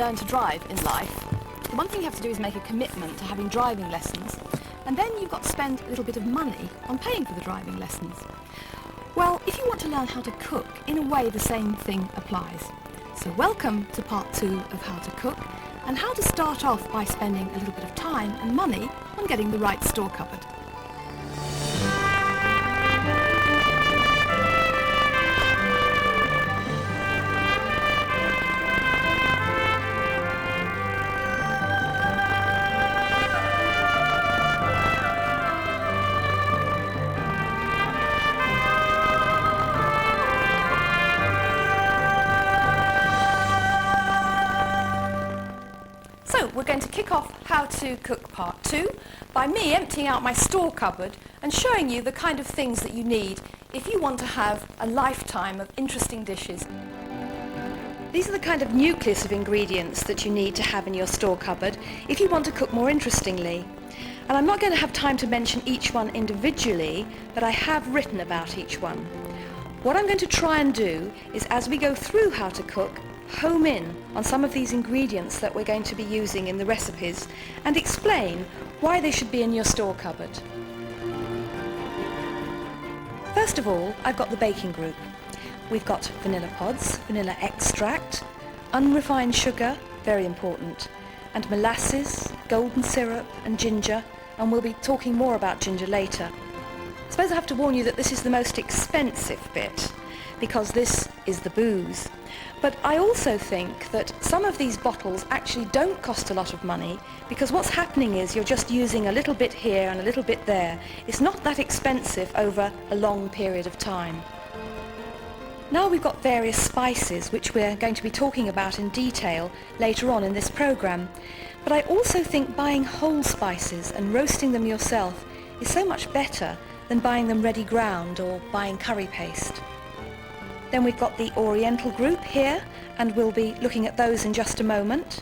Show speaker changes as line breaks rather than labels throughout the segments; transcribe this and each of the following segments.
learn to drive in life, the one thing you have to do is make a commitment to having driving lessons, and then you've got to spend a little bit of money on paying for the driving lessons. Well, if you want to learn how to cook, in a way the same thing applies. So welcome to part 2 of how to cook, and how to start off by spending a little bit of time and money on getting the right store cupboard. So we're going to kick off how to cook part 2 by me emptying out my store cupboard and showing you the kind of things that you need if you want to have a lifetime of interesting dishes. These are the kind of nucleus of ingredients that you need to have in your store cupboard if you want to cook more interestingly. And I'm not going to have time to mention each one individually, but I have written about each one. What I'm going to try and do is, as we go through how to cook, home in on some of these ingredients that we're going to be using in the recipes and explain why they should be in your store cupboard. First of all, I've got the baking group. We've got vanilla pods, vanilla extract, unrefined sugar, very important, and molasses, golden syrup and ginger, and we'll be talking more about ginger later. I suppose I have to warn you that this is the most expensive bit, because this is the booze. But I also think that some of these bottles actually don't cost a lot of money, because what's happening is you're just using a little bit here and a little bit there. It's not that expensive over a long period of time. Now we've got various spices which we're going to be talking about in detail later on in this programme. But I also think buying whole spices and roasting them yourself is so much better than buying them ready ground or buying curry paste. Then we've got the Oriental group here, and we'll be looking at those in just a moment.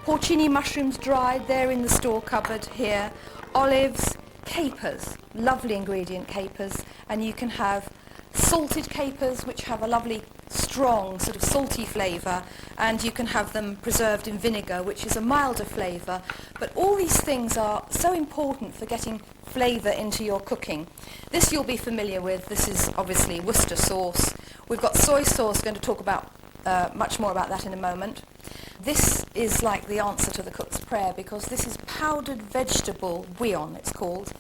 Porcini mushrooms dried, they're in the store cupboard here. Olives, capers, lovely ingredient, capers, and you can have salted capers which have a lovely strong sort of salty flavour, and you can have them preserved in vinegar which is a milder flavour. But all these things are so important for getting flavour into your cooking. This you'll be familiar with. This is obviously Worcester sauce. We've got soy sauce, going to talk about much more about that in a moment. This is like the answer to the cook's prayer, because this is powdered vegetable bouillon, it's called,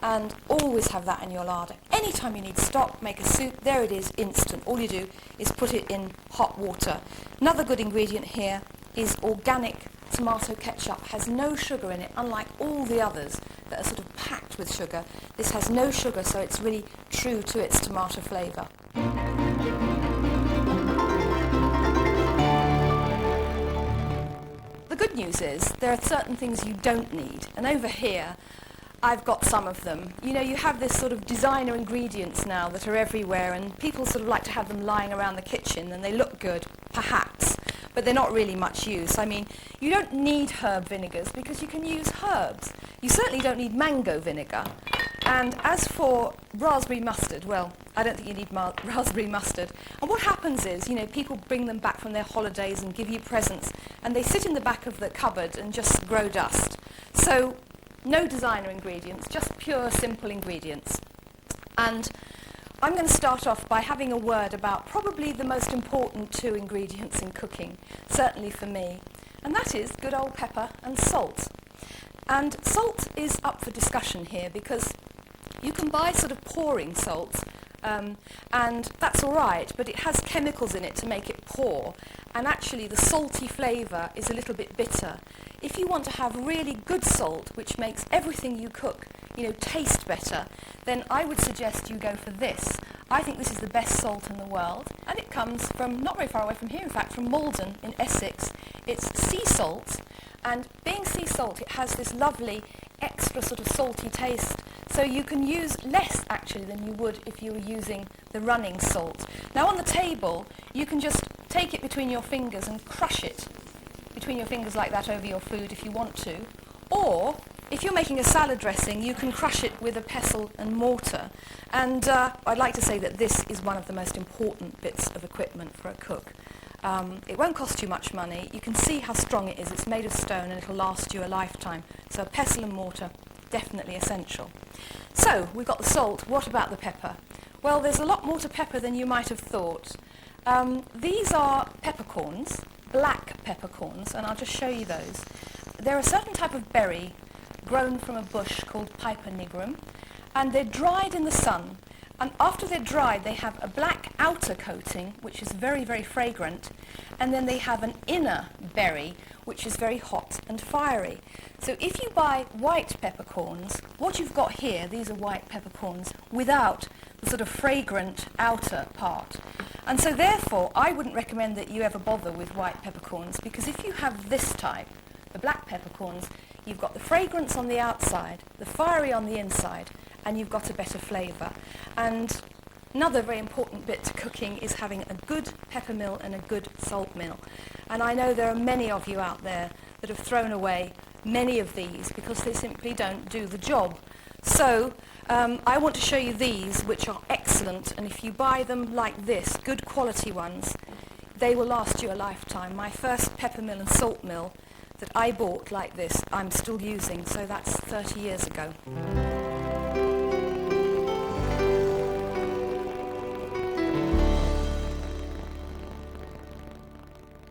and always have that in your larder. Anytime you need stock, make a soup, there it is, instant. All you do is put it in hot water. Another good ingredient here is organic tomato ketchup. Has no sugar in it, unlike all the others that are sort of packed with sugar. This has no sugar, so it's really true to its tomato flavour. The good news is there are certain things you don't need, and over here I've got some of them. You know, you have this sort of designer ingredients now that are everywhere, and people sort of like to have them lying around the kitchen, and they look good, perhaps, but they're not really much use. I mean, you don't need herb vinegars because you can use herbs. You certainly don't need mango vinegar. And as for raspberry mustard, well, I don't think you need raspberry mustard. And what happens is, you know, people bring them back from their holidays and give you presents, and they sit in the back of the cupboard and just grow dust. So no designer ingredients, just pure, simple ingredients. And I'm going to start off by having a word about probably the most important 2 ingredients in cooking, certainly for me, and that is good old pepper and salt. And salt is up for discussion here, because you can buy sort of pouring salt, and that's all right, but it has chemicals in it to make it pour, and actually the salty flavour is a little bit bitter. If you want to have really good salt, which makes everything you cook, you know, taste better, then I would suggest you go for this. I think this is the best salt in the world, and it comes from not very far away from here, in fact, from Malden in Essex. It's sea salt, and being sea salt, it has this lovely extra sort of salty taste, so you can use less actually than you would if you were using the running salt. Now on the table, you can just take it between your fingers and crush it between your fingers like that over your food if you want to, or if you're making a salad dressing, you can crush it with a pestle and mortar. And I'd like to say that this is one of the most important bits of equipment for a cook. It won't cost you much money. You can see how strong it is. It's made of stone and it'll last you a lifetime. So pestle and mortar, definitely essential. So we've got the salt. What about the pepper? Well, there's a lot more to pepper than you might have thought. These are peppercorns, black peppercorns, and I'll just show you those. They're a certain type of berry grown from a bush called Piper nigrum, and they're dried in the sun. And after they're dried, they have a black outer coating, which is very, very fragrant, and then they have an inner berry, which is very hot and fiery. So if you buy white peppercorns, what you've got here, these are white peppercorns, without the sort of fragrant outer part. And so therefore, I wouldn't recommend that you ever bother with white peppercorns, because if you have this type, the black peppercorns, you've got the fragrance on the outside, the fiery on the inside, and you've got a better flavour. And another very important bit to cooking is having a good pepper mill and a good salt mill. And I know there are many of you out there that have thrown away many of these because they simply don't do the job. So I want to show you these, which are excellent, and if you buy them like this, good quality ones, they will last you a lifetime. My first pepper mill and salt mill that I bought like this, I'm still using, so that's 30 years ago.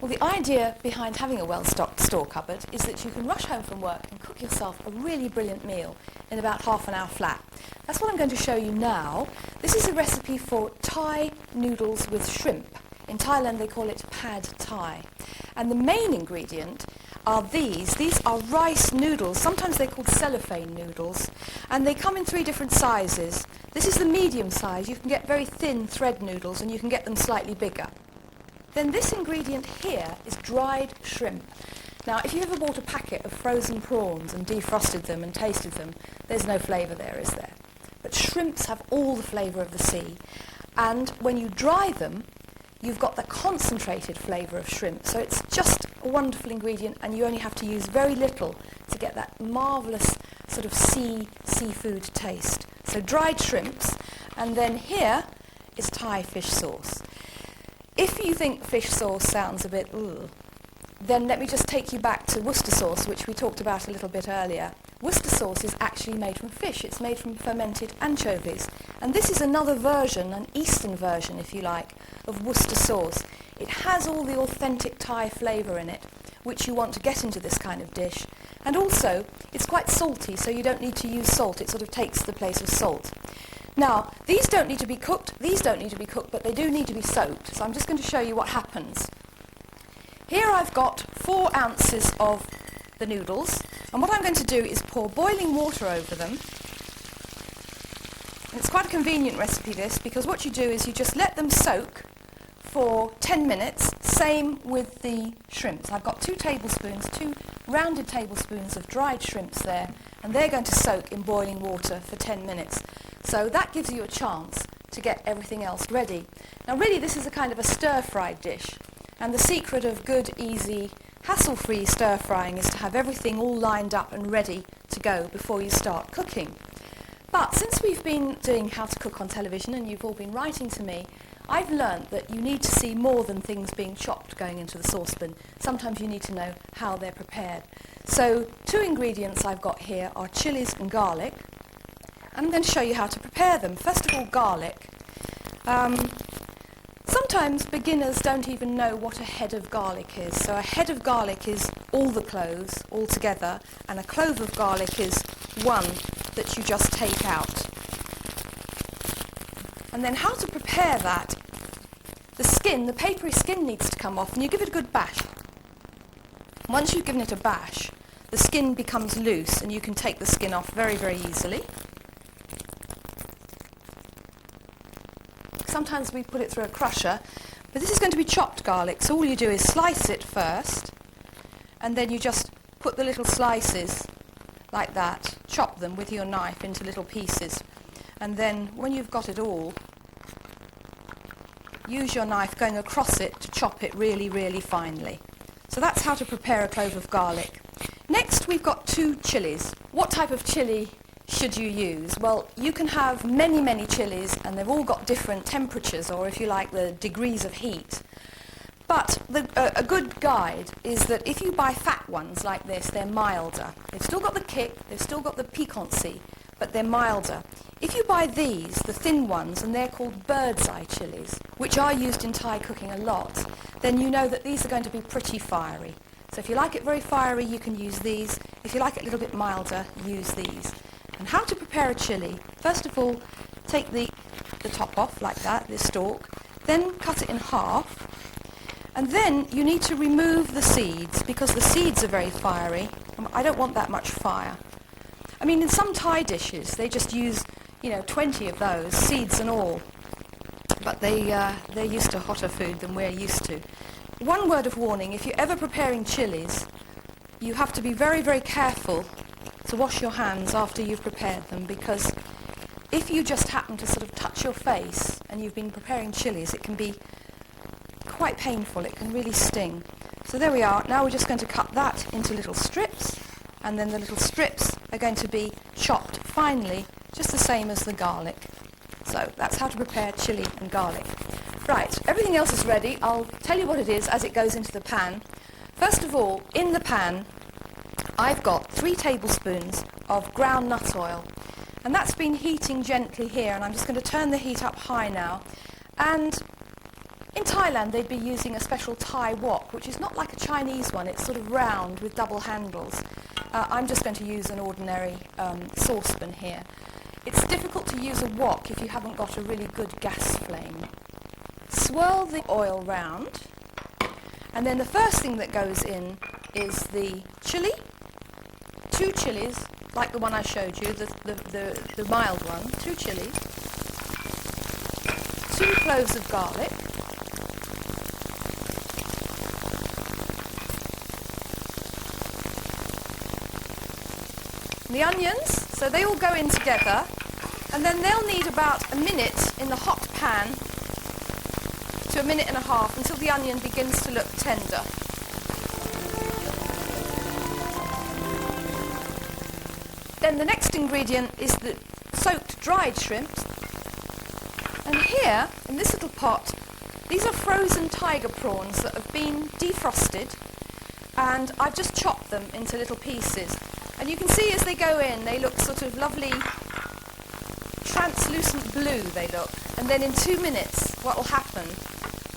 Well, the idea behind having a well-stocked store cupboard is that you can rush home from work and cook yourself a really brilliant meal in about half an hour flat. That's what I'm going to show you now. This is a recipe for Thai noodles with shrimp. In Thailand they call it pad Thai. And the main ingredient are these. These are rice noodles. Sometimes they're called cellophane noodles. And they come in 3 different sizes. This is the medium size. You can get very thin thread noodles and you can get them slightly bigger. Then this ingredient here is dried shrimp. Now, if you ever bought a packet of frozen prawns and defrosted them and tasted them, there's no flavour there, is there? But shrimps have all the flavour of the sea. And when you dry them, you've got the concentrated flavour of shrimp. So it's just a wonderful ingredient, and you only have to use very little to get that marvellous sort of seafood taste. So dried shrimps, and then here is Thai fish sauce. If you think fish sauce sounds a bit ugh, then let me just take you back to Worcester sauce, which we talked about a little bit earlier. Worcester sauce is actually made from fish. It's made from fermented anchovies. And this is another version, an Eastern version, if you like, of Worcester sauce. It has all the authentic Thai flavour in it, which you want to get into this kind of dish. And also, it's quite salty, so you don't need to use salt. It sort of takes the place of salt. Now, these don't need to be cooked, but they do need to be soaked. So I'm just going to show you what happens. Here I've got 4 ounces of the noodles, and what I'm going to do is pour boiling water over them. And it's quite a convenient recipe, this, because what you do is you just let them soak for 10 minutes, same with the shrimps. I've got 2 rounded tablespoons of dried shrimps there, and they're going to soak in boiling water for 10 minutes. So that gives you a chance to get everything else ready. Now really this is a kind of a stir-fried dish, and the secret of good, easy, hassle-free stir-frying is to have everything all lined up and ready to go before you start cooking. But since we've been doing How to Cook on television and you've all been writing to me, I've learnt that you need to see more than things being chopped going into the saucepan. Sometimes you need to know how they're prepared. So 2 ingredients I've got here are chilies and garlic. I'm going to show you how to prepare them. First of all, garlic. Sometimes beginners don't even know what a head of garlic is. So a head of garlic is all the cloves all together, and a clove of garlic is one that you just take out. And then how to prepare that? The skin, the papery skin needs to come off, and you give it a good bash. Once you've given it a bash, the skin becomes loose, and you can take the skin off very, very easily. Sometimes we put it through a crusher, but this is going to be chopped garlic, so all you do is slice it first, and then you just put the little slices like that, chop them with your knife into little pieces, and then when you've got it all, use your knife going across it to chop it really, really finely. So that's how to prepare a clove of garlic. Next we've got 2 chilies. What type of chili should you use? Well, you can have many, many chilies, and they've all got different temperatures, or if you like, the degrees of heat. But a good guide is that if you buy fat ones like this, they're milder. They've still got the kick, they've still got the piquancy, but they're milder. If you buy these, the thin ones, and they're called bird's eye chilies, which are used in Thai cooking a lot, then you know that these are going to be pretty fiery. So if you like it very fiery, you can use these. If you like it a little bit milder, use these. And how to prepare a chili? First of all, take the top off like that, this stalk, then cut it in half. And then you need to remove the seeds because the seeds are very fiery. I don't want that much fire. I mean, in some Thai dishes, they just use, 20 of those, seeds and all. But they're used to hotter food than we're used to. One word of warning, if you're ever preparing chilies, you have to be very, very careful to wash your hands after you've prepared them, because if you just happen to sort of touch your face and you've been preparing chilies, it can be quite painful. It can really sting. So there we are. Now we're just going to cut that into little strips, and then the little strips are going to be chopped finely, just the same as the garlic. So that's how to prepare chili and garlic. Right, everything else is ready. I'll tell you what it is as it goes into the pan. First of all, in the pan, I've got 3 tablespoons of ground nut oil, and that's been heating gently here, and I'm just going to turn the heat up high now. And in Thailand, they'd be using a special Thai wok, which is not like a Chinese one. It's sort of round with double handles. I'm just going to use an ordinary saucepan here. It's difficult to use a wok if you haven't got a really good gas flame. Swirl the oil round, and then the first thing that goes in is the chili. 2 chilies, like the one I showed you, the mild one. 2 chilies. 2 cloves of garlic. The onions, so they all go in together, and then they'll need about a minute in the hot pan to a minute and a half until the onion begins to look tender. Then the next ingredient is the soaked dried shrimps, and here in this little pot, these are frozen tiger prawns that have been defrosted, and I've just chopped them into little pieces. And you can see as they go in, they look sort of lovely, translucent blue they look. And then in 2 minutes, what will happen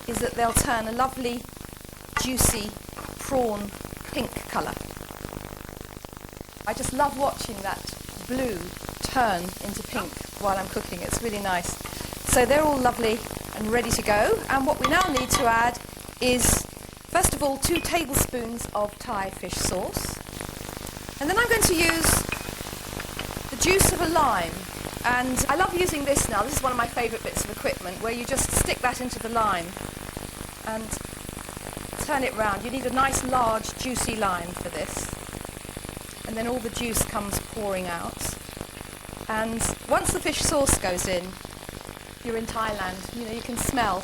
is that they'll turn a lovely, juicy prawn pink colour. I just love watching that blue turn into pink while I'm cooking. It's really nice. So they're all lovely and ready to go. And what we now need to add is, first of all, 2 tablespoons of Thai fish sauce. And then I'm going to use the juice of a lime. And I love using this now. This is one of my favourite bits of equipment, where you just stick that into the lime and turn it round. You need a nice, large, juicy lime for this. And then all the juice comes pouring out. And once the fish sauce goes in, you're in Thailand. You can smell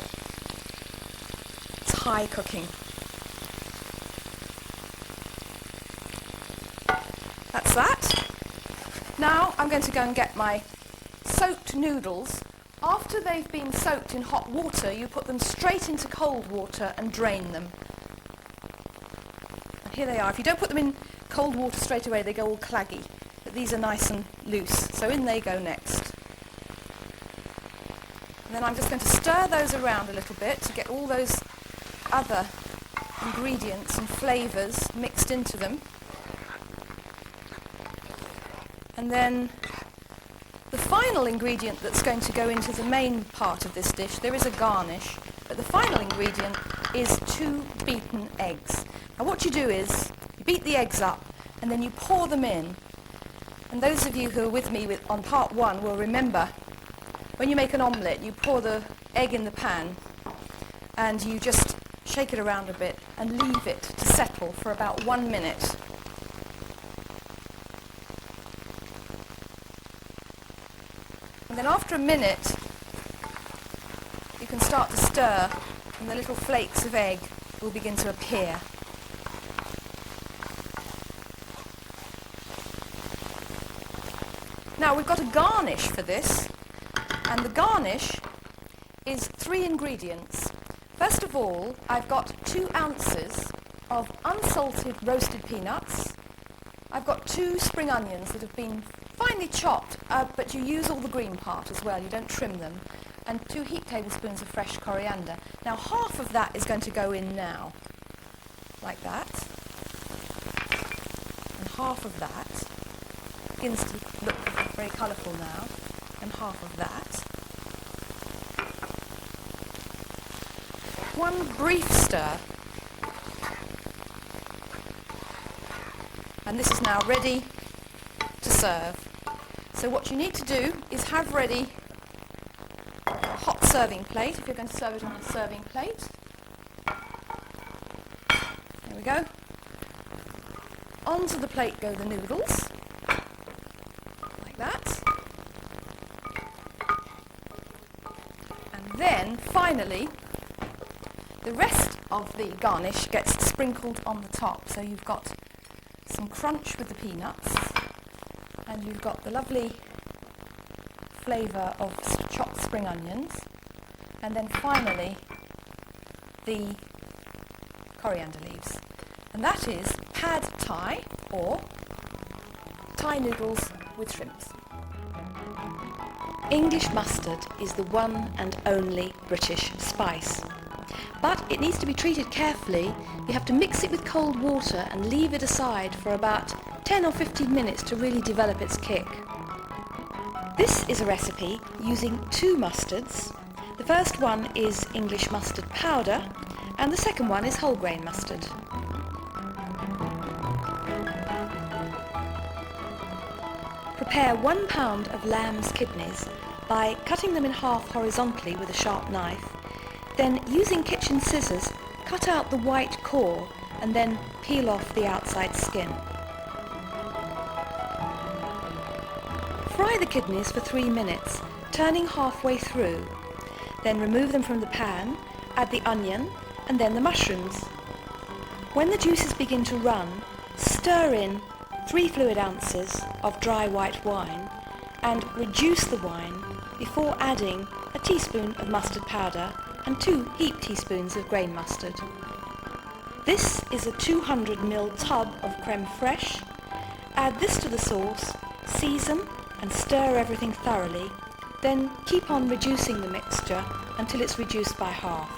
Thai cooking. That's that. Now I'm going to go and get my soaked noodles. After they've been soaked in hot water, you put them straight into cold water and drain them. And here they are. If you don't put them in cold water straight away, they go all claggy. But these are nice and loose, so in they go next. And then I'm just going to stir those around a little bit to get all those other ingredients and flavours mixed into them. And then the final ingredient that's going to go into the main part of this dish, there is a garnish, but the final ingredient is 2 beaten eggs. Now what you do is, you beat the eggs up and then you pour them in. And those of you who are with me on part 1 will remember, when you make an omelette, you pour the egg in the pan and you just shake it around a bit and leave it to settle for about 1 minute. And then after a minute, you can start to stir and the little flakes of egg will begin to appear. Now we've got a garnish for this, and the garnish is 3 ingredients. First of all, I've got 2 ounces of unsalted roasted peanuts. I've got 2 spring onions that have been finely chopped, but you use all the green part as well, you don't trim them, and 2 heaped tablespoons of fresh coriander. Now half of that is going to go in now, like that, and half of that begins to look very colourful now, and half of that. 1 brief stir, and this is now ready to serve. So what you need to do is have ready a hot serving plate, if you're going to serve it on a serving plate. There we go. Onto the plate go the noodles, like that. And then, finally, the rest of the garnish gets sprinkled on the top. So you've got some crunch with the peanuts, and you've got the lovely flavour of chopped spring onions, and then finally the coriander leaves. And that is pad thai, or Thai noodles with shrimps. English mustard is the one and only British spice. But it needs to be treated carefully. You have to mix it with cold water and leave it aside for about 10 or 15 minutes to really develop its kick. This is a recipe using 2 mustards. The first one is English mustard powder, and the second one is whole grain mustard. Prepare 1 pound of lamb's kidneys by cutting them in half horizontally with a sharp knife. Then, using kitchen scissors, cut out the white core and then peel off the outside skin. Fry the kidneys for 3 minutes, turning halfway through. Then remove them from the pan, add the onion and then the mushrooms. When the juices begin to run, stir in 3 fluid ounces of dry white wine and reduce the wine before adding a teaspoon of mustard powder and 2 heaped teaspoons of grain mustard. This is a 200 ml tub of creme fraiche. Add this to the sauce, season and stir everything thoroughly, then keep on reducing the mixture until it's reduced by half.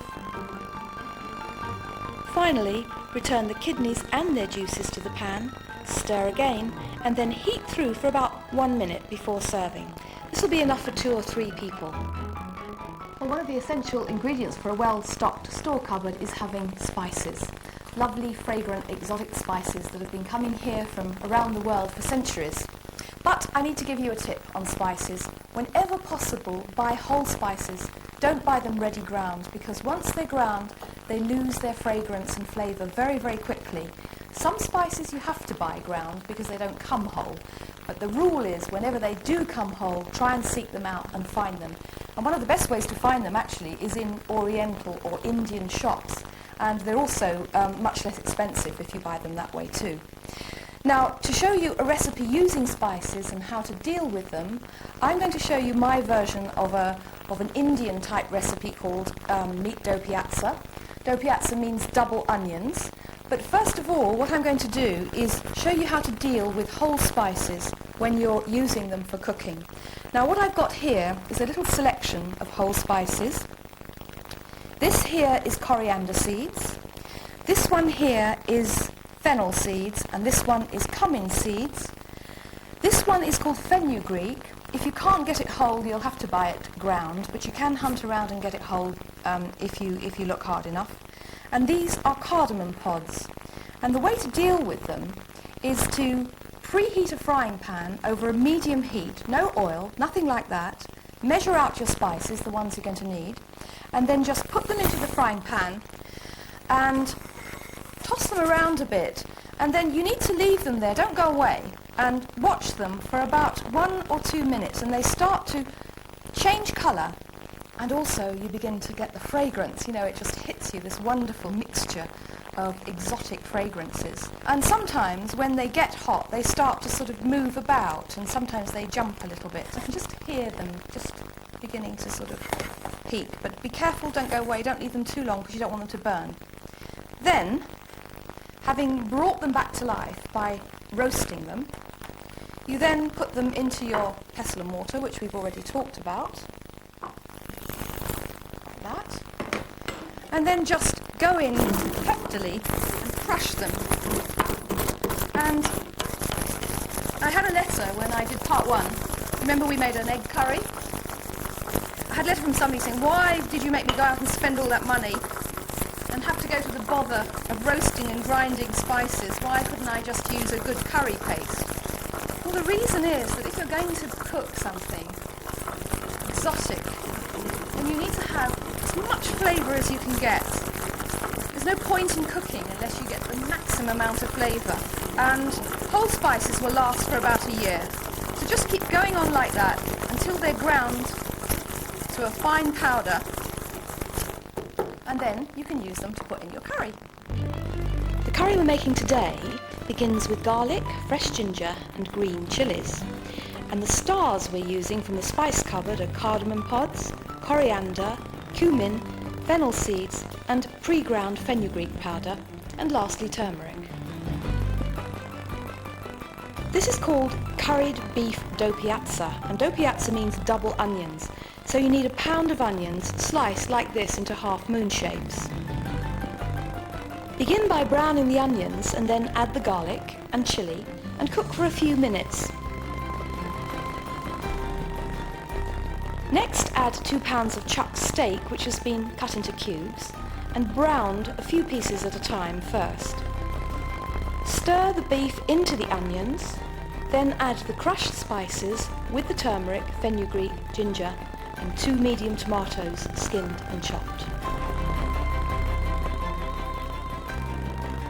Finally, return the kidneys and their juices to the pan, stir again, and then heat through for about 1 minute before serving. This will be enough for 2 or 3 people. Well, one of the essential ingredients for a well-stocked store cupboard is having spices. Lovely, fragrant, exotic spices that have been coming here from around the world for centuries. But I need to give you a tip on spices. Whenever possible, buy whole spices. Don't buy them ready ground, because once they're ground, they lose their fragrance and flavour very, very quickly. Some spices you have to buy ground because they don't come whole. But the rule is, whenever they do come whole, try and seek them out and find them. And one of the best ways to find them actually is in Oriental or Indian shops. And they're also much less expensive if you buy them that way too. Now, to show you a recipe using spices and how to deal with them, I'm going to show you my version of an Indian type recipe called meat do piazza. Do piazza means double onions. But first of all, what I'm going to do is show you how to deal with whole spices when you're using them for cooking. Now, what I've got here is a little selection of whole spices. This here is coriander seeds. This one here is fennel seeds, and this one is cumin seeds. This one is called fenugreek. If you can't get it whole, you'll have to buy it ground, but you can hunt around and get it whole if you look hard enough. And these are cardamom pods. And the way to deal with them is to preheat a frying pan over a medium heat, no oil, nothing like that. Measure out your spices, the ones you're going to need, and then just put them into the frying pan and toss them around a bit. And then you need to leave them there, don't go away, and watch them for about 1 or 2 minutes, and they start to change colour. And also you begin to get the fragrance, it just hits you, this wonderful mixture of exotic fragrances. And sometimes when they get hot, they start to sort of move about, and sometimes they jump a little bit. I can just hear them just beginning to sort of peak, but be careful, don't go away, don't leave them too long because you don't want them to burn. Then, having brought them back to life by roasting them, you then put them into your pestle and mortar, which we've already talked about, like that, and then just go in heftily and crush them. And I had a letter when I did part one. Remember we made an egg curry? I had a letter from somebody saying, why did you make me go out and spend all that money and have to go to the bother of roasting and grinding spices? Why couldn't I just use a good curry paste? Well, the reason is that if you're going to cook something exotic, then you need to have as much flavour as you can get. There's no point in cooking unless you get the maximum amount of flavour. And whole spices will last for about a year. So just keep going on like that until they're ground to a fine powder, and then you can use them to put in your curry. The curry we're making today begins with garlic, fresh ginger and green chillies. And the stars we're using from the spice cupboard are cardamom pods, coriander, cumin, fennel seeds and pre-ground fenugreek powder, and lastly turmeric. This is called curried beef dough piazza, and dough piazza means double onions. So you need a pound of onions sliced like this into half moon shapes. Begin by browning the onions and then add the garlic and chilli and cook for a few minutes. Next add 2 pounds of chuck steak which has been cut into cubes and browned a few pieces at a time first. Stir the beef into the onions, then add the crushed spices with the turmeric, fenugreek, ginger and 2 medium tomatoes skinned and chopped.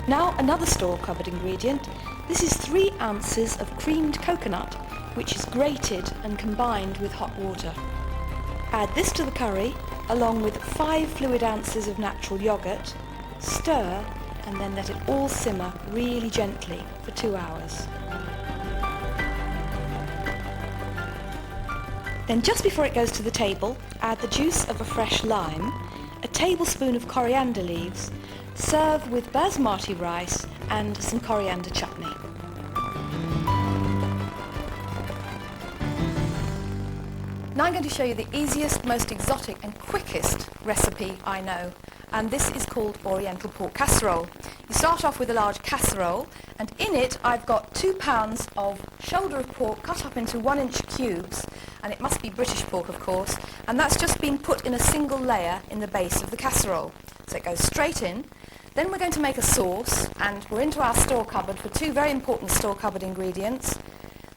Now another store cupboard ingredient. This is 3 ounces of creamed coconut which is grated and combined with hot water. Add this to the curry along with 5 fluid ounces of natural yogurt, stir and then let it all simmer really gently for 2 hours. Then just before it goes to the table, add the juice of a fresh lime, a tablespoon of coriander leaves, serve with basmati rice and some coriander chutney. Now I'm going to show you the easiest, most exotic and quickest recipe I know, and this is called Oriental pork casserole. You start off with a large casserole, and in it I've got 2 pounds of shoulder of pork cut up into 1-inch cubes, and it must be British pork of course, and that's just been put in a single layer in the base of the casserole. So it goes straight in. Then we're going to make a sauce, and we're into our store cupboard for 2 very important store cupboard ingredients.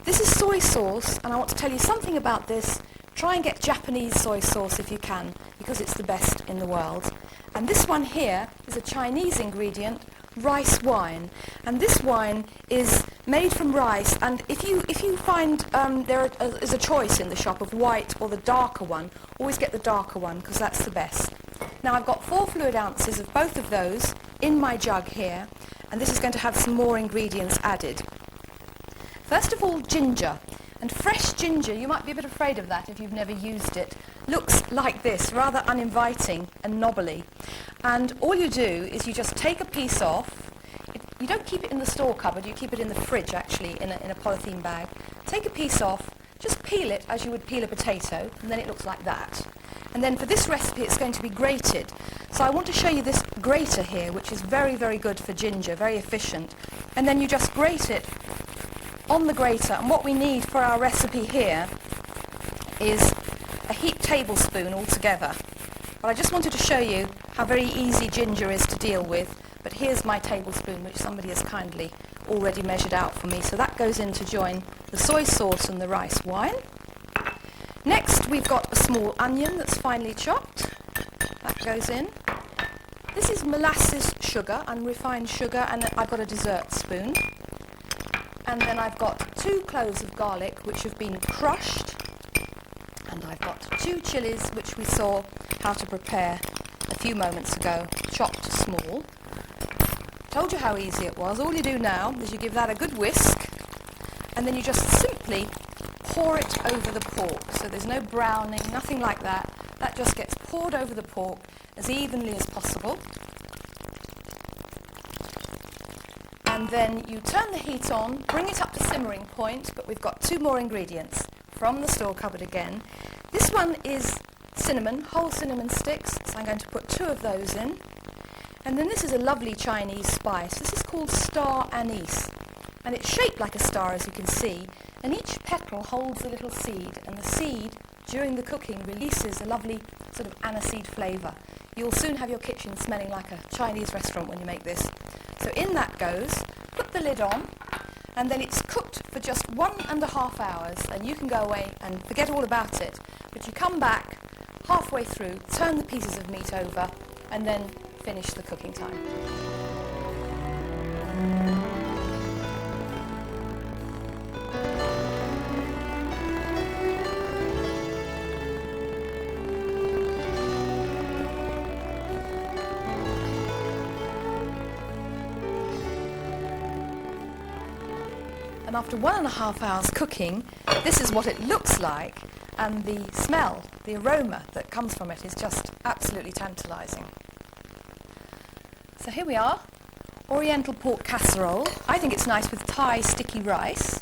This is soy sauce, and I want to tell you something about this. Try and get Japanese soy sauce if you can, because it's the best in the world. And this one here is a Chinese ingredient, rice wine. And this wine is made from rice, and if you find there is a choice in the shop of white or the darker one, always get the darker one because that's the best. Now I've got 4 fluid ounces of both of those in my jug here, and this is going to have some more ingredients added. First of all, ginger. And fresh ginger, you might be a bit afraid of that if you've never used it, looks like this, rather uninviting and knobbly. And all you do is you just take a piece off. You don't keep it in the store cupboard, you keep it in the fridge actually, in a polythene bag. Take a piece off, just peel it as you would peel a potato, and then it looks like that. And then for this recipe it's going to be grated. So I want to show you this grater here, which is very, very good for ginger, very efficient. And then you just grate it on the grater, and what we need for our recipe here is a heaped tablespoon altogether. But I just wanted to show you how very easy ginger is to deal with. But here's my tablespoon, which somebody has kindly already measured out for me. So that goes in to join the soy sauce and the rice wine. Next we've got a small onion that's finely chopped. That goes in. This is molasses sugar, unrefined sugar, and I've got a dessert spoon. And then I've got 2 cloves of garlic which have been crushed, and I've got 2 chilies which we saw how to prepare a few moments ago, chopped small. Told you how easy it was. All you do now is you give that a good whisk, and then you just simply pour it over the pork. So there's no browning, nothing like that. That just gets poured over the pork as evenly as possible. And then you turn the heat on, bring it up to simmering point, but we've got 2 more ingredients from the store cupboard again. This one is cinnamon, whole cinnamon sticks, so I'm going to put 2 of those in. And then this is a lovely Chinese spice. This is called star anise, and it's shaped like a star, as you can see, and each petal holds a little seed, and the seed, during the cooking, releases a lovely sort of aniseed flavour. You'll soon have your kitchen smelling like a Chinese restaurant when you make this. So in that goes, put the lid on, and then it's cooked for just 1.5 hours, and you can go away and forget all about it. But you come back halfway through, turn the pieces of meat over, and then finish the cooking time. And after 1.5 hours cooking, this is what it looks like, and the smell, the aroma that comes from it is just absolutely tantalising. So here we are, Oriental pork casserole. I think it's nice with Thai sticky rice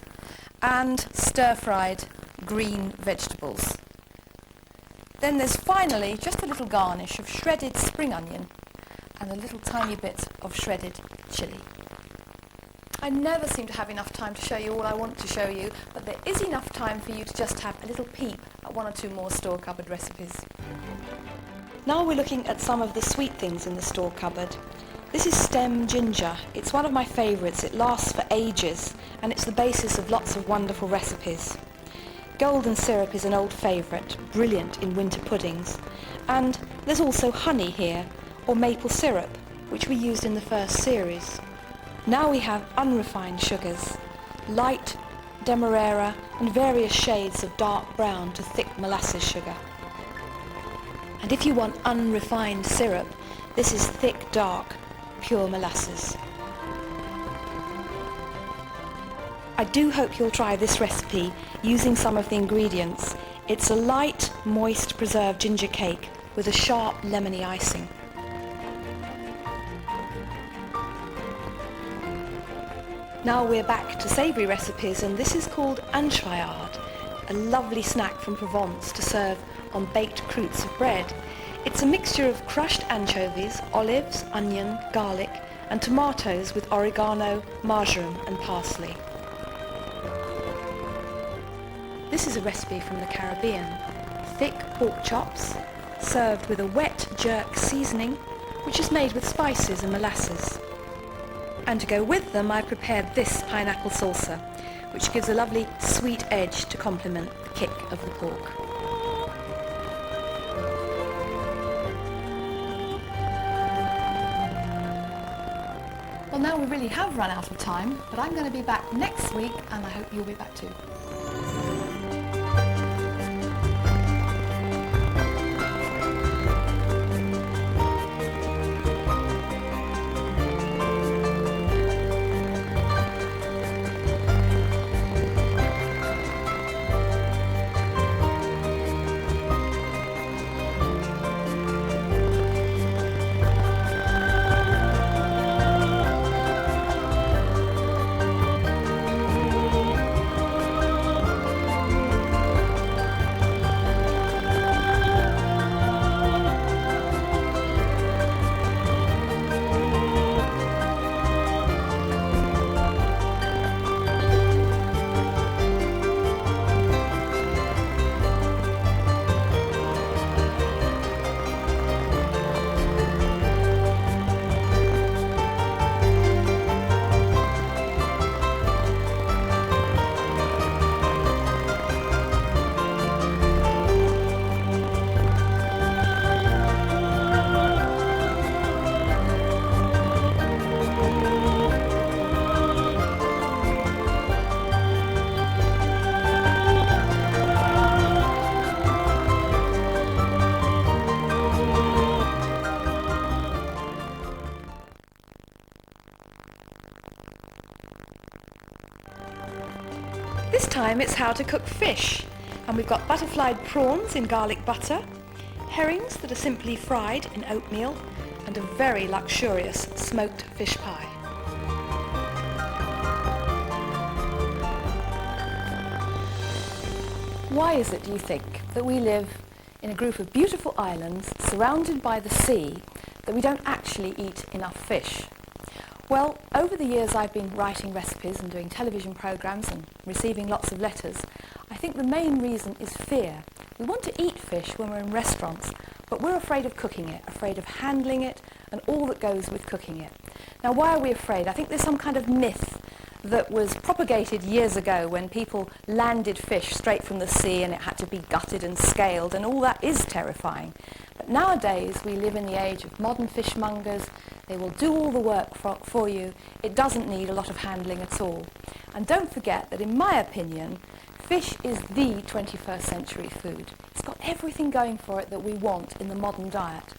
and stir-fried green vegetables. Then there's finally just a little garnish of shredded spring onion and a little tiny bit of shredded chilli. I never seem to have enough time to show you all I want to show you, but there is enough time for you to just have a little peep at 1 or 2 more store cupboard recipes. Now we're looking at some of the sweet things in the store cupboard. This is stem ginger. It's one of my favourites. It lasts for ages, and it's the basis of lots of wonderful recipes. Golden syrup is an old favourite, brilliant in winter puddings. And there's also honey here, or maple syrup, which we used in the first series. Now we have unrefined sugars, light demerara and various shades of dark brown to thick molasses sugar. And if you want unrefined syrup, this is thick, dark, pure molasses. I do hope you'll try this recipe using some of the ingredients. It's a light, moist, preserved ginger cake with a sharp, lemony icing. Now we're back to savoury recipes, and this is called anchoyade, a lovely snack from Provence to serve on baked croutes of bread. It's a mixture of crushed anchovies, olives, onion, garlic and tomatoes with oregano, marjoram and parsley. This is a recipe from the Caribbean. Thick pork chops, served with a wet jerk seasoning, which is made with spices and molasses. And to go with them, I prepared this pineapple salsa, which gives a lovely sweet edge to complement the kick of the pork. Well, now we really have run out of time, but I'm going to be back next week, and I hope you'll be back too. This time it's how to cook fish, and we've got butterflied prawns in garlic butter, herrings that are simply fried in oatmeal, and a very luxurious smoked fish pie. Why is it, do you think, that we live in a group of beautiful islands surrounded by the sea that we don't actually eat enough fish? Well, over the years I've been writing recipes and doing television programmes and receiving lots of letters. I think the main reason is fear. We want to eat fish when we're in restaurants, but we're afraid of cooking it, afraid of handling it and all that goes with cooking it. Now, why are we afraid? I think there's some kind of myth that was propagated years ago when people landed fish straight from the sea and it had to be gutted and scaled, and all that is terrifying. But nowadays we live in the age of modern fishmongers. They will do all the work for you. It doesn't need a lot of handling at all. And don't forget that, in my opinion, fish is the 21st century food. It's got everything going for it that we want in the modern diet.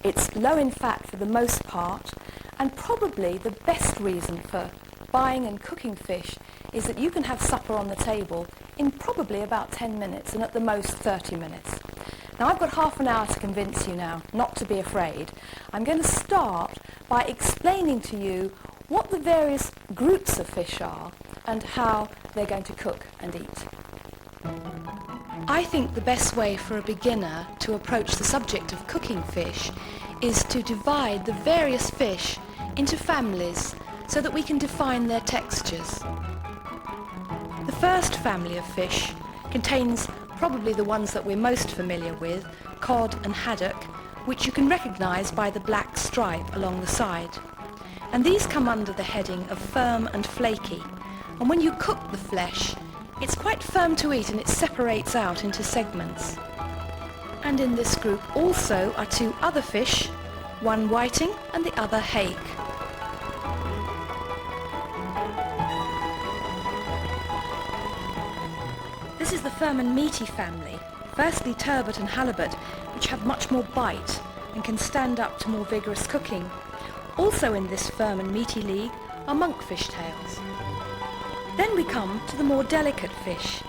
It's low in fat for the most part, and probably the best reason for buying and cooking fish is that you can have supper on the table in probably about 10 minutes and at the most 30 minutes. Now, I've got half an hour to convince you now not to be afraid. I'm going to start by explaining to you what the various groups of fish are and how they're going to cook and eat. I think the best way for a beginner to approach the subject of cooking fish is to divide the various fish into families so that we can define their textures. The first family of fish contains probably the ones that we're most familiar with, cod and haddock, which you can recognise by the black stripe along the side. And these come under the heading of firm and flaky. And when you cook the flesh, it's quite firm to eat and it separates out into segments. And in this group also are two other fish, one whiting and the other hake. This is the firm and meaty family, firstly turbot and halibut, which have much more bite and can stand up to more vigorous cooking. Also in this firm and meaty league are monkfish tails. Then we come to the more delicate fish.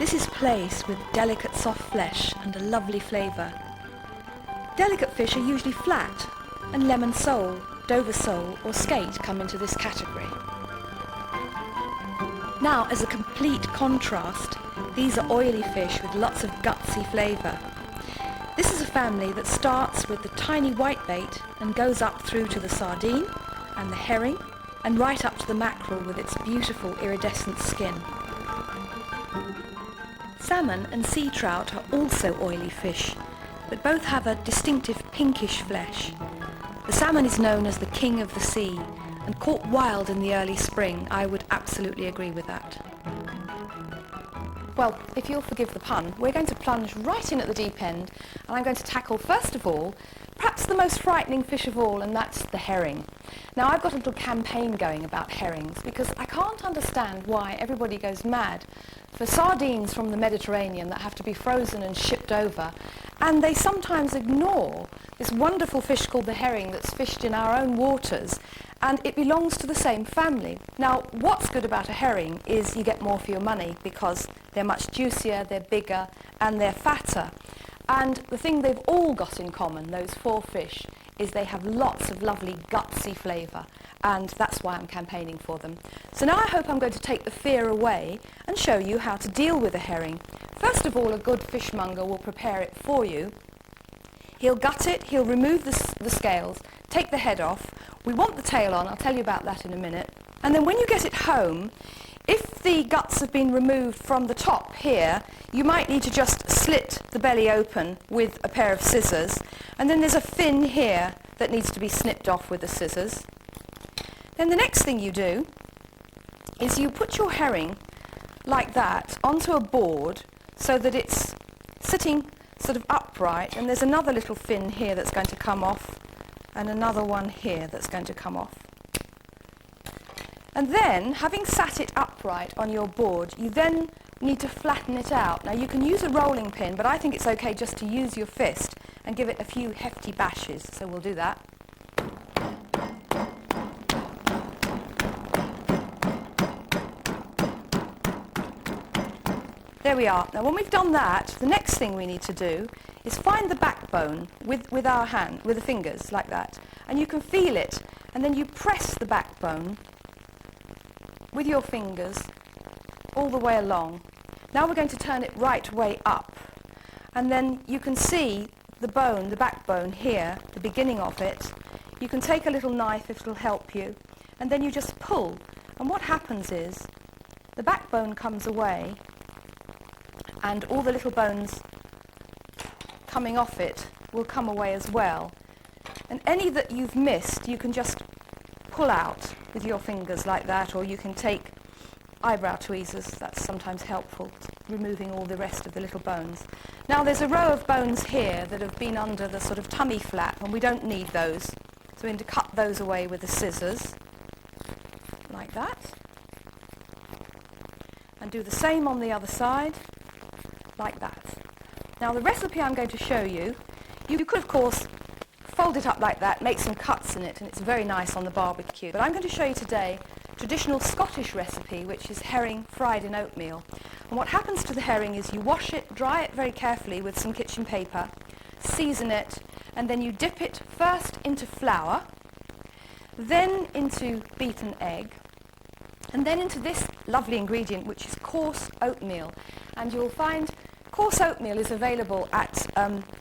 This is plaice with delicate soft flesh and a lovely flavour. Delicate fish are usually flat, and lemon sole, Dover sole or skate come into this category. Now, as a complete contrast, these are oily fish with lots of gutsy flavour. This is a family that starts with the tiny whitebait and goes up through to the sardine and the herring and right up to the mackerel with its beautiful iridescent skin. Salmon and sea trout are also oily fish, but both have a distinctive pinkish flesh. The salmon is known as the king of the sea, and caught wild in the early spring. I would absolutely agree with that. Well, if you'll forgive the pun, we're going to plunge right in at the deep end, and I'm going to tackle, first of all, perhaps the most frightening fish of all, and that's the herring. Now, I've got a little campaign going about herrings because I can't understand why everybody goes mad for sardines from the Mediterranean that have to be frozen and shipped over, and they sometimes ignore this wonderful fish called the herring that's fished in our own waters, and it belongs to the same family. Now, what's good about a herring is you get more for your money because they're much juicier, they're bigger, and they're fatter. And the thing they've all got in common, those four fish, is they have lots of lovely gutsy flavour, and that's why I'm campaigning for them. So now I hope I'm going to take the fear away and show you how to deal with a herring. First of all, a good fishmonger will prepare it for you. He'll gut it, he'll remove the scales, take the head off. We want the tail on, I'll tell you about that in a minute. And then when you get it home, if the guts have been removed from the top here, you might need to just slit the belly open with a pair of scissors. And then there's a fin here that needs to be snipped off with the scissors. Then the next thing you do is you put your herring like that onto a board so that it's sitting sort of upright, and there's another little fin here that's going to come off and another one here that's going to come off. And then, having sat it upright on your board, you then need to flatten it out. Now, you can use a rolling pin, but I think it's okay just to use your fist and give it a few hefty bashes, so we'll do that. There we are. Now, when we've done that, the next thing we need to do is find the backbone with our hand, with the fingers, like that. And you can feel it, and then you press the backbone with your fingers all the way along. Now we're going to turn it right way up. And then you can see the bone, the backbone here, the beginning of it. You can take a little knife if it'll help you, and then you just pull. And what happens is the backbone comes away, and all the little bones coming off it will come away as well. And any that you've missed, you can just pull out with your fingers like that, or you can take eyebrow tweezers. That's sometimes helpful, removing all the rest of the little bones. Now there's a row of bones here that have been under the sort of tummy flap, and we don't need those. So we're going to cut those away with the scissors, like that. And do the same on the other side, like that. Now the recipe I'm going to show you, you could of course fold it up like that, make some cuts in it, and it's very nice on the barbecue. But I'm going to show you today a traditional Scottish recipe, which is herring fried in oatmeal. And what happens to the herring is you wash it, dry it very carefully with some kitchen paper, season it, and then you dip it first into flour, then into beaten egg, and then into this lovely ingredient, which is coarse oatmeal. And you'll find coarse oatmeal is available at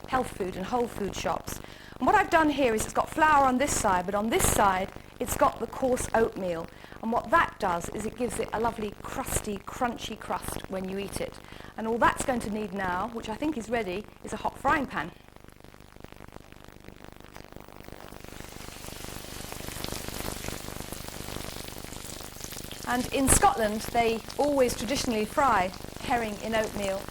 health food and whole food shops. And what I've done here is it's got flour on this side, but on this side it's got the coarse oatmeal. And what that does is it gives it a lovely crusty, crunchy crust when you eat it. And all that's going to need now, which I think is ready, is a hot frying pan. And in Scotland, they always traditionally fry herring in oatmeal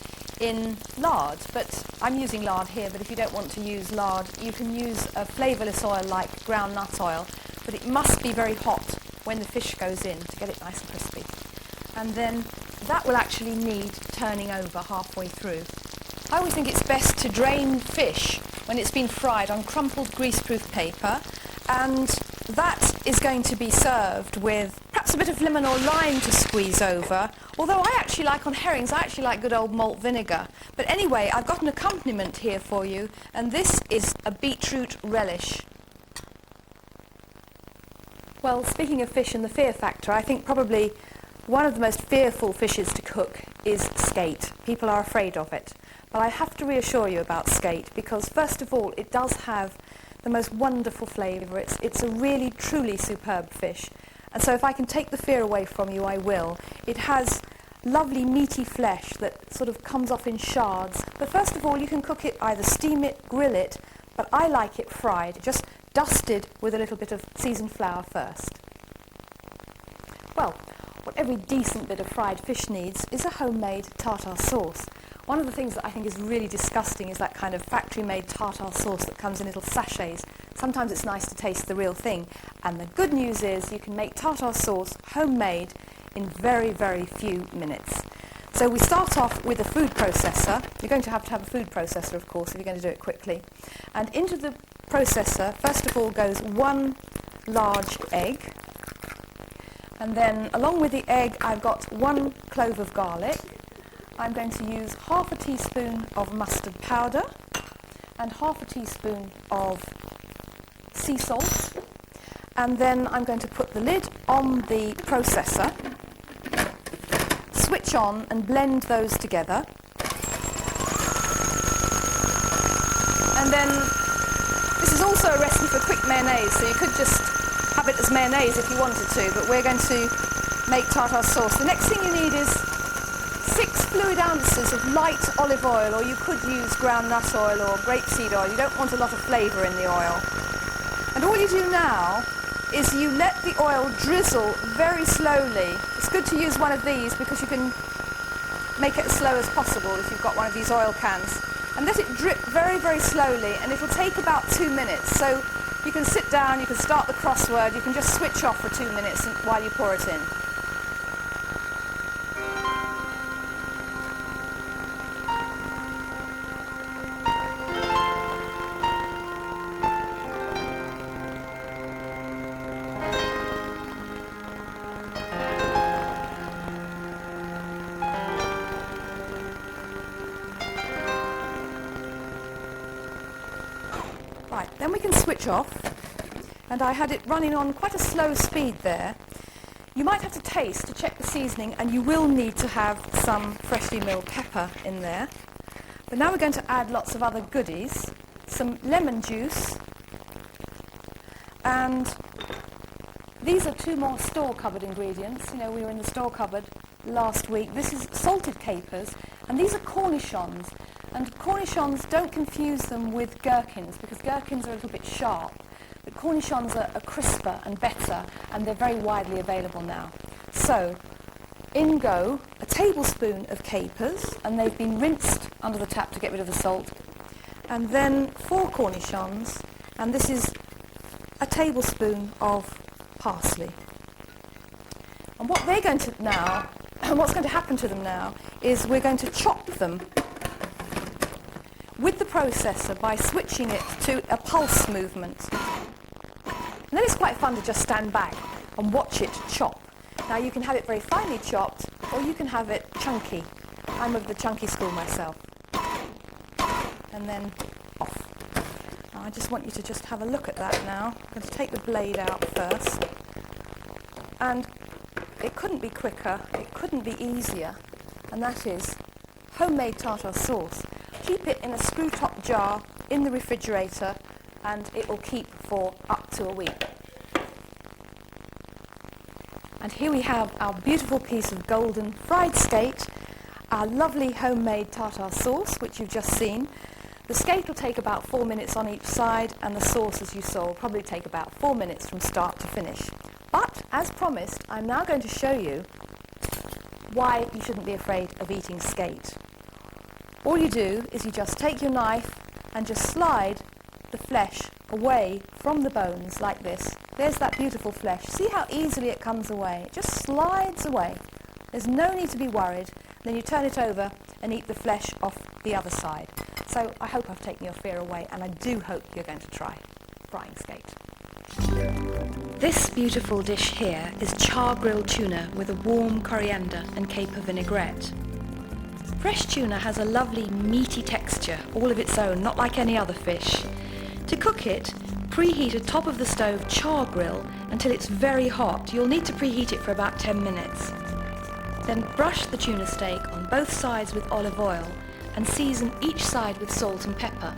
in lard, but I'm using lard here, but if you don't want to use lard, you can use a flavourless oil like ground nut oil, but it must be very hot when the fish goes in to get it nice and crispy. And then that will actually need turning over halfway through. I always think it's best to drain fish when it's been fried on crumpled greaseproof paper, and that is going to be served with perhaps a bit of lemon or lime to squeeze over, although I actually like on herrings, I actually like good old malt vinegar. But anyway, I've got an accompaniment here for you, and this is a beetroot relish. Well, speaking of fish and the fear factor, I think probably one of the most fearful fishes to cook is skate. People are afraid of it. But I have to reassure you about skate, because first of all, it does have the most wonderful flavour. It's a really, truly superb fish. And so if I can take the fear away from you, I will. It has lovely meaty flesh that sort of comes off in shards. But first of all, you can cook it, either steam it, grill it, but I like it fried, just dusted with a little bit of seasoned flour first. Well, what every decent bit of fried fish needs is a homemade tartar sauce. One of the things that I think is really disgusting is that kind of factory-made tartar sauce that comes in little sachets. Sometimes it's nice to taste the real thing. And the good news is you can make tartar sauce homemade in very, very few minutes. So we start off with a food processor. You're going to have a food processor, of course, if you're going to do it quickly. And into the processor, first of all, goes one large egg. And then along with the egg, I've got one clove of garlic. I'm going to use half a teaspoon of mustard powder and half a teaspoon of sea salt. And then I'm going to put the lid on the processor, switch on and blend those together. And then this is also a recipe for quick mayonnaise, so you could just have it as mayonnaise if you wanted to, but we're going to make tartar sauce. The next thing you need is 6 fluid ounces of light olive oil, or you could use ground nut oil or grapeseed oil. You don't want a lot of flavour in the oil. And all you do now is you let the oil drizzle very slowly. It's good to use one of these because you can make it as slow as possible if you've got one of these oil cans. And let it drip very, very slowly, and it'll take about 2 minutes. So you can sit down, you can start the crossword, you can just switch off for 2 minutes while you pour it in. Right, then we can switch off, and I had it running on quite a slow speed there. You might have to taste to check the seasoning, and you will need to have some freshly milled pepper in there. But now we're going to add lots of other goodies, some lemon juice, and these are 2 more store cupboard ingredients. You know, we were in the store cupboard last week. This is salted capers, and these are cornichons. And cornichons, don't confuse them with gherkins, because gherkins are a little bit sharp. But cornichons are crisper and better, and they're very widely available now. So, in go a tablespoon of capers, and they've been rinsed under the tap to get rid of the salt. And then 4 cornichons, and this is a tablespoon of parsley. And what they're going to now, and what's going to happen to them now, is we're going to chop them with the processor by switching it to a pulse movement. And then it's quite fun to just stand back and watch it chop. Now you can have it very finely chopped, or you can have it chunky. I'm of the chunky school myself. And then off. Now I just want you to just have a look at that now. I'm going to take the blade out first. And it couldn't be quicker, it couldn't be easier, and that is homemade tartar sauce. Keep it in a screw-top jar in the refrigerator, and it will keep for up to a week. And here we have our beautiful piece of golden fried skate, our lovely homemade tartar sauce, which you've just seen. The skate will take about 4 minutes on each side, and the sauce, as you saw, will probably take about 4 minutes from start to finish. But, as promised, I'm now going to show you why you shouldn't be afraid of eating skate. All you do is you just take your knife and just slide the flesh away from the bones like this. There's that beautiful flesh. See how easily it comes away? It just slides away. There's no need to be worried. Then you turn it over and eat the flesh off the other side. So I hope I've taken your fear away, and I do hope you're going to try frying skate. This beautiful dish here is char-grilled tuna with a warm coriander and caper vinaigrette. Fresh tuna has a lovely meaty texture, all of its own, not like any other fish. To cook it, preheat a top of the stove char grill until it's very hot. You'll need to preheat it for about 10 minutes. Then brush the tuna steak on both sides with olive oil and season each side with salt and pepper.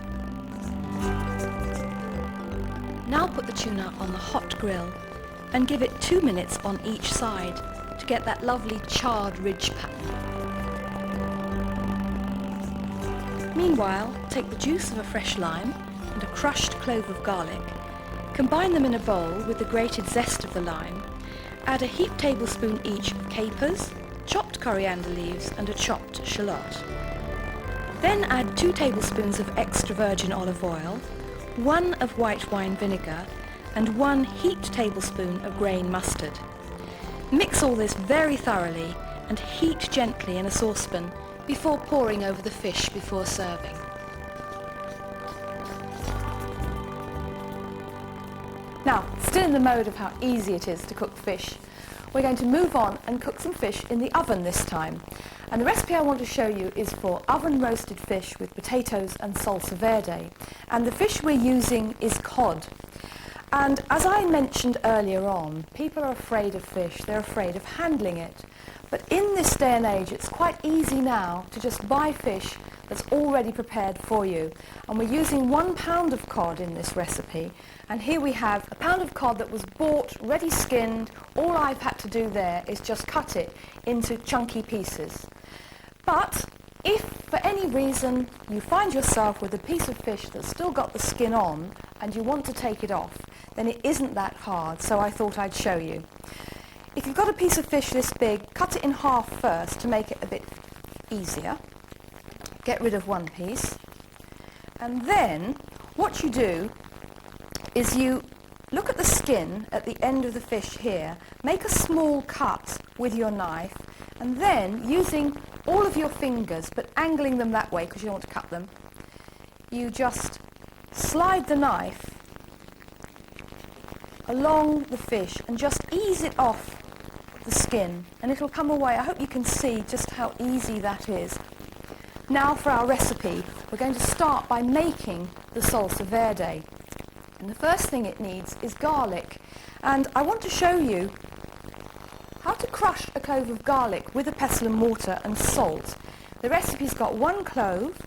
Now put the tuna on the hot grill and give it 2 minutes on each side to get that lovely charred ridge pattern. Meanwhile, take the juice of a fresh lime and a crushed clove of garlic, combine them in a bowl with the grated zest of the lime, add a heaped tablespoon each of capers, chopped coriander leaves and a chopped shallot. Then add 2 tablespoons of extra virgin olive oil, 1 of white wine vinegar and 1 heaped tablespoon of grain mustard. Mix all this very thoroughly and heat gently in a saucepan before pouring over the fish before serving. Now, still in the mode of how easy it is to cook fish, we're going to move on and cook some fish in the oven this time. And the recipe I want to show you is for oven roasted fish with potatoes and salsa verde. And the fish we're using is cod. And as I mentioned earlier on, people are afraid of fish, they're afraid of handling it. But in this day and age, it's quite easy now to just buy fish that's already prepared for you. And we're using 1 pound of cod in this recipe. And here we have a pound of cod that was bought, ready skinned. All I've had to do there is just cut it into chunky pieces. But if for any reason you find yourself with a piece of fish that's still got the skin on and you want to take it off, then it isn't that hard, so I thought I'd show you. If you've got a piece of fish this big, cut it in half first to make it a bit easier. Get rid of one piece. And then what you do is you look at the skin at the end of the fish here, make a small cut with your knife, and then using all of your fingers, but angling them that way because you don't want to cut them, you just slide the knife along the fish and just ease it off the skin and it'll come away. I hope you can see just how easy that is. Now for our recipe, we're going to start by making the salsa verde. And the first thing it needs is garlic. And I want to show you how to crush a clove of garlic with a pestle and mortar and salt. The recipe's got 1 clove,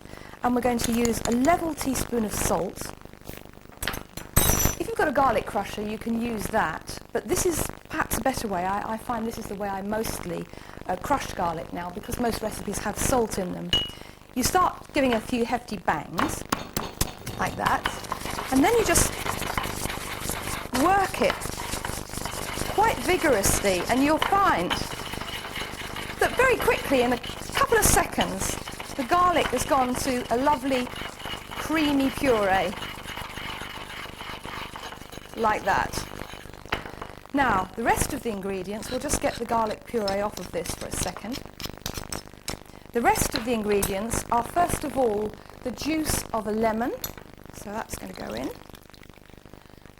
and we're going to use a level teaspoon of salt. If you've got a garlic crusher, you can use that, but this is perhaps a better way. I find this is the way I mostly crush garlic now, because most recipes have salt in them. You start giving a few hefty bangs, like that, and then you just work it quite vigorously, and you'll find that very quickly, in a couple of seconds, the garlic has gone to a lovely creamy puree, like that. Now, the rest of the ingredients, we'll just get the garlic puree off of this for a second. The rest of the ingredients are, first of all, the juice of a lemon, so that's going to go in.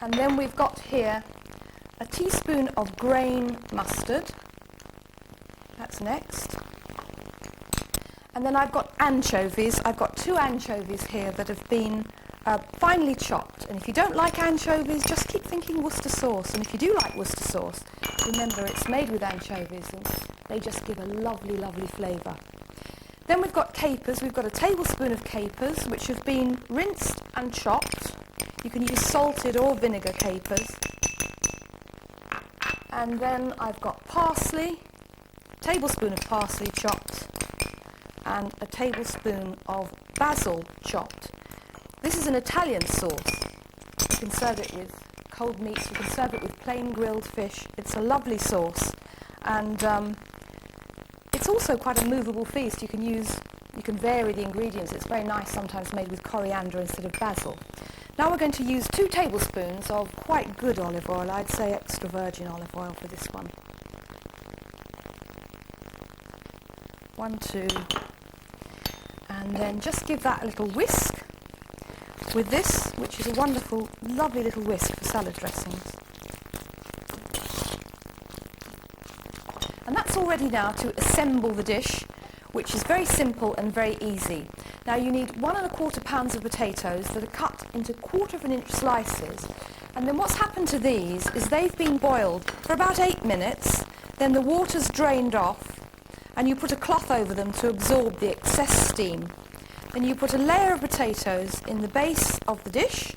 And then we've got here a teaspoon of grain mustard, that's next. And then I've got anchovies. I've got 2 anchovies here that have been finely chopped. And if you don't like anchovies, just keep thinking Worcester sauce. And if you do like Worcester sauce, remember it's made with anchovies, and they just give a lovely, lovely flavour. Then we've got capers. We've got a tablespoon of capers, which have been rinsed and chopped. You can use salted or vinegar capers. And then I've got parsley, a tablespoon of parsley chopped, and a tablespoon of basil chopped. This is an Italian sauce. You can serve it with cold meats, you can serve it with plain grilled fish. It's a lovely sauce, and it's also quite a movable feast. You can vary the ingredients. It's very nice sometimes made with coriander instead of basil. Now we're going to use 2 tablespoons of quite good olive oil. I'd say extra virgin olive oil for this one. 1, 2, and then just give that a little whisk with this, which is a wonderful, lovely little whisk for salad dressings. And that's all ready now to assemble the dish, which is very simple and very easy. Now you need 1 1/4 pounds of potatoes that are cut into 1/4 inch slices. And then what's happened to these is they've been boiled for about 8 minutes, then the water's drained off, and you put a cloth over them to absorb the excess steam. Then you put a layer of potatoes in the base of the dish.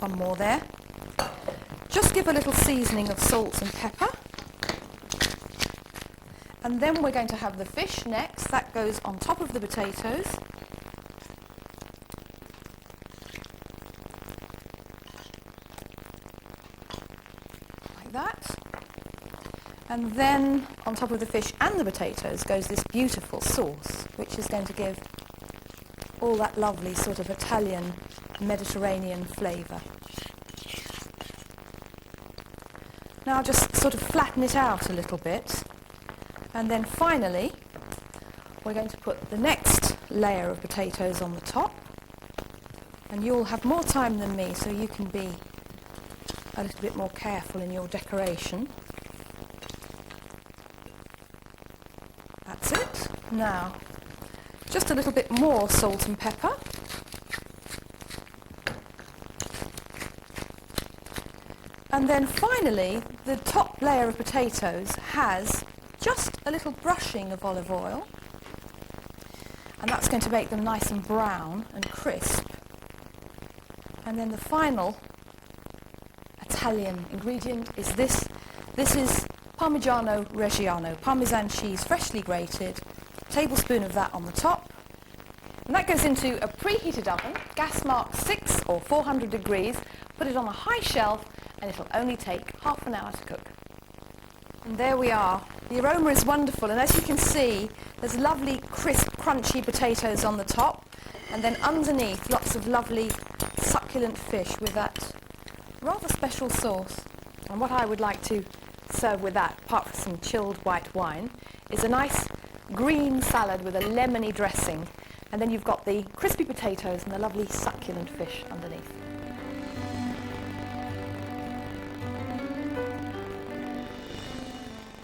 1 more there. Just give a little seasoning of salt and pepper. And then we're going to have the fish next. That goes on top of the potatoes. Like that. And then on top of the fish and the potatoes goes this beautiful sauce, which is going to give all that lovely sort of Italian Mediterranean flavour. Now just sort of flatten it out a little bit. And then finally, we're going to put the next layer of potatoes on the top. And you'll have more time than me, so you can be a little bit more careful in your decoration. That's it. Now, just a little bit more salt and pepper. And then finally, the top layer of potatoes has just a little brushing of olive oil, and that's going to make them nice and brown and crisp. And then the final Italian ingredient is this. This is Parmigiano Reggiano, Parmesan cheese, freshly grated, a tablespoon of that on the top. And that goes into a preheated oven, gas marked 6 or 400 degrees. Put it on a high shelf, and it'll only take half an hour to cook. And there we are. The aroma is wonderful, and as you can see, there's lovely, crisp, crunchy potatoes on the top, and then underneath, lots of lovely, succulent fish with that rather special sauce. And what I would like to serve with that, apart from some chilled white wine, is a nice green salad with a lemony dressing, and then you've got the crispy potatoes and the lovely, succulent fish underneath.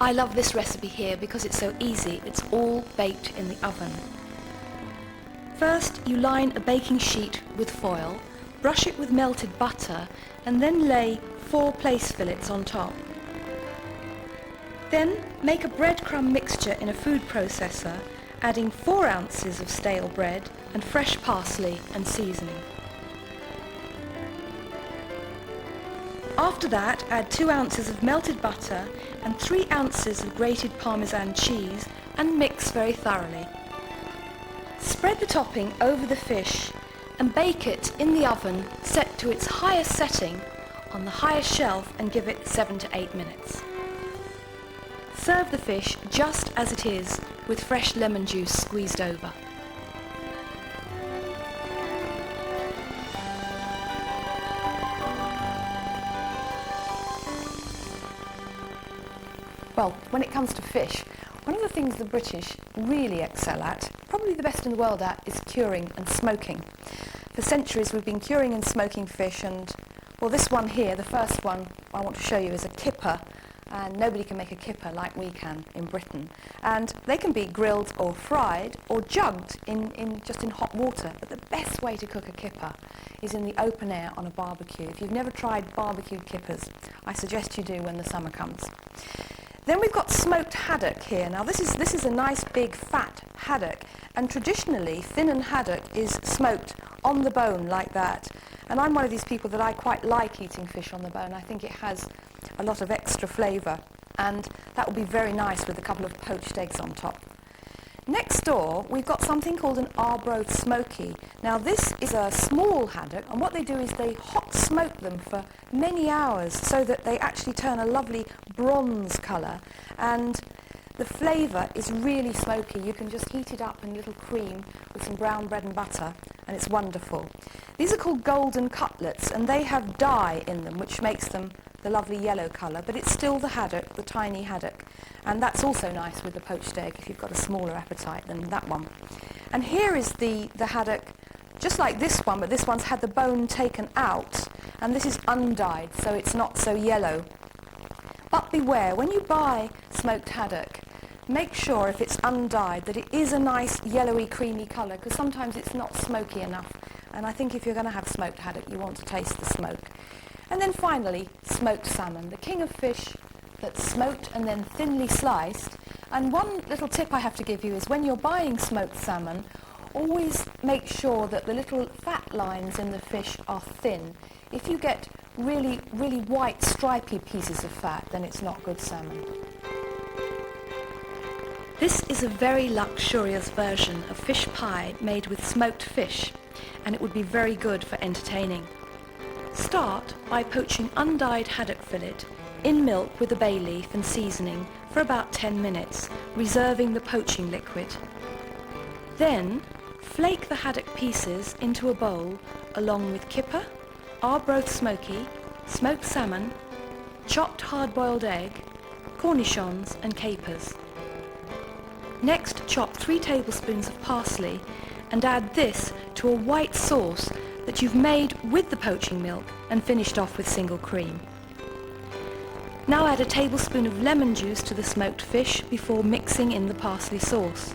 I love this recipe here because it's so easy. It's all baked in the oven. First, you line a baking sheet with foil, Brush it with melted butter and then lay 4 place fillets on top. Then make a breadcrumb mixture in a food processor, adding 4 ounces of stale bread and fresh parsley and seasoning. After that, add 2 ounces of melted butter and 3 ounces of grated Parmesan cheese and mix very thoroughly. Spread the topping over the fish and bake it in the oven set to its highest setting on the highest shelf and give it 7 to 8 minutes. Serve the fish just as it is with fresh lemon juice squeezed over. Well, when it comes to fish, one of the things the British really excel at, probably the best in the world at, is curing and smoking. For centuries we've been curing and smoking fish, and well, this one here, the first one I want to show you, is a kipper, and nobody can make a kipper like we can in Britain. And they can be grilled or fried or jugged just in hot water, but the best way to cook a kipper is in the open air on a barbecue. If you've never tried barbecued kippers, I suggest you do when the summer comes. Then we've got smoked haddock here. Now this is a nice big fat haddock, and traditionally finnan haddock is smoked on the bone like that. And I'm one of these people that I quite like eating fish on the bone. I think it has a lot of extra flavour, and that would be very nice with a couple of poached eggs on top. Next door, we've got something called an Arbroath smoky. Now this is a small haddock, and what they do is they hot smoke them for many hours so that they actually turn a lovely bronze colour, and the flavour is really smoky. You can just heat it up in a little cream with some brown bread and butter, and it's wonderful. These are called golden cutlets, and they have dye in them, which makes them the lovely yellow colour, but it's still the haddock, the tiny haddock, and that's also nice with the poached egg if you've got a smaller appetite than that one. And here is the haddock, just like this one, but this one's had the bone taken out, and this is undyed, so it's not so yellow. But beware, when you buy smoked haddock, make sure if it's undyed that it is a nice yellowy creamy colour, because sometimes it's not smoky enough, and I think if you're going to have smoked haddock you want to taste the smoke. And then finally, smoked salmon, the king of fish that's smoked and then thinly sliced. And one little tip I have to give you is when you're buying smoked salmon, always make sure that the little fat lines in the fish are thin. If you get really white stripy pieces of fat, then it's not good salmon. This is a very luxurious version of fish pie made with smoked fish, and it would be very good for entertaining. Start by poaching undyed haddock fillet in milk with a bay leaf and seasoning for about 10 minutes, reserving the poaching liquid. Then flake the haddock pieces into a bowl along with kipper, Arbroath smoky, smoked salmon, chopped hard-boiled egg, cornichons and capers. Next, chop 3 tablespoons of parsley and add this to a white sauce that you've made with the poaching milk and finished off with single cream. Now add a tablespoon of lemon juice to the smoked fish before mixing in the parsley sauce.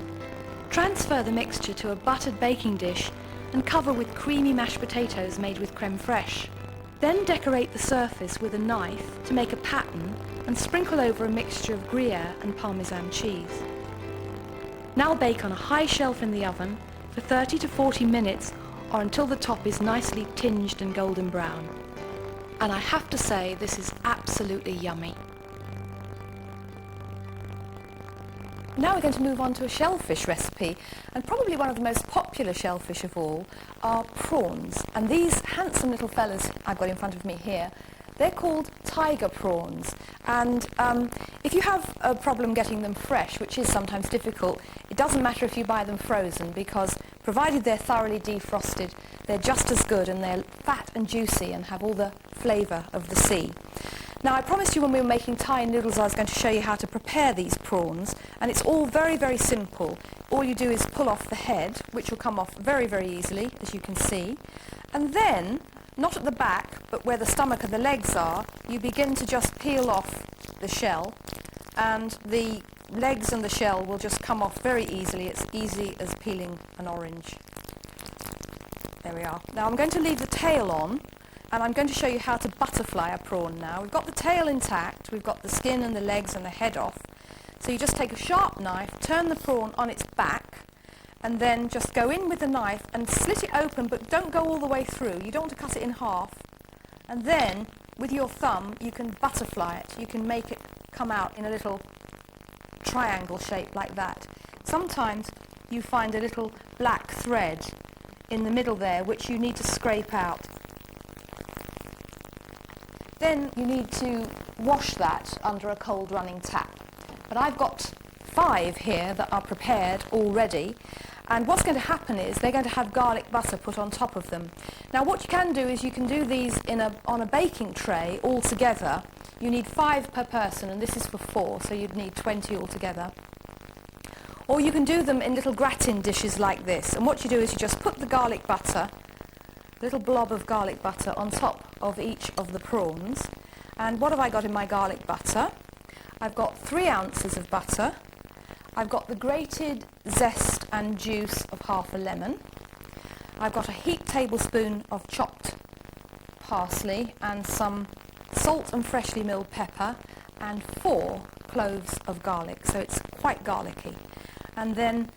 Transfer the mixture to a buttered baking dish and cover with creamy mashed potatoes made with crème fraîche. Then decorate the surface with a knife to make a pattern and sprinkle over a mixture of Gruyere and Parmesan cheese. Now bake on a high shelf in the oven for 30 to 40 minutes or until the top is nicely tinged and golden brown. And I have to say, this is absolutely yummy. Now we're going to move on to a shellfish recipe, and probably one of the most popular shellfish of all are prawns. And these handsome little fellas I've got in front of me here, they're called tiger prawns, and if you have a problem getting them fresh, which is sometimes difficult, it doesn't matter if you buy them frozen, because provided they're thoroughly defrosted, they're just as good, and they're fat and juicy and have all the flavour of the sea. Now, I promised you when we were making Thai noodles I was going to show you how to prepare these prawns, and it's all very simple. All you do is pull off the head, which will come off very easily, as you can see, and then, not at the back, but where the stomach and the legs are, you begin to just peel off the shell, and the legs and the shell will just come off very easily. It's easy as peeling an orange. There
There we are. Now I'm going to leave the tail on, and I'm going to show you how to butterfly a prawn now. We've got the tail intact, we've got the skin and the legs and the head off. So you just take a sharp knife, turn the prawn on its back, and then just go in with the knife and slit it open, but don't go all the way through. You don't want to cut it in half. And then, with your thumb, you can butterfly it. You can make it come out in a little triangle shape like that. Sometimes you find a little black thread in the middle there, which you need to scrape out. Then you need to wash that under a cold running tap. But I've got 5 here that are prepared already, and what's going to happen is they're going to have garlic butter put on top of them. Now what you can do is you can do these on a baking tray all together. You need 5 per person, and this is for 4, so you'd need 20 altogether. Or you can do them in little gratin dishes like this, and what you do is you just put the garlic butter, a little blob of garlic butter on top of each of the prawns. And what have I got in my garlic butter? I've got 3 ounces of butter. I've got the grated zest and juice of half a lemon. I've got a heaped tablespoon of chopped parsley and some salt and freshly milled pepper and 4 cloves of garlic, so it's quite garlicky. And then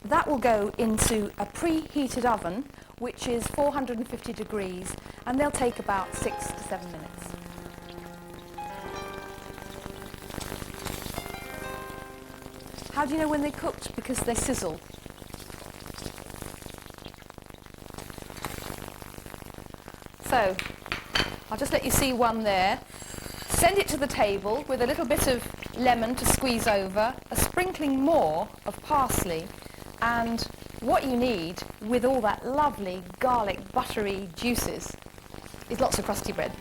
that will go into a preheated oven, which is 450 degrees, and they'll take about 6 to 7 minutes. How do you know when they're cooked? Because they sizzle. So, I'll just let you see one there. Send it to the table with a little bit of lemon to squeeze over, a sprinkling more of parsley, and what you need with all that lovely garlic buttery juices is lots of crusty bread.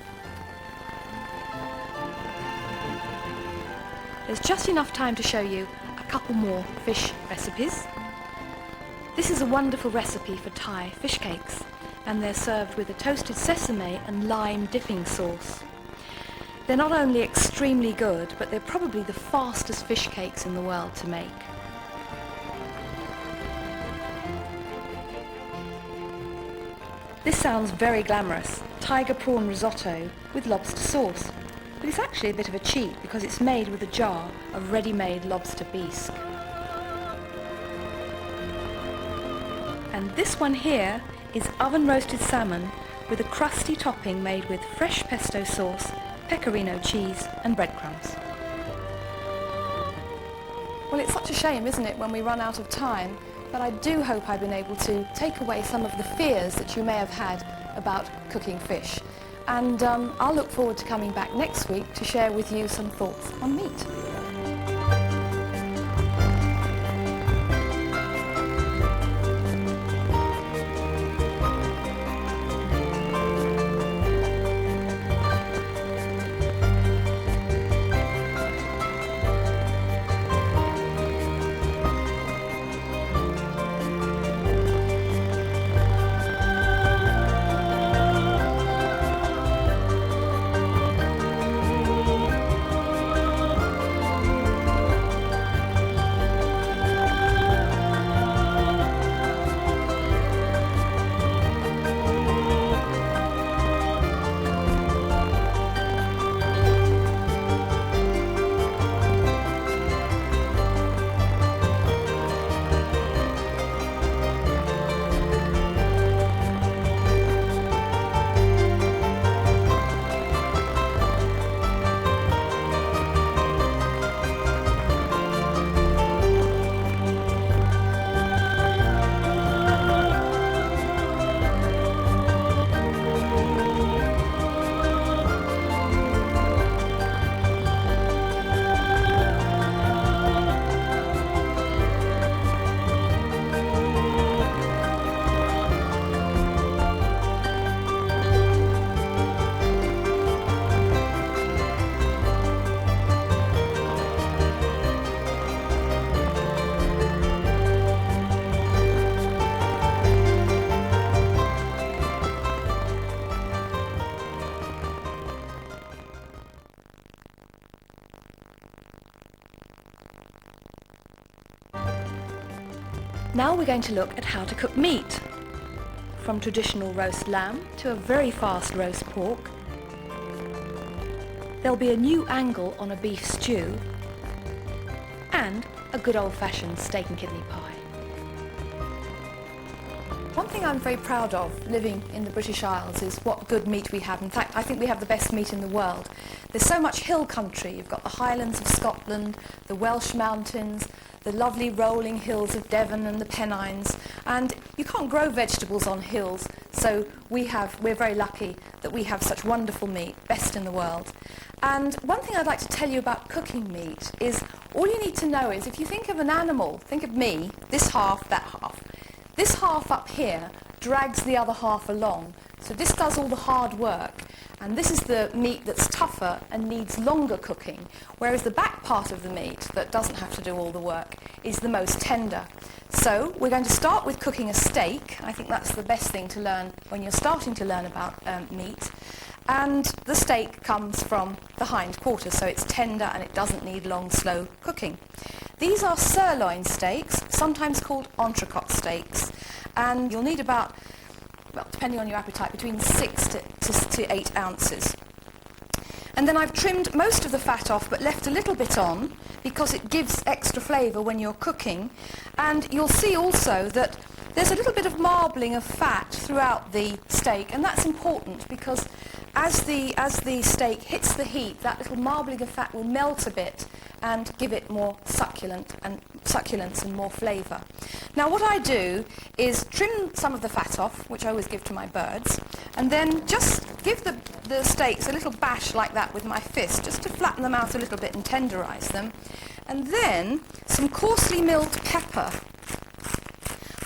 There's just enough time to show you a couple more fish recipes. This is a wonderful recipe for Thai fish cakes, and they're served with a toasted sesame and lime dipping sauce. They're not only extremely good, but they're probably the fastest fish cakes in the world to make. This sounds very glamorous, tiger prawn risotto with lobster sauce. But it's actually a bit of a cheat because it's made with a jar of ready-made lobster bisque. And this one here is oven-roasted salmon with a crusty topping made with fresh pesto sauce, pecorino cheese and breadcrumbs.
Well, it's such a shame, isn't it, when we run out of time, but I do hope I've been able to take away some of the fears that you may have had about cooking fish. And I'll look forward to coming back next week to share with you some thoughts on meat.
Now we're going to look at how to cook meat. from traditional roast lamb to a very fast roast pork. There'll be a new angle on a beef stew and a good old-fashioned steak and kidney pie.
One thing I'm very proud of living in the British Isles is what good meat we have. In fact, I think we have the best meat in the world. There's so much hill country. You've got the Highlands of Scotland, the Welsh mountains, the lovely rolling hills of Devon and the Pennines, and you can't grow vegetables on hills, so we're very lucky that we have such wonderful meat, best in the world. And one thing I'd like to tell you about cooking meat is all you need to know is if you think of an animal, think of me, this half, that half. This half up here drags the other half along, so this does all the hard work, and this is the meat that's tougher and needs longer cooking, whereas the back part of the meat that doesn't have to do all the work is the most tender. So we're going to start with cooking a steak. I think that's the best thing to learn when you're starting to learn about meat. And the steak comes from the hind quarter, so it's tender and it doesn't need long, slow cooking. These are sirloin steaks, sometimes called entrecôte steaks, and you'll need about, well, depending on your appetite, between 6 to 8 ounces. And then I've trimmed most of the fat off but left a little bit on because it gives extra flavour when you're cooking. And you'll see also that there's a little bit of marbling of fat throughout the steak, and that's important because as the steak hits the heat, that little marbling of fat will melt a bit and give it more succulence and more flavour. Now what I do is trim some of the fat off, which I always give to my birds, and then just give the steaks a little bash like that with my fist, just to flatten them out a little bit and tenderise them. And then some coarsely milled pepper.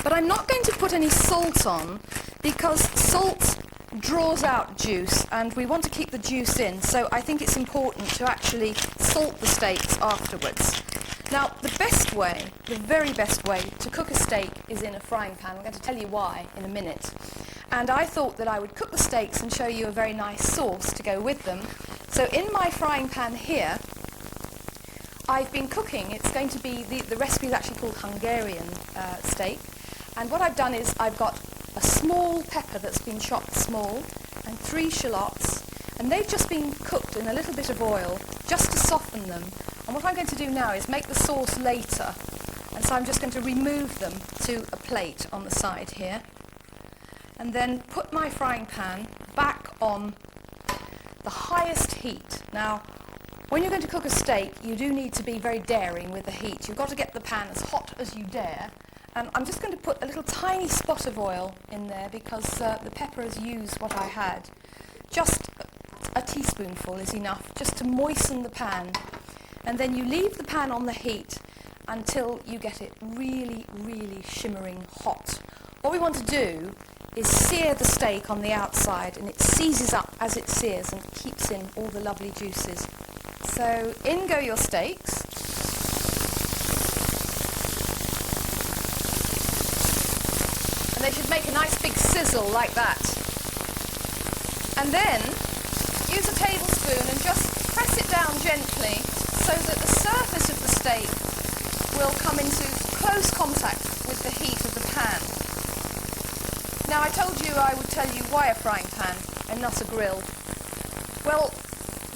But I'm not going to put any salt on because salt draws out juice and we want to keep the juice in, so I think it's important to actually salt the steaks afterwards. Now the best way, the very best way to cook a steak is in a frying pan. I'm going to tell you why in a minute. And I thought that I would cook the steaks and show you a very nice sauce to go with them. So in my frying pan here I've been cooking, it's going to be, the recipe is actually called Hungarian steak, and what I've done is I've got a small pepper that's been chopped small and 3 shallots, and they've just been cooked in a little bit of oil just to soften them. And what I'm going to do now is make the sauce later, and so I'm just going to remove them to a plate on the side here and then put my frying pan back on the highest heat. Now when you're going to cook a steak you do need to be very daring with the heat. You've got to get the pan as hot as you dare. And I'm just going to put a little tiny spot of oil in there because the pepper has used what I had. Just a teaspoonful is enough, just to moisten the pan. And then you leave the pan on the heat until you get it really, really shimmering hot. What we want to do is sear the steak on the outside, and it seizes up as it sears and keeps in all the lovely juices. So in go your steaks. And they should make a nice big sizzle like that. And then use a tablespoon and just press it down gently so that the surface of the steak will come into close contact with the heat of the pan. Now I told you I would tell you why a frying pan and not a grill. Well,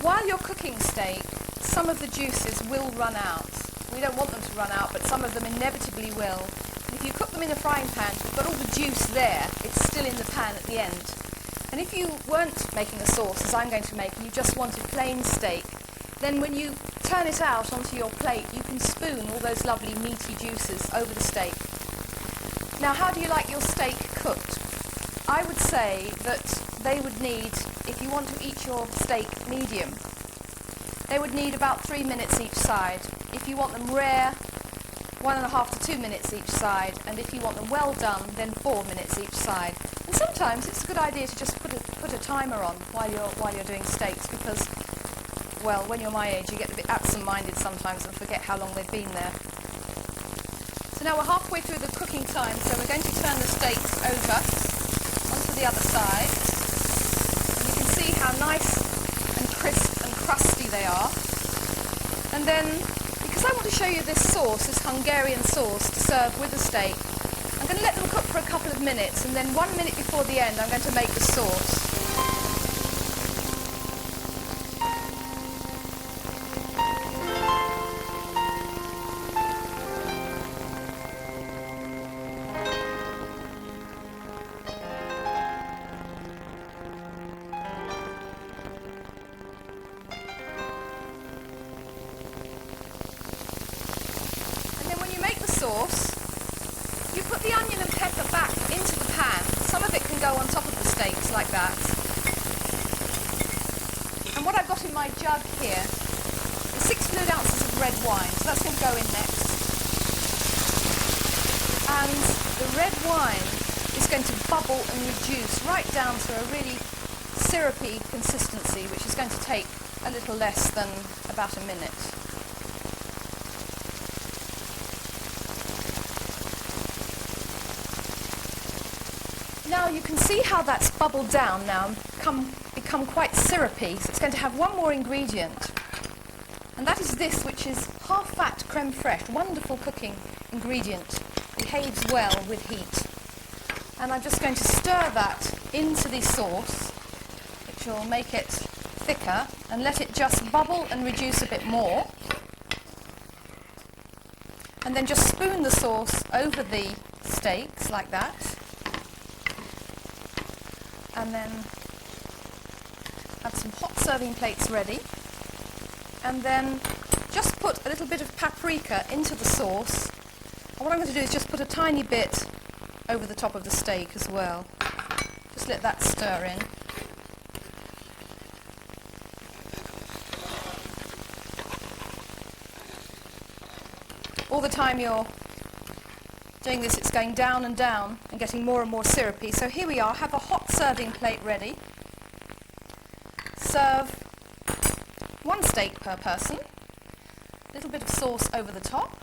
while you're cooking steak, some of the juices will run out. We don't want them to run out, but some of them inevitably will. If you cook them in a frying pan, you've got all the juice there, it's still in the pan at the end. And if you weren't making a sauce, as I'm going to make, and you just wanted plain steak, then when you turn it out onto your plate, you can spoon all those lovely meaty juices over the steak. Now, how do you like your steak cooked? I would say that they would need, if you want to eat your steak medium, they would need about 3 minutes each side. If you want them rare, 1.5 to 2 minutes each side, and if you want them well done, then 4 minutes each side. And sometimes it's a good idea to just put a timer on while you're doing steaks, because, well, when you're my age, you get a bit absent-minded sometimes and forget how long they've been there. So now we're halfway through the cooking time, so we're going to turn the steaks over onto the other side. And you can see how nice and crisp and crusty they are. And then, because I want to show you this sauce, this Hungarian sauce, to serve with the steak, I'm going to let them cook for a couple of minutes, and then 1 minute before the end I'm going to make the sauce. Sauce, you put the onion and pepper back into the pan. Some of it can go on top of the steaks like that. And what I've got in my jug here is 6 fluid ounces of red wine, so that's going to go in next. And the red wine is going to bubble and reduce right down to a really syrupy consistency, which is going to take a little less than about a minute. Now you can see how that's bubbled down now and become quite syrupy. So it's going to have one more ingredient, and that is this, which is half-fat creme fraiche, wonderful cooking ingredient, behaves well with heat. And I'm just going to stir that into the sauce, which will make it thicker, and let it just bubble and reduce a bit more. And then just spoon the sauce over the steaks like that. And then have some hot serving plates ready, and then just put a little bit of paprika into the sauce. And what I'm going to do is just put a tiny bit over the top of the steak as well. Just let that stir in. All the time you're doing this, it's going down and down and getting more and more syrupy. So here we are, have a hot serving plate ready. Serve 1 steak per person, a little bit of sauce over the top,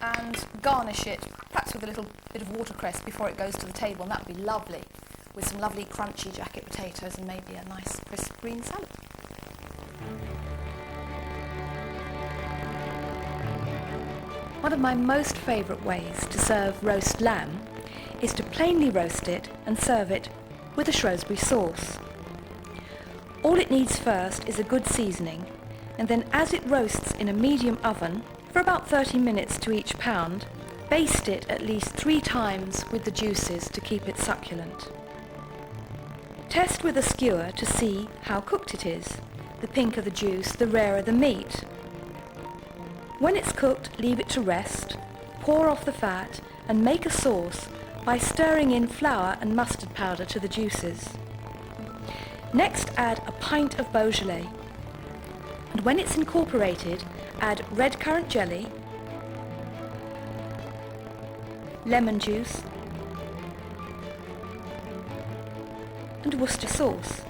and garnish it perhaps with a little bit of watercress before it goes to the table, and that would be lovely, with some lovely crunchy jacket potatoes and maybe a nice crisp green salad.
One of my most favourite ways to serve roast lamb is to plainly roast it and serve it with a Shrewsbury sauce. All it needs first is a good seasoning, and then as it roasts in a medium oven for about 30 minutes to each pound, baste it at least 3 times with the juices to keep it succulent. Test with a skewer to see how cooked it is. The pinker the juice, the rarer the meat. When it's cooked, leave it to rest, pour off the fat, and make a sauce by stirring in flour and mustard powder to the juices. Next, add a pint of Beaujolais, and when it's incorporated, add red currant jelly, lemon juice, and Worcester sauce.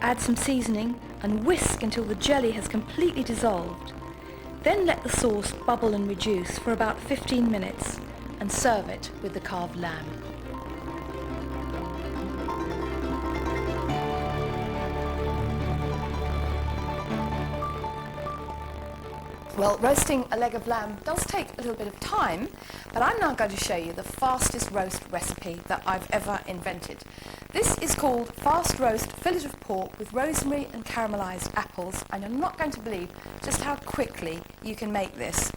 Add some seasoning and whisk until the jelly has completely dissolved. Then let the sauce bubble and reduce for about 15 minutes and serve it with the carved lamb.
Well, roasting a leg of lamb does take a little bit of time, but I'm now going to show you the fastest roast recipe that I've ever invented. This is called fast roast fillet of pork with rosemary and caramelised apples, and you're not going to believe just how quickly you can make this.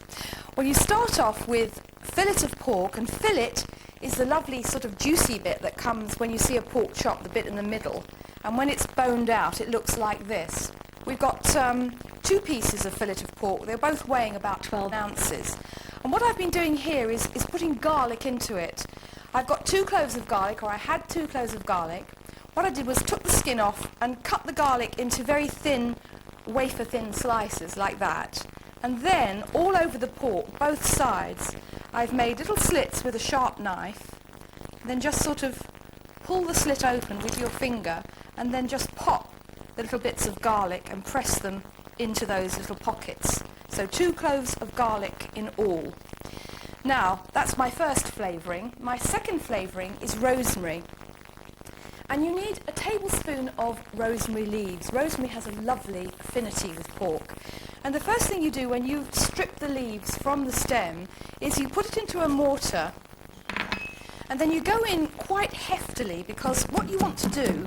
Well, you start off with fillet of pork, and fillet is the lovely sort of juicy bit that comes when you see a pork chop, the bit in the middle, and when it's boned out it looks like this. We've got 2 pieces of fillet of pork. They're both weighing about 12 ounces. And what I've been doing here is putting garlic into it. I've got 2 cloves of garlic, or I had 2 cloves of garlic. What I did was took the skin off and cut the garlic into very thin, wafer-thin slices like that. And then all over the pork, both sides, I've made little slits with a sharp knife. Then just sort of pull the slit open with your finger and then just pop the little bits of garlic and press them into those little pockets. So 2 cloves of garlic in all. Now, that's my first flavouring. My second flavouring is rosemary. And you need a tablespoon of rosemary leaves. Rosemary has a lovely affinity with pork. And the first thing you do when you strip the leaves from the stem is you put it into a mortar, and then you go in quite heftily, because what you want to do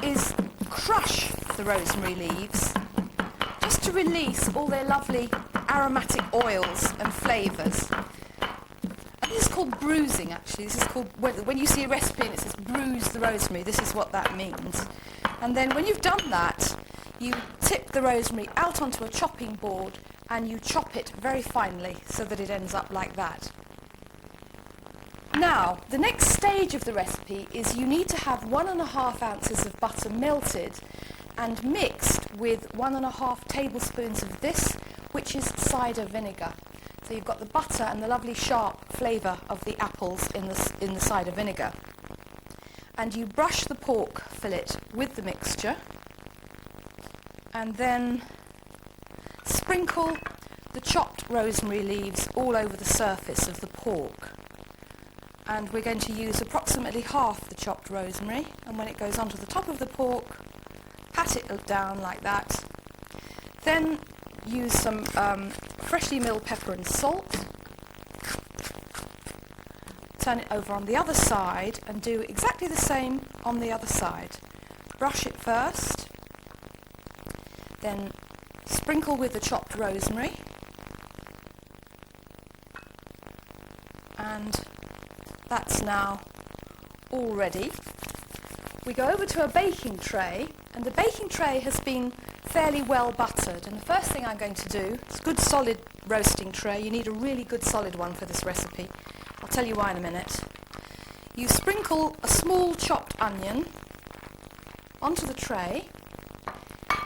is crush the rosemary leaves just to release all their lovely aromatic oils and flavours. This is called bruising, actually. This is called, when you see a recipe and it says bruise the rosemary, this is what that means. And then when you've done that, you tip the rosemary out onto a chopping board and you chop it very finely so that it ends up like that. Now, the next stage of the recipe is you need to have 1.5 ounces of butter melted and mixed with 1.5 tablespoons of this, which is cider vinegar. So you've got the butter and the lovely sharp flavour of the apples in the cider vinegar. And you brush the pork fillet with the mixture, and then sprinkle the chopped rosemary leaves all over the surface of the pork. And we're going to use approximately half the chopped rosemary, and when it goes onto the top of the pork, pat it down like that. Then use some freshly milled pepper and salt. Turn it over on the other side and do exactly the same on the other side. Brush it first, then sprinkle with the chopped rosemary, and that's now all ready. We go over to a baking tray, and the baking tray has been fairly well buttered, and the first thing I'm going to do, it's a good solid roasting tray. You need a really good solid one for this recipe. I'll tell you why in a minute. You sprinkle a small chopped onion onto the tray,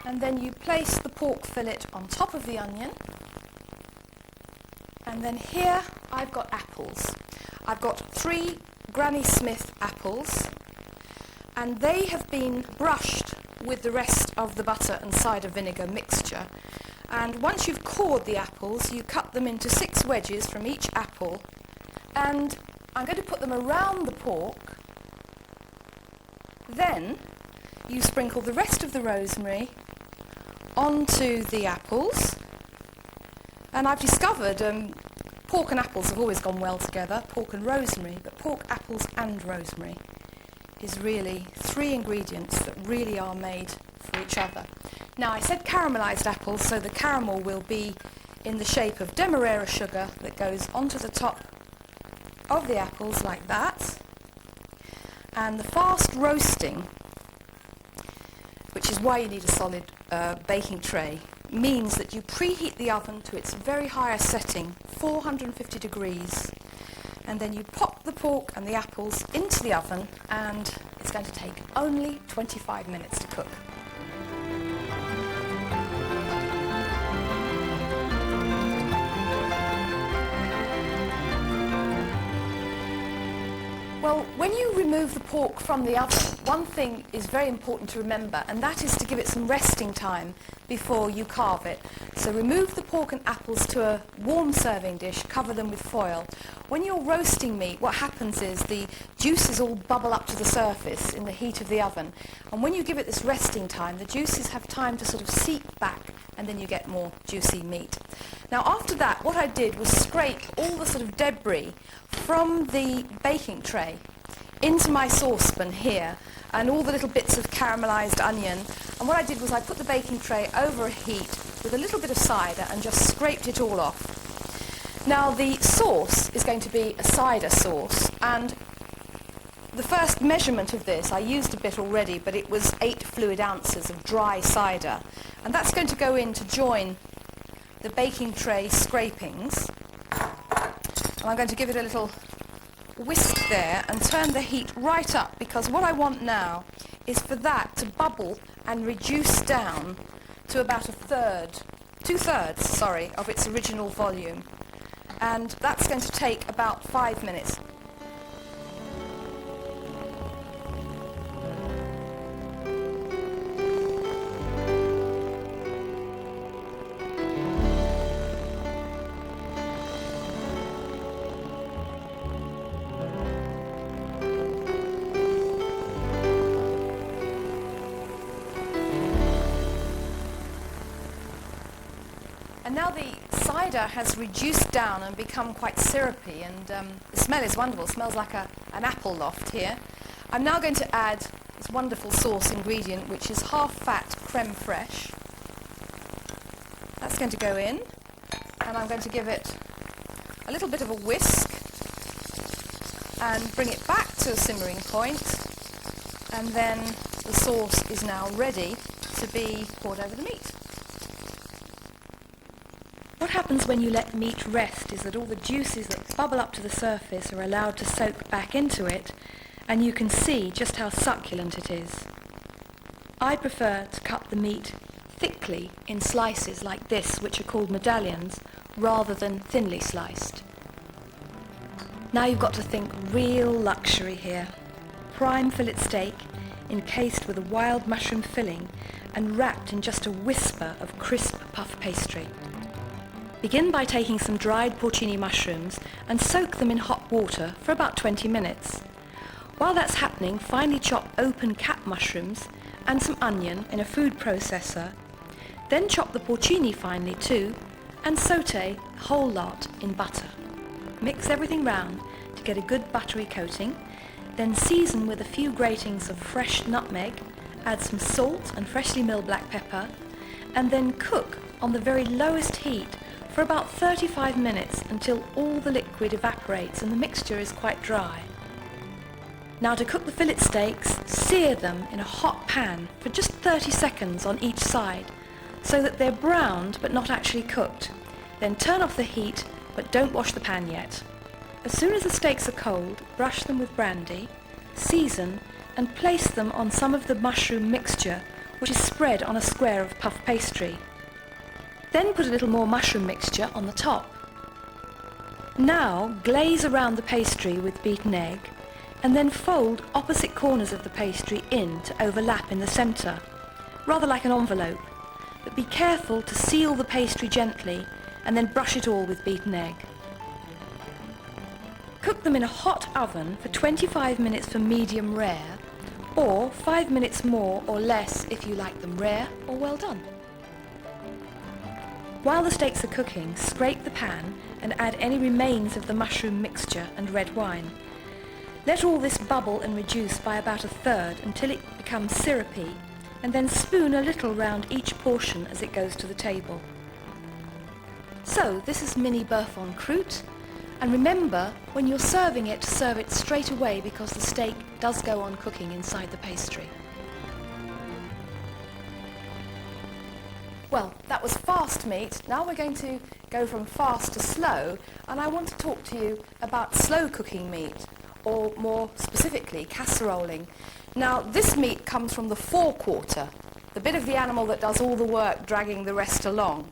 and then you place the pork fillet on top of the onion. And then here I've got apples. I've got 3 Granny Smith apples, and they have been brushed with the rest of the butter and cider vinegar mixture. And once you've cored the apples, you cut them into 6 wedges from each apple, and I'm going to put them around the pork. Then you sprinkle the rest of the rosemary onto the apples, and I've discovered pork and apples have always gone well together, pork and rosemary, but pork, apples and rosemary is really 3 ingredients that really are made for each other. Now, I said caramelised apples, so the caramel will be in the shape of demerara sugar that goes onto the top of the apples like that. And the fast roasting, which is why you need a solid baking tray, means that you preheat the oven to its very highest setting, 450 degrees, and then you pop the pork and the apples into the oven, and it's going to take only 25 minutes to cook. Well, when you remove the pork from the oven, one thing is very important to remember, and that is to give it some resting time before you carve it. So remove the pork and apples to a warm serving dish, cover them with foil. When you're roasting meat, what happens is the juices all bubble up to the surface in the heat of the oven. And when you give it this resting time, the juices have time to sort of seep back, and then you get more juicy meat. Now, after that, what I did was scrape all the sort of debris from the baking tray into my saucepan here, and all the little bits of caramelised onion. And what I did was I put the baking tray over a heat with a little bit of cider and just scraped it all off. Now, the sauce is going to be a cider sauce, and the first measurement of this, I used a bit already, but it was 8 fluid ounces of dry cider, and that's going to go in to join the baking tray scrapings. And I'm going to give it a little whisk there and turn the heat right up, because what I want now is for that to bubble and reduce down to about 2/3 of its original volume. And that's going to take about 5 minutes. Now the cider has reduced down and become quite syrupy, and the smell is wonderful. It smells like an apple loft here. I'm now going to add this wonderful sauce ingredient, which is half-fat creme fraiche. That's going to go in, and I'm going to give it a little bit of a whisk and bring it back to a simmering point, and then the sauce is now ready to be poured over the meat.
What happens when you let meat rest is that all the juices that bubble up to the surface are allowed to soak back into it, and you can see just how succulent it is. I prefer to cut the meat thickly in slices like this, which are called medallions, rather than thinly sliced. Now you've got to think real luxury here. Prime fillet steak, encased with a wild mushroom filling and wrapped in just a whisper of crisp puff pastry. Begin by taking some dried porcini mushrooms and soak them in hot water for about 20 minutes. While that's happening, finely chop open cap mushrooms and some onion in a food processor. Then chop the porcini finely too and saute the whole lot in butter. Mix everything round to get a good buttery coating, then season with a few gratings of fresh nutmeg, add some salt and freshly milled black pepper, and then cook on the very lowest heat for about 35 minutes until all the liquid evaporates and the mixture is quite dry. Now to cook the fillet steaks, sear them in a hot pan for just 30 seconds on each side so that they're browned but not actually cooked. Then turn off the heat but don't wash the pan yet. As soon as the steaks are cold, brush them with brandy, season and place them on some of the mushroom mixture which is spread on a square of puff pastry. Then put a little more mushroom mixture on the top. Now glaze around the pastry with beaten egg and then fold opposite corners of the pastry in to overlap in the centre, rather like an envelope. But be careful to seal the pastry gently and then brush it all with beaten egg. Cook them in a hot oven for 25 minutes for medium rare, or 5 minutes more or less if you like them rare or well done. While the steaks are cooking, scrape the pan and add any remains of the mushroom mixture and red wine. Let all this bubble and reduce by about a third until it becomes syrupy, and then spoon a little round each portion as it goes to the table. So this is mini beurre en croute, and remember, when you're serving it, serve it straight away because the steak does go on cooking inside the pastry. Well, that was fast meat. Now we're going to go from fast to slow, and I want to talk to you about slow cooking meat, or more specifically, casseroling. Now, this meat comes from the forequarter, the bit of the animal that does all the work dragging the rest along.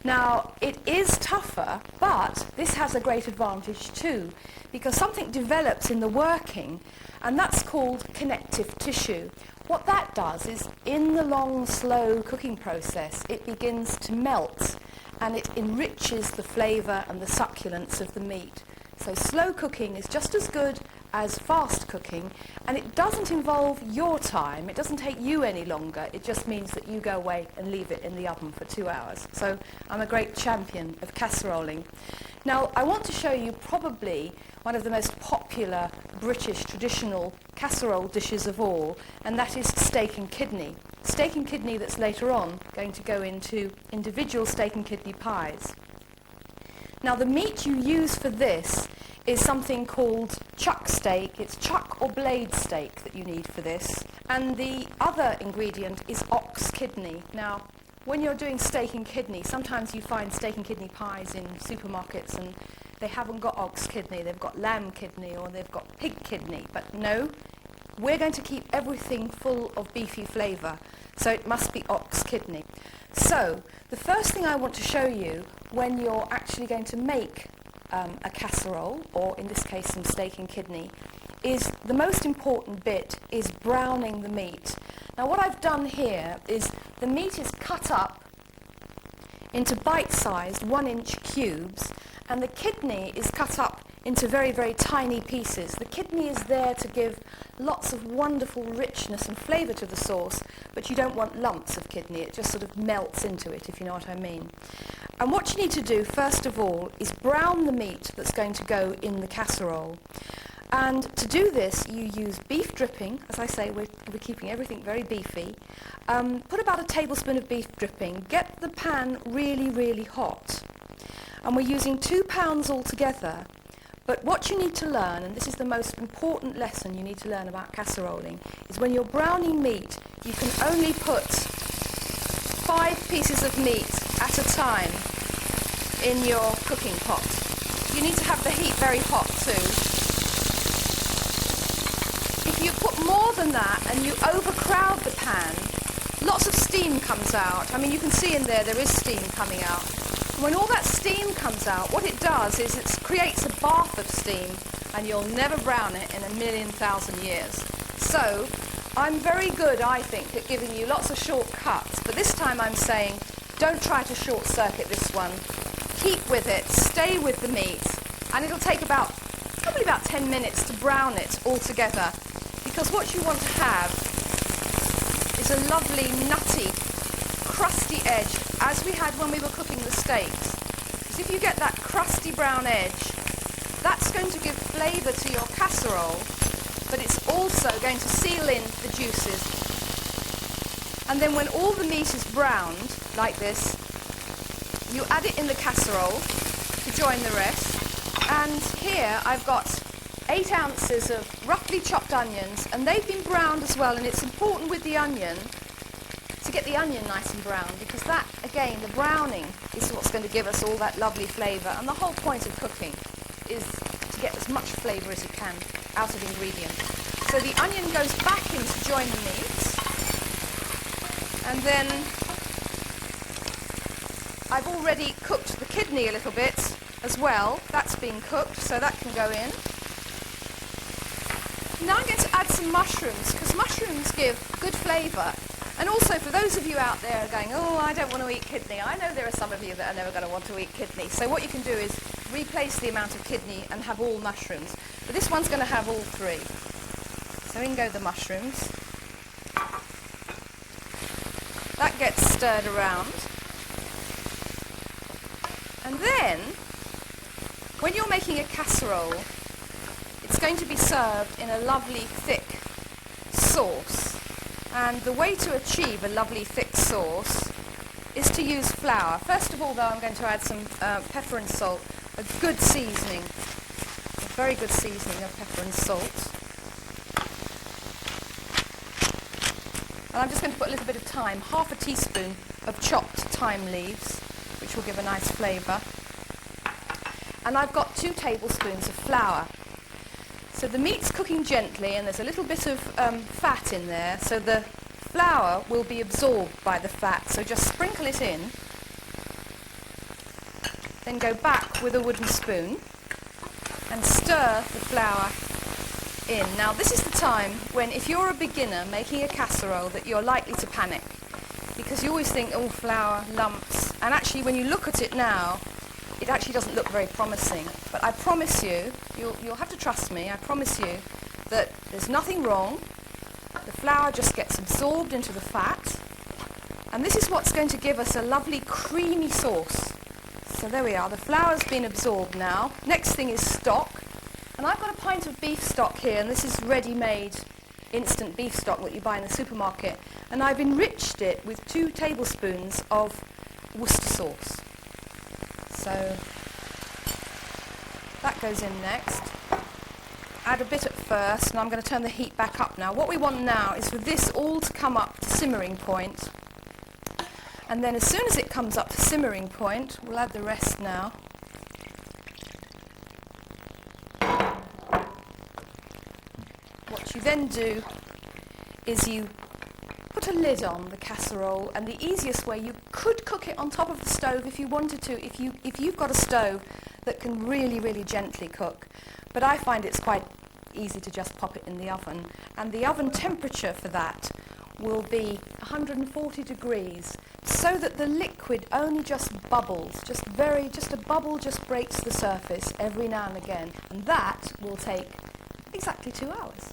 Now, it is tougher, but this has a great advantage too, because something develops in the working, and that's called connective tissue. What that does is, in the long, slow cooking process, it begins to melt, and it enriches the flavour and the succulence of the meat. So slow cooking is just as good as fast cooking, and it doesn't involve your time. It doesn't take you any longer. It just means that you go away and leave it in the oven for 2 hours. So I'm a great champion of casseroling. Now, I want to show you probably one of the most popular British traditional casserole dishes of all, and that is steak and kidney. Steak and kidney that's later on going to go into individual steak and kidney pies. Now, the meat you use for this is something called chuck steak. It's chuck or blade steak that you need for this. And the other ingredient is ox kidney. Now, when you're doing steak and kidney, sometimes you find steak and kidney pies in supermarkets and they haven't got ox kidney, they've got lamb kidney or they've got pig kidney. But no, we're going to keep everything full of beefy flavour, so it must be ox kidney. So, the first thing I want to show you when you're actually going to make a casserole, or in this case some steak and kidney, is the most important bit is browning the meat. Now what I've done here is the meat is cut up into bite-sized 1-inch cubes, and the kidney is cut up
into very, very tiny pieces. The kidney is there to give lots of wonderful richness and flavour to the sauce, but you don't want lumps of kidney. It just sort of melts into it, if you know what I mean. And what you need to do, first of all, is brown the meat that's going to go in the casserole. And to do this, you use beef dripping. As I say, we're keeping everything very beefy. Put about a tablespoon of beef dripping. Get the pan really, really hot. And we're using 2 pounds altogether. But what you need to learn, and this is the most important lesson you need to learn about casseroling, is when you're browning meat, you can only put 5 pieces of meat at a time in your cooking pot. You need to have the heat very hot too. If you put more than that and you overcrowd the pan, lots of steam comes out. I mean, you can see in there is steam coming out. When all that steam comes out, what it does is it creates a bath of steam, and you'll never brown it in a million thousand years. So I'm very good, I think, at giving you lots of shortcuts, but this time I'm saying don't try to short circuit this one. Keep with it, stay with the meat, and it'll take probably about 10 minutes to brown it all together, because what you want to have is a lovely nutty crusty edge, as we had when we were cooking the steaks. Because if you get that crusty brown edge, that's going to give flavour to your casserole, but it's also going to seal in the juices. And then when all the meat is browned, like this, you add it in the casserole to join the rest. And here I've got 8 ounces of roughly chopped onions, and they've been browned as well, and it's important with the onion to get the onion nice and brown, because that, again, the browning is what's going to give us all that lovely flavour. And the whole point of cooking is to get as much flavour as you can out of ingredients. So the onion goes back in to join the meat, and then I've already cooked the kidney a little bit as well. That's been cooked, so that can go in. Now I'm going to add some mushrooms, because mushrooms give good flavour. And also, for those of you out there going, oh, I don't want to eat kidney, I know there are some of you that are never going to want to eat kidney. So what you can do is replace the amount of kidney and have all mushrooms. But this one's going to have all 3. So in go the mushrooms. That gets stirred around. And then, when you're making a casserole, it's going to be served in a lovely thick sauce. And the way to achieve a lovely thick sauce is to use flour. First of all, though, I'm going to add some pepper and salt, a good seasoning, a very good seasoning of pepper and salt. And I'm just going to put a little bit of thyme, half a teaspoon of chopped thyme leaves, which will give a nice flavour. And I've got 2 tablespoons of flour. So the meat's cooking gently, and there's a little bit of fat in there, so the flour will be absorbed by the fat. So just sprinkle it in, then go back with a wooden spoon and stir the flour in. Now this is the time when, if you're a beginner making a casserole, that you're likely to panic, because you always think, oh, flour, lumps, and actually when you look at it now, it actually doesn't look very promising. But I promise you, you'll have to trust me, I promise you that there's nothing wrong. The flour just gets absorbed into the fat, and this is what's going to give us a lovely creamy sauce. So there we are, the flour's been absorbed now. Next thing is stock, and I've got a pint of beef stock here, and this is ready-made instant beef stock that you buy in the supermarket, and I've enriched it with 2 tablespoons of Worcester sauce. So that goes in next. Add a bit at first, and I'm going to turn the heat back up now. What we want now is for this all to come up to simmering point. And then as soon as it comes up to simmering point, we'll add the rest now. What you then do is you put a lid on the casserole, and the easiest way, you could cook it on top of the stove if you wanted to, if you've got a stove that can really, really gently cook. But I find it's quite easy to just pop it in the oven, and the oven temperature for that will be 140 degrees, so that the liquid only just bubbles. Just a bubble just breaks the surface every now and again, and that will take exactly 2 hours.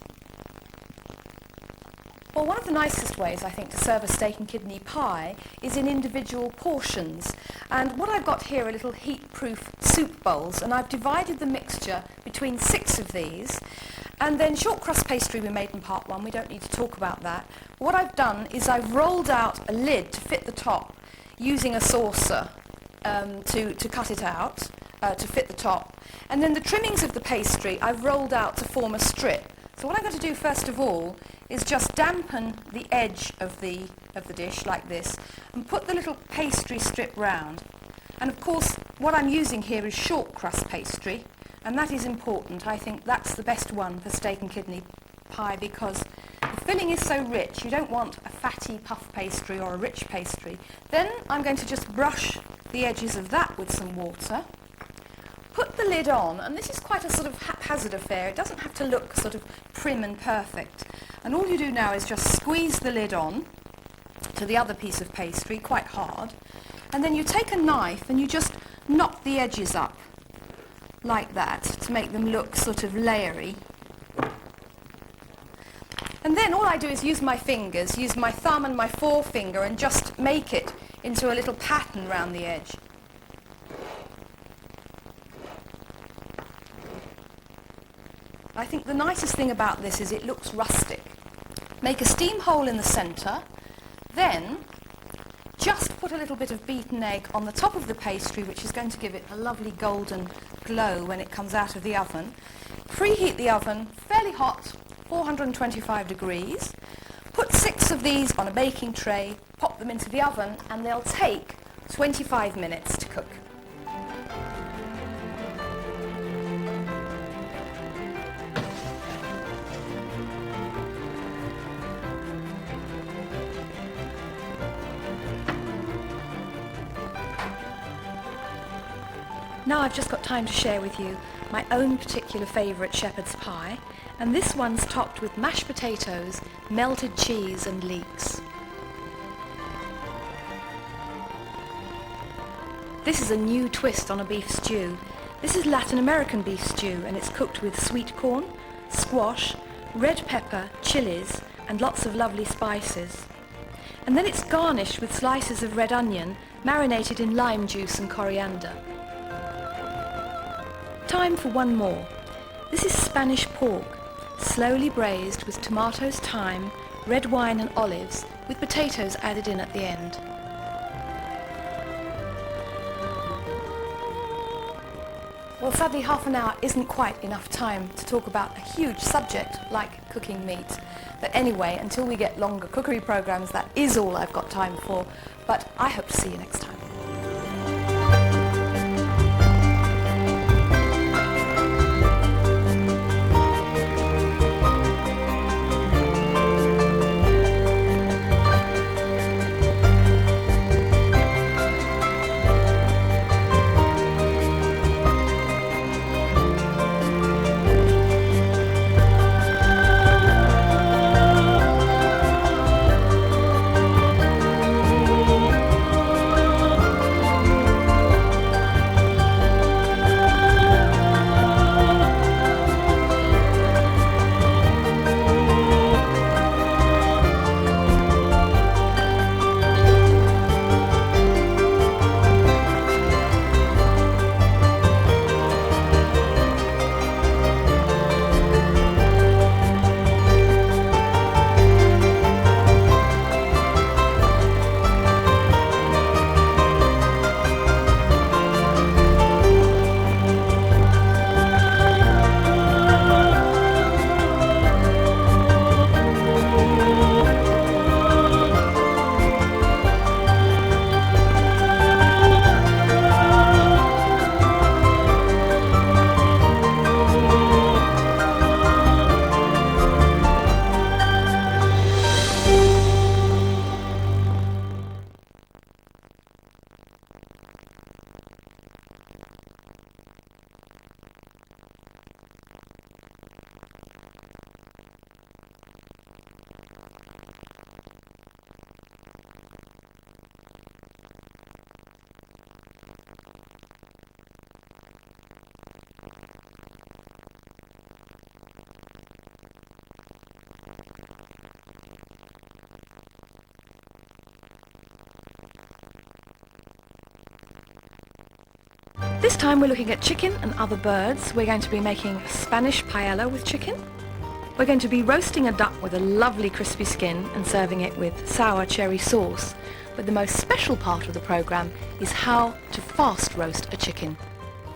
Well, one of the nicest ways, I think, to serve a steak and kidney pie is in individual portions. And what I've got here are little heat-proof soup bowls, and I've divided the mixture between 6 of these. And then short crust pastry we made in part 1, we don't need to talk about that. What I've done is I've rolled out a lid to fit the top using a saucer to cut it out, to fit the top. And then the trimmings of the pastry I've rolled out to form a strip. So what I'm going to do first of all is just dampen the edge of the dish like this and put the little pastry strip round. And of course what I'm using here is short crust pastry, and that is important. I think that's the best one for steak and kidney pie because the filling is so rich. You don't want a fatty puff pastry or a rich pastry. Then I'm going to just brush the edges of that with some water. Put the lid on, and this is quite a sort of haphazard affair. It doesn't have to look sort of prim and perfect. And all you do now is just squeeze the lid on to the other piece of pastry, quite hard. And then you take a knife and you just knock the edges up like that to make them look sort of layery. And then all I do is use my fingers, use my thumb and my forefinger, and just make it into a little pattern round the edge. I think the nicest thing about this is it looks rustic. Make a steam hole in the centre, then just put a little bit of beaten egg on the top of the pastry, which is going to give it a lovely golden glow when it comes out of the oven. Preheat the oven fairly hot, 425 degrees. Put 6 of these on a baking tray, pop them into the oven, and they'll take 25 minutes to cook.
Now I've just got time to share with you my own particular favourite shepherd's pie, and this one's topped with mashed potatoes, melted cheese and leeks. This is a new twist on a beef stew. This is Latin American beef stew, and it's cooked with sweet corn, squash, red pepper, chilies and lots of lovely spices. And then it's garnished with slices of red onion marinated in lime juice and coriander. Time for one more. This is Spanish pork, slowly braised with tomatoes, thyme, red wine and olives, with potatoes added in at the end.
Well, sadly, half an hour isn't quite enough time to talk about a huge subject like cooking meat. But anyway, until we get longer cookery programs, that is all I've got time for. But I hope to see you next time.
This time we're looking at chicken and other birds. We're going to be making a Spanish paella with chicken. We're going to be roasting a duck with a lovely crispy skin and serving it with sour cherry sauce. But the most special part of the programme is how to fast roast a chicken.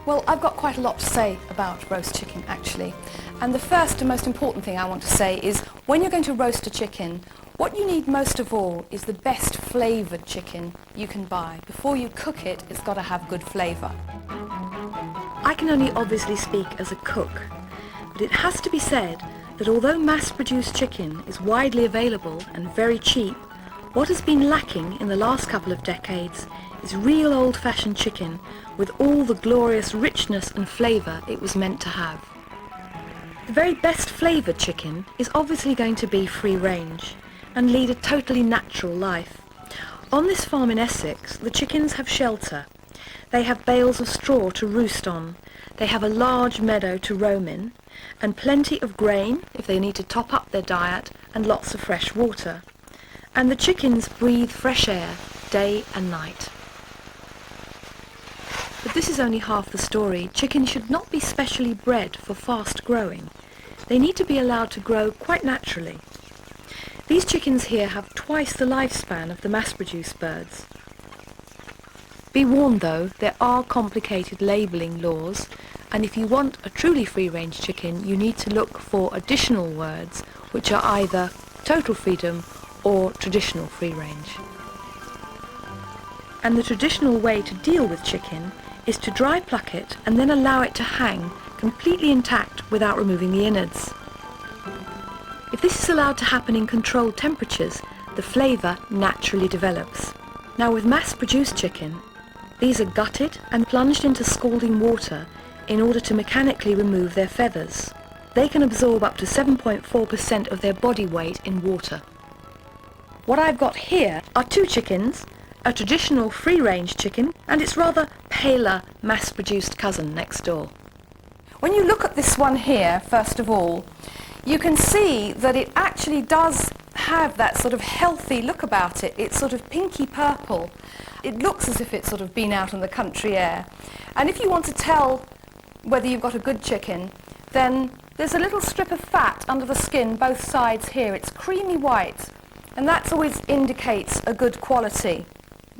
Well, I've got quite a lot to say about roast chicken actually. And the first and most important thing I want to say is when you're going to roast a chicken, what you need most of all is the best flavoured chicken you can buy. Before you cook it, it's got to have good flavour.
I can only obviously speak as a cook, but it has to be said that although mass-produced chicken is widely available and very cheap, what has been lacking in the last couple of decades is real old-fashioned chicken with all the glorious richness and flavour it was meant to have. The very best flavoured chicken is obviously going to be free-range and lead a totally natural life. On this farm in Essex, the chickens have shelter. They have bales of straw to roost on. They have a large meadow to roam in, and plenty of grain if they need to top up their diet, and lots of fresh water. And the chickens breathe fresh air day and night. But this is only half the story. Chickens should not be specially bred for fast growing. They need to be allowed to grow quite naturally. These chickens here have twice the lifespan of the mass-produced birds. Be warned though, there are complicated labelling laws, and if you want a truly free-range chicken, you need to look for additional words which are either total freedom or traditional free-range. And the traditional way to deal with chicken is to dry pluck it and then allow it to hang completely intact without removing the innards. If this is allowed to happen in controlled temperatures, the flavour naturally develops. Now with mass-produced chicken, these are gutted and plunged into scalding water in order to mechanically remove their feathers. They can absorb up to 7.4% of their body weight in water. What I've got here are two chickens, a traditional free-range chicken and its rather paler mass-produced cousin next door.
When you look at this one here, first of all, you can see that it actually does have that sort of healthy look about it. It's sort of pinky purple. It looks as if it's sort of been out in the country air. And if you want to tell whether you've got a good chicken, then there's a little strip of fat under the skin, both sides here. It's creamy white, and that always indicates a good quality.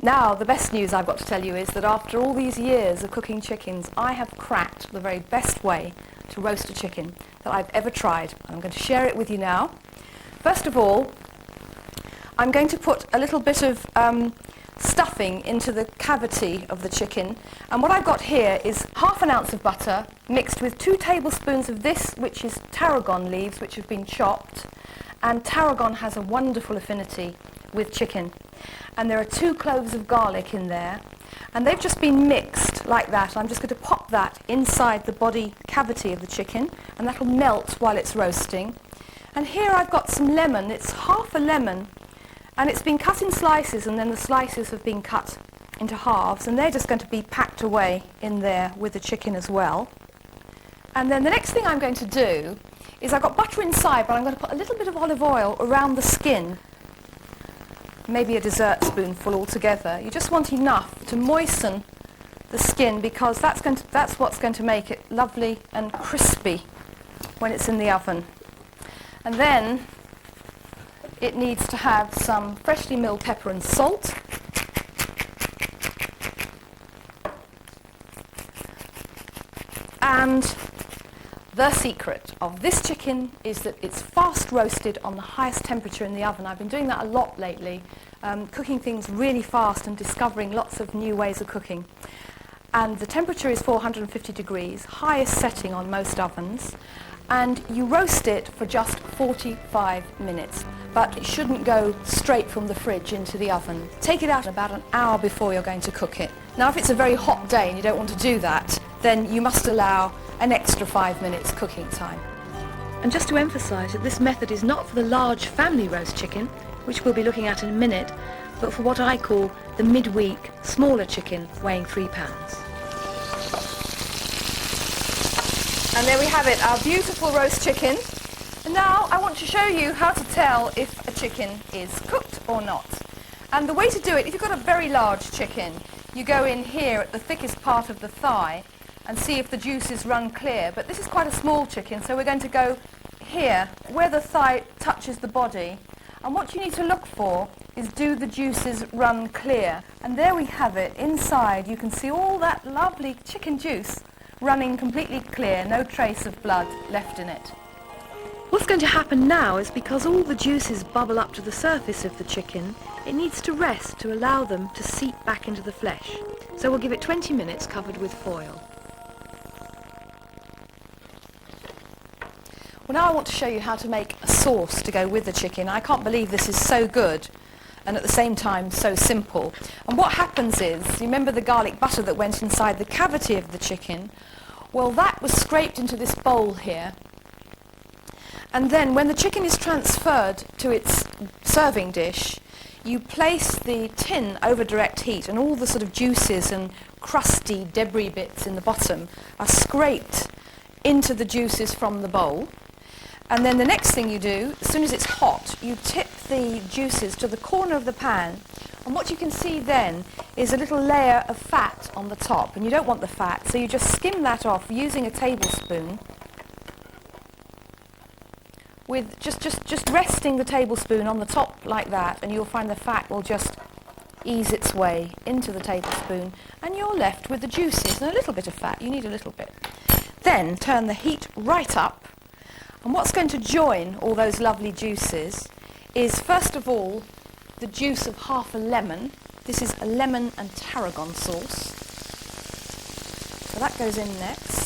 Now, the best news I've got to tell you is that after all these years of cooking chickens, I have cracked the very best way to roast a chicken that I've ever tried. And I'm going to share it with you now. First of all, I'm going to put a little bit of stuffing into the cavity of the chicken, and what I've got here is half an ounce of butter mixed with 2 tablespoons of this, which is tarragon leaves which have been chopped, and tarragon has a wonderful affinity with chicken. And there are 2 cloves of garlic in there, and they've just been mixed like that. I'm just going to pop that inside the body cavity of the chicken, and that'll melt while it's roasting. And here I've got some lemon. It's half a lemon, and it's been cut in slices, and then the slices have been cut into halves, and they're just going to be packed away in there with the chicken as well. And then the next thing I'm going to do is I've got butter inside, but I'm going to put a little bit of olive oil around the skin, maybe a dessert spoonful altogether. You just want enough to moisten the skin, because that's what's going to make it lovely and crispy when it's in the oven. And then it needs to have some freshly milled pepper and salt. And the secret of this chicken is that it's fast roasted on the highest temperature in the oven. I've been doing that a lot lately, cooking things really fast and discovering lots of new ways of cooking. And the temperature is 450 degrees, highest setting on most ovens. And you roast it for just 45 minutes, but it shouldn't go straight from the fridge into the oven. Take it out about an hour before you're going to cook it. Now, if it's a very hot day and you don't want to do that, then you must allow an extra 5 minutes cooking time.
And just to emphasise that this method is not for the large family roast chicken, which we'll be looking at in a minute, but for what I call the midweek, smaller chicken weighing 3 pounds.
And there we have it, our beautiful roast chicken. And now I want to show you how to tell if a chicken is cooked or not. And the way to do it, if you've got a very large chicken, you go in here at the thickest part of the thigh and see if the juices run clear. But this is quite a small chicken, so we're going to go here where the thigh touches the body. And what you need to look for is, do the juices run clear? And there we have it. Inside you can see all that lovely chicken juice running completely clear, no trace of blood left in it.
What's going to happen now is, because all the juices bubble up to the surface of the chicken, it needs to rest to allow them to seep back into the flesh. So we'll give it 20 minutes covered with foil.
Well, now I want to show you how to make a sauce to go with the chicken. I can't believe this is so good and at the same time so simple. And what happens is, you remember the garlic butter that went inside the cavity of the chicken? Well, that was scraped into this bowl here. And then when the chicken is transferred to its serving dish, you place the tin over direct heat, and all the sort of juices and crusty debris bits in the bottom are scraped into the juices from the bowl. And then the next thing you do, as soon as it's hot, you tip the juices to the corner of the pan, and what you can see then is a little layer of fat on the top, and you don't want the fat, so you just skim that off using a tablespoon, with just resting the tablespoon on the top like that, and you'll find the fat will just ease its way into the tablespoon, and you're left with the juices and a little bit of fat. You need a little bit. Then turn the heat right up, and what's going to join all those lovely juices is, first of all, the juice of half a lemon. This is a lemon and tarragon sauce. So that goes in next.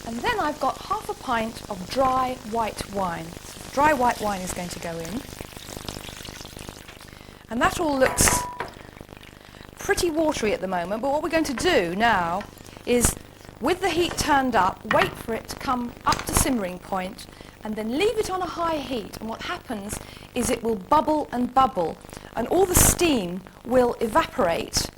And then I've got half a pint of dry white wine. So dry white wine is going to go in. And that all looks pretty watery at the moment, but what we're going to do now is, with the heat turned up, wait for it to come up to simmering point, and then leave it on a high heat. And what happens is it will bubble and bubble, and all the steam will evaporate,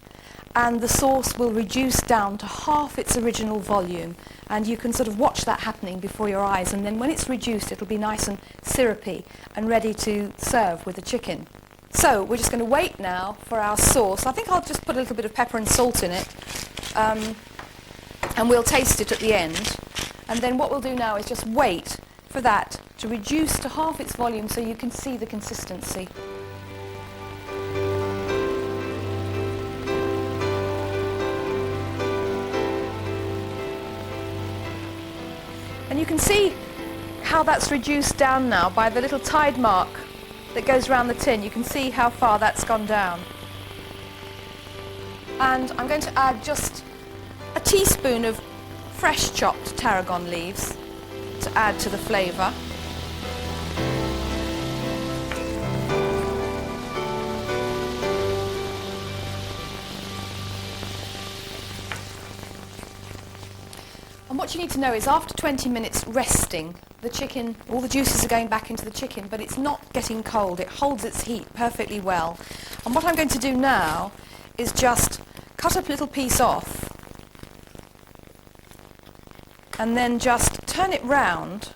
and the sauce will reduce down to half its original volume. And you can sort of watch that happening before your eyes, and then when it's reduced, it'll be nice and syrupy and ready to serve with the chicken. So we're just going to wait now for our sauce. I think I'll just put a little bit of pepper and salt in it, and we'll taste it at the end. And then what we'll do now is just wait for that to reduce to half its volume so you can see the consistency. And you can see how that's reduced down now by the little tide mark that goes around the tin. You can see how far that's gone down. And I'm going to add just a teaspoon of fresh chopped tarragon leaves to add to the flavour. And what you need to know is, after 20 minutes resting, the chicken, all the juices are going back into the chicken, but it's not getting cold. It holds its heat perfectly well. And what I'm going to do now is just cut a little piece off, and then just turn it round,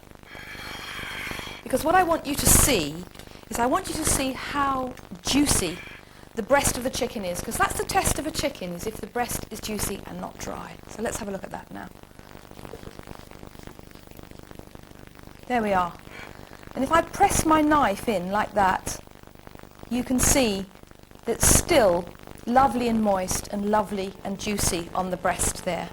because what I want you to see is, I want you to see how juicy the breast of the chicken is, because that's the test of a chicken, is if the breast is juicy and not dry. So let's have a look at that now. There we are. And if I press my knife in like that, you can see that it's still lovely and moist and lovely and juicy on the breast there.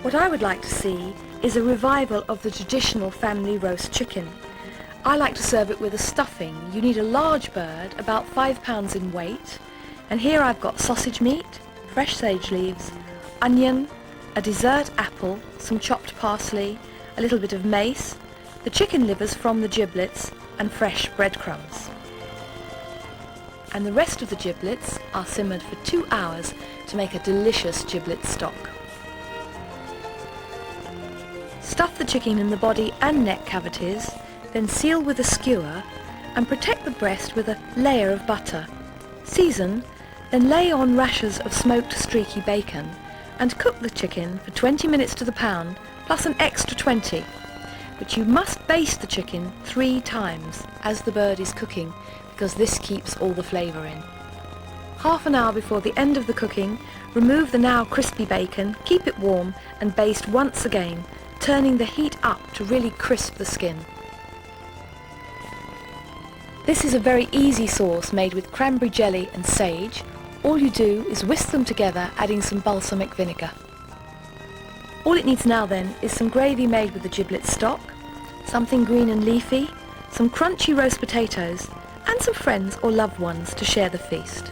What I would like to see is a revival of the traditional family roast chicken. I like to serve it with a stuffing. You need a large bird, about 5 pounds in weight, and here I've got sausage meat, fresh sage leaves, onion, a dessert apple, some chopped parsley, a little bit of mace, the chicken livers from the giblets, and fresh breadcrumbs. And the rest of the giblets are simmered for 2 hours to make a delicious giblet stock. Stuff the chicken in the body and neck cavities, then seal with a skewer and protect the breast with a layer of butter. Season, then lay on rashers of smoked streaky bacon and cook the chicken for 20 minutes to the pound, plus an extra 20. but you must baste the chicken 3 times as the bird is cooking, because this keeps all the flavour in. Half an hour before the end of the cooking, remove the now crispy bacon, keep it warm and baste once again, turning the heat up to really crisp the skin. This is a very easy sauce made with cranberry jelly and sage. All you do is whisk them together, adding some balsamic vinegar. All it needs now then is some gravy made with the giblet stock, something green and leafy, some crunchy roast potatoes, and some friends or loved ones to share the feast.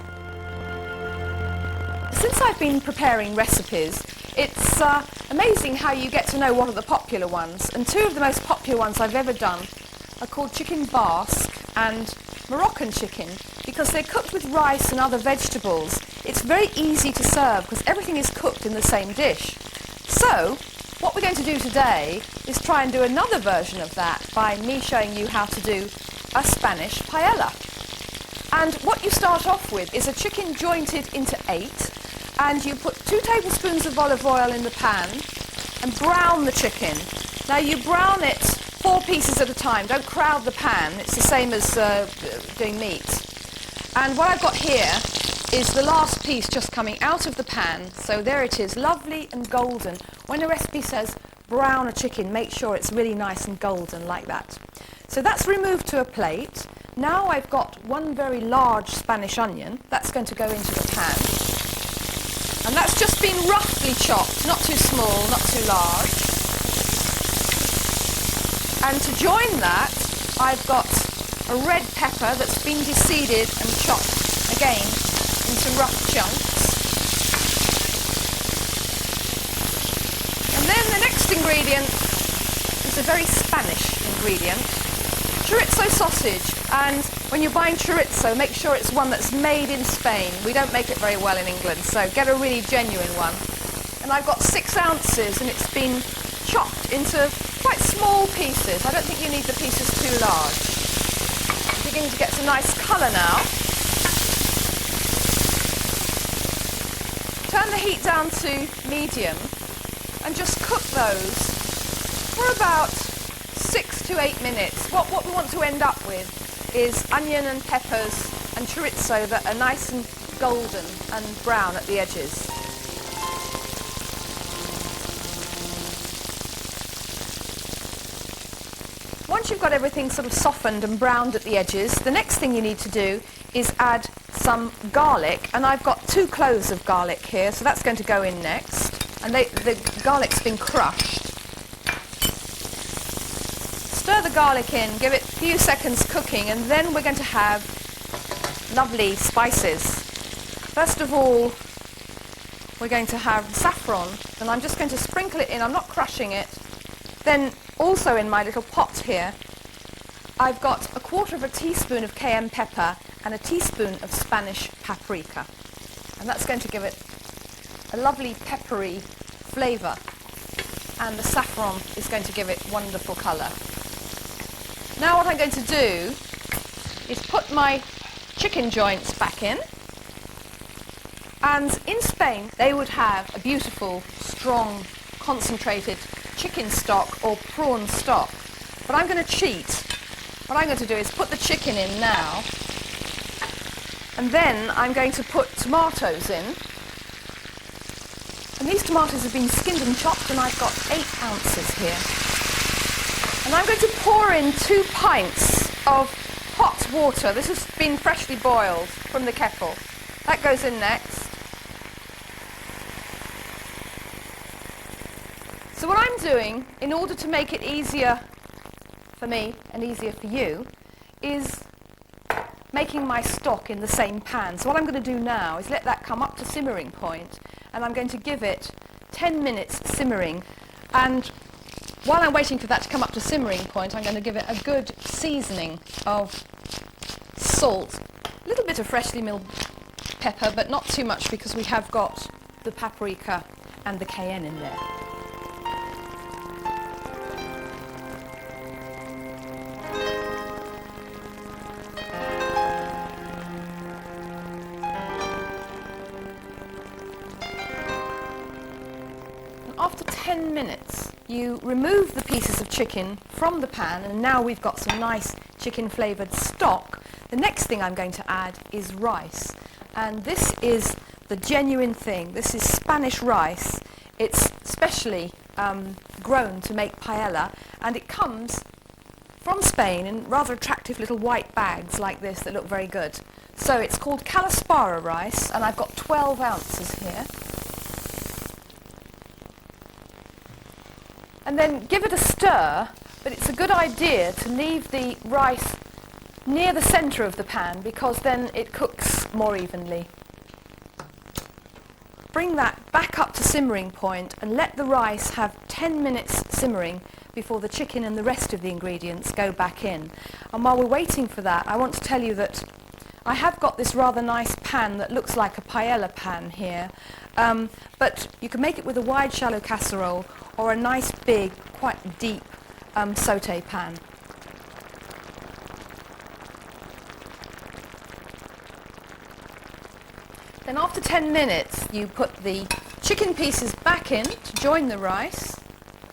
Since I've been preparing recipes, it's amazing how you get to know what are the popular ones. And 2 of the most popular ones I've ever done are called chicken basque and Moroccan chicken, because they're cooked with rice and other vegetables. It's very easy to serve because everything is cooked in the same dish. So, what we're going to do today is try and do another version of that by me showing you how to do a Spanish paella. And what you start off with is a chicken jointed into 8, and you put 2 tablespoons of olive oil in the pan and brown the chicken. Now you brown it 4 pieces at a time, don't crowd the pan, it's the same as doing meat. And what I've got here is the last piece just coming out of the pan, so there it is, lovely and golden. When a recipe says brown a chicken, make sure it's really nice and golden like that. So that's removed to a plate. Now I've got 1 very large Spanish onion, that's going to go into the pan. And that's just been roughly chopped, not too small, not too large. And to join that, I've got a red pepper that's been deseeded and chopped again into rough chunks. And then the next ingredient is a very Spanish ingredient, chorizo sausage. And when you're buying chorizo, make sure it's one that's made in Spain. We don't make it very well in England, so get a really genuine one. And I've got 6 ounces, and it's been chopped into quite small pieces. I don't think you need the pieces too large. I'm beginning to get some nice colour now. Turn the heat down to medium and just cook those for about 6 to 8 minutes. What we want to end up with is onion and peppers and chorizo that are nice and golden and brown at the edges. Once you've got everything sort of softened and browned at the edges, the next thing you need to do is add some garlic, and I've got 2 cloves of garlic here, so that's going to go in next. And the garlic's been crushed. Stir the garlic in, give it a few seconds cooking, and then we're going to have lovely spices. First of all, we're going to have saffron, and I'm just going to sprinkle it in. I'm not crushing it. Then also in my little pot here, I've got 1/4 teaspoon of cayenne pepper and a teaspoon of Spanish paprika. And that's going to give it a lovely peppery flavour. And the saffron is going to give it wonderful colour. Now what I'm going to do is put my chicken joints back in. And in Spain, they would have a beautiful, strong, concentrated chicken stock or prawn stock. But I'm going to cheat. What I'm going to do is put the chicken in now, and then I'm going to put tomatoes in. And these tomatoes have been skinned and chopped, and I've got 8 ounces here. And I'm going to pour in 2 pints of hot water. This has been freshly boiled from the kettle. That goes in next. So what I'm doing, in order to make it easier for me and easier for you, is making my stock in the same pan. So what I'm going to do now is let that come up to simmering point, and I'm going to give it 10 minutes simmering. And while I'm waiting for that to come up to simmering point, I'm going to give it a good seasoning of salt, a little bit of freshly milled pepper, but not too much because we have got the paprika and the cayenne in there. After 10 minutes, you remove the pieces of chicken from the pan, and now we've got some nice chicken flavoured stock. The next thing I'm going to add is rice, and this is the genuine thing. This is Spanish rice. It's specially grown to make paella, and it comes from Spain in rather attractive little white bags like this that look very good. So it's called cauliflower rice, and I've got 12 ounces here. And then give it a stir, but it's a good idea to leave the rice near the centre of the pan because then it cooks more evenly. Bring that back up to simmering point and let the rice have 10 minutes simmering before the chicken and the rest of the ingredients go back in. And while we're waiting for that, I want to tell you that I have got this rather nice pan that looks like a paella pan here, but you can make it with a wide shallow casserole or a nice big, quite deep sauté pan. Then after 10 minutes you put the chicken pieces back in to join the rice,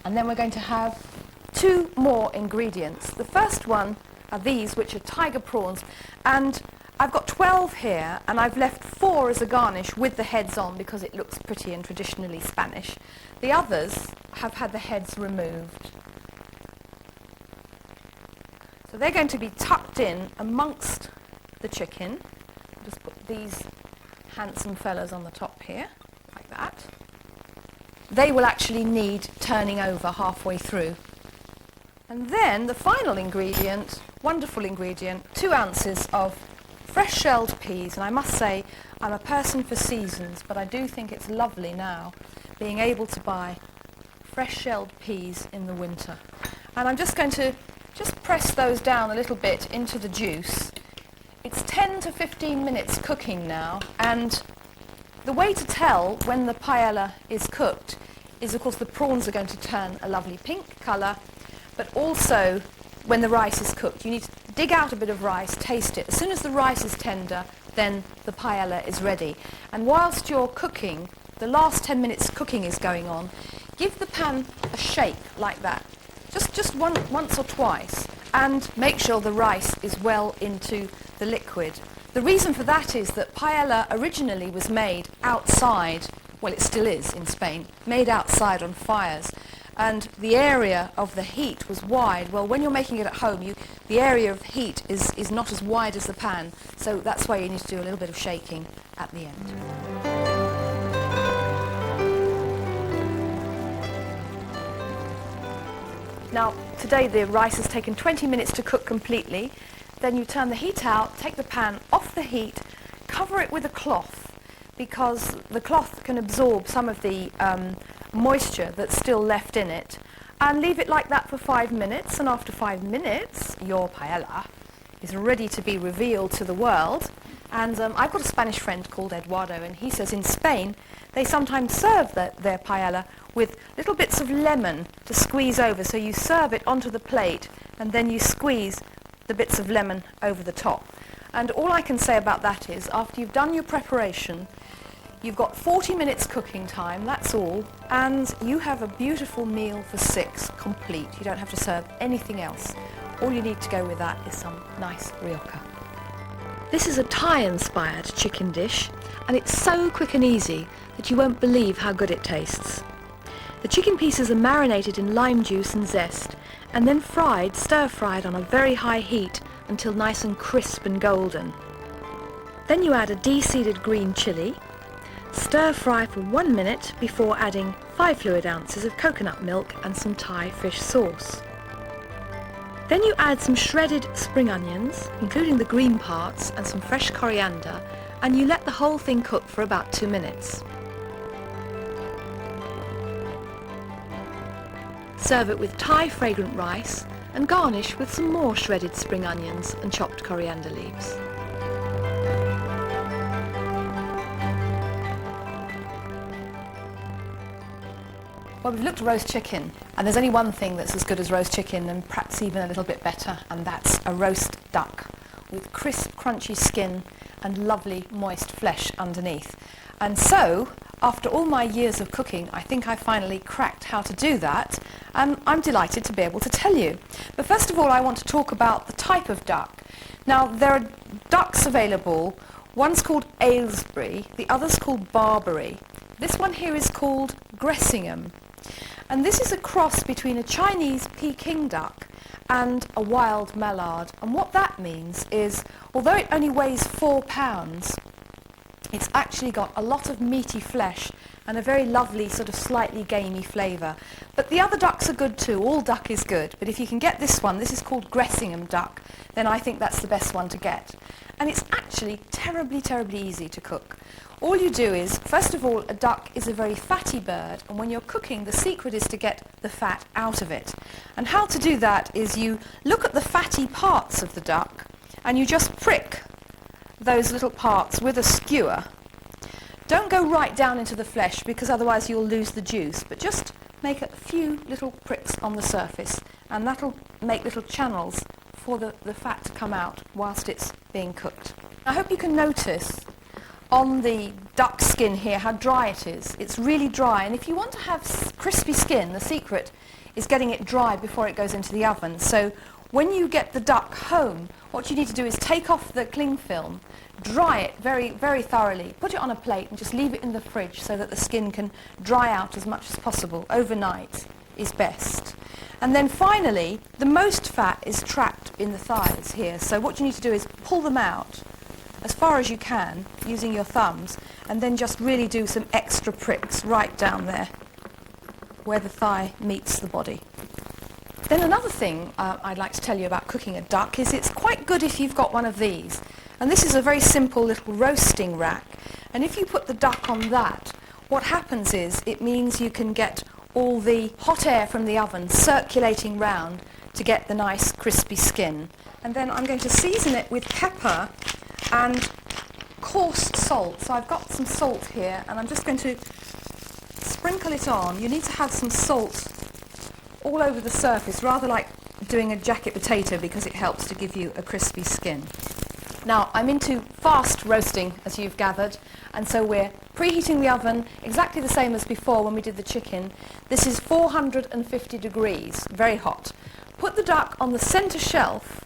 and then we're going to have 2 more ingredients. The first one are these, which are tiger prawns, and I've got 12 here, and I've left 4 as a garnish with the heads on because it looks pretty and traditionally Spanish. The others have had the heads removed. So they're going to be tucked in amongst the chicken. Just put these handsome fellas on the top here, like that. They will actually need turning over halfway through. And then the final ingredient, wonderful ingredient, 2 ounces of fresh shelled peas. And I must say, I'm a person for seasons, but I do think it's lovely now being able to buy fresh shelled peas in the winter. And I'm just going to press those down a little bit into the juice. It's 10 to 15 minutes cooking now, and the way to tell when the paella is cooked is, of course, the prawns are going to turn a lovely pink colour, but also when the rice is cooked. You need to dig out a bit of rice, taste it. As soon as the rice is tender, then the paella is ready. And whilst you're cooking, the last 10 minutes cooking is going on, give the pan a shake like that, just once or twice, and make sure the rice is well into the liquid. The reason for that is that paella originally was made outside, well, it still is in Spain, made outside on fires, and the area of the heat was wide. Well, when you're making it at home, the area of heat is not as wide as the pan, so that's why you need to do a little bit of shaking at the end. Now, today the rice has taken 20 minutes to cook completely. Then you turn the heat out, take the pan off the heat, cover it with a cloth, because the cloth can absorb some of the moisture that's still left in it, and leave it like that for 5 minutes. And after 5 minutes, your paella is ready to be revealed to the world. And I've got a Spanish friend called Eduardo, and he says in Spain they sometimes serve their paella with little bits of lemon to squeeze over. So you serve it onto the plate, and then you squeeze the bits of lemon over the top. And all I can say about that is, after you've done your preparation, you've got 40 minutes cooking time, that's all, and you have a beautiful meal for 6, complete. You don't have to serve anything else. All you need to go with that is some nice rioja. This is a Thai-inspired chicken dish, and it's so quick and easy that you won't believe how good it tastes. The chicken pieces are marinated in lime juice and zest, and then fried, stir-fried on a very high heat until nice and crisp and golden. Then you add a de-seeded green chilli, stir-fry for 1 minute before adding 5 fluid ounces of coconut milk and some Thai fish sauce. Then you add some shredded spring onions, including the green parts, and some fresh coriander, and you let the whole thing cook for about 2 minutes. Serve it with Thai fragrant rice and garnish with some more shredded spring onions and chopped coriander leaves. Well, we've looked at roast chicken, and there's only one thing that's as good as roast chicken, and perhaps even a little bit better, and that's a roast duck with crisp, crunchy skin and lovely, moist flesh underneath. And so after all my years of cooking, I think I finally cracked how to do that, and I'm delighted to be able to tell you. But first of all, I want to talk about the type of duck. Now, there are ducks available. One's called Aylesbury, the other's called Barbary. This one here is called Gressingham. And this is a cross between a Chinese Peking duck and a wild mallard. And what that means is, although it only weighs 4 pounds, it's actually got a lot of meaty flesh and a very lovely sort of slightly gamey flavour. But the other ducks are good too. All duck is good. But if you can get this one, this is called Gressingham duck, then I think that's the best one to get. And it's actually terribly, terribly easy to cook. All you do is, first of all, a duck is a very fatty bird, and when you're cooking, the secret is to get the fat out of it. And how to do that is you look at the fatty parts of the duck and you just prick those little parts with a skewer. Don't go right down into the flesh because otherwise you'll lose the juice, but just make a few little pricks on the surface, and that'll make little channels for the fat to come out whilst it's being cooked. I hope you can notice on the duck skin here how dry it is. It's really dry, and if you want to have crispy skin, the secret is getting it dry before it goes into the oven. So when you get the duck home, what you need to do is take off the cling film, dry it very, very thoroughly, put it on a plate and just leave it in the fridge so that the skin can dry out as much as possible. Overnight is best. And then finally, the most fat is trapped in the thighs here. So what you need to do is pull them out as far as you can using your thumbs, and then just really do some extra pricks right down there where the thigh meets the body. Then another thing I'd like to tell you about cooking a duck is it's quite good if you've got one of these. And this is a very simple little roasting rack. And if you put the duck on that, what happens is it means you can get all the hot air from the oven circulating round to get the nice crispy skin. And then I'm going to season it with pepper and coarse salt. So I've got some salt here and I'm just going to sprinkle it on. You need to have some salt all over the surface, rather like doing a jacket potato, because it helps to give you a crispy skin. Now, I'm into fast roasting, as you've gathered, and so we're preheating the oven exactly the same as before when we did the chicken. This is 450 degrees, very hot. Put the duck on the centre shelf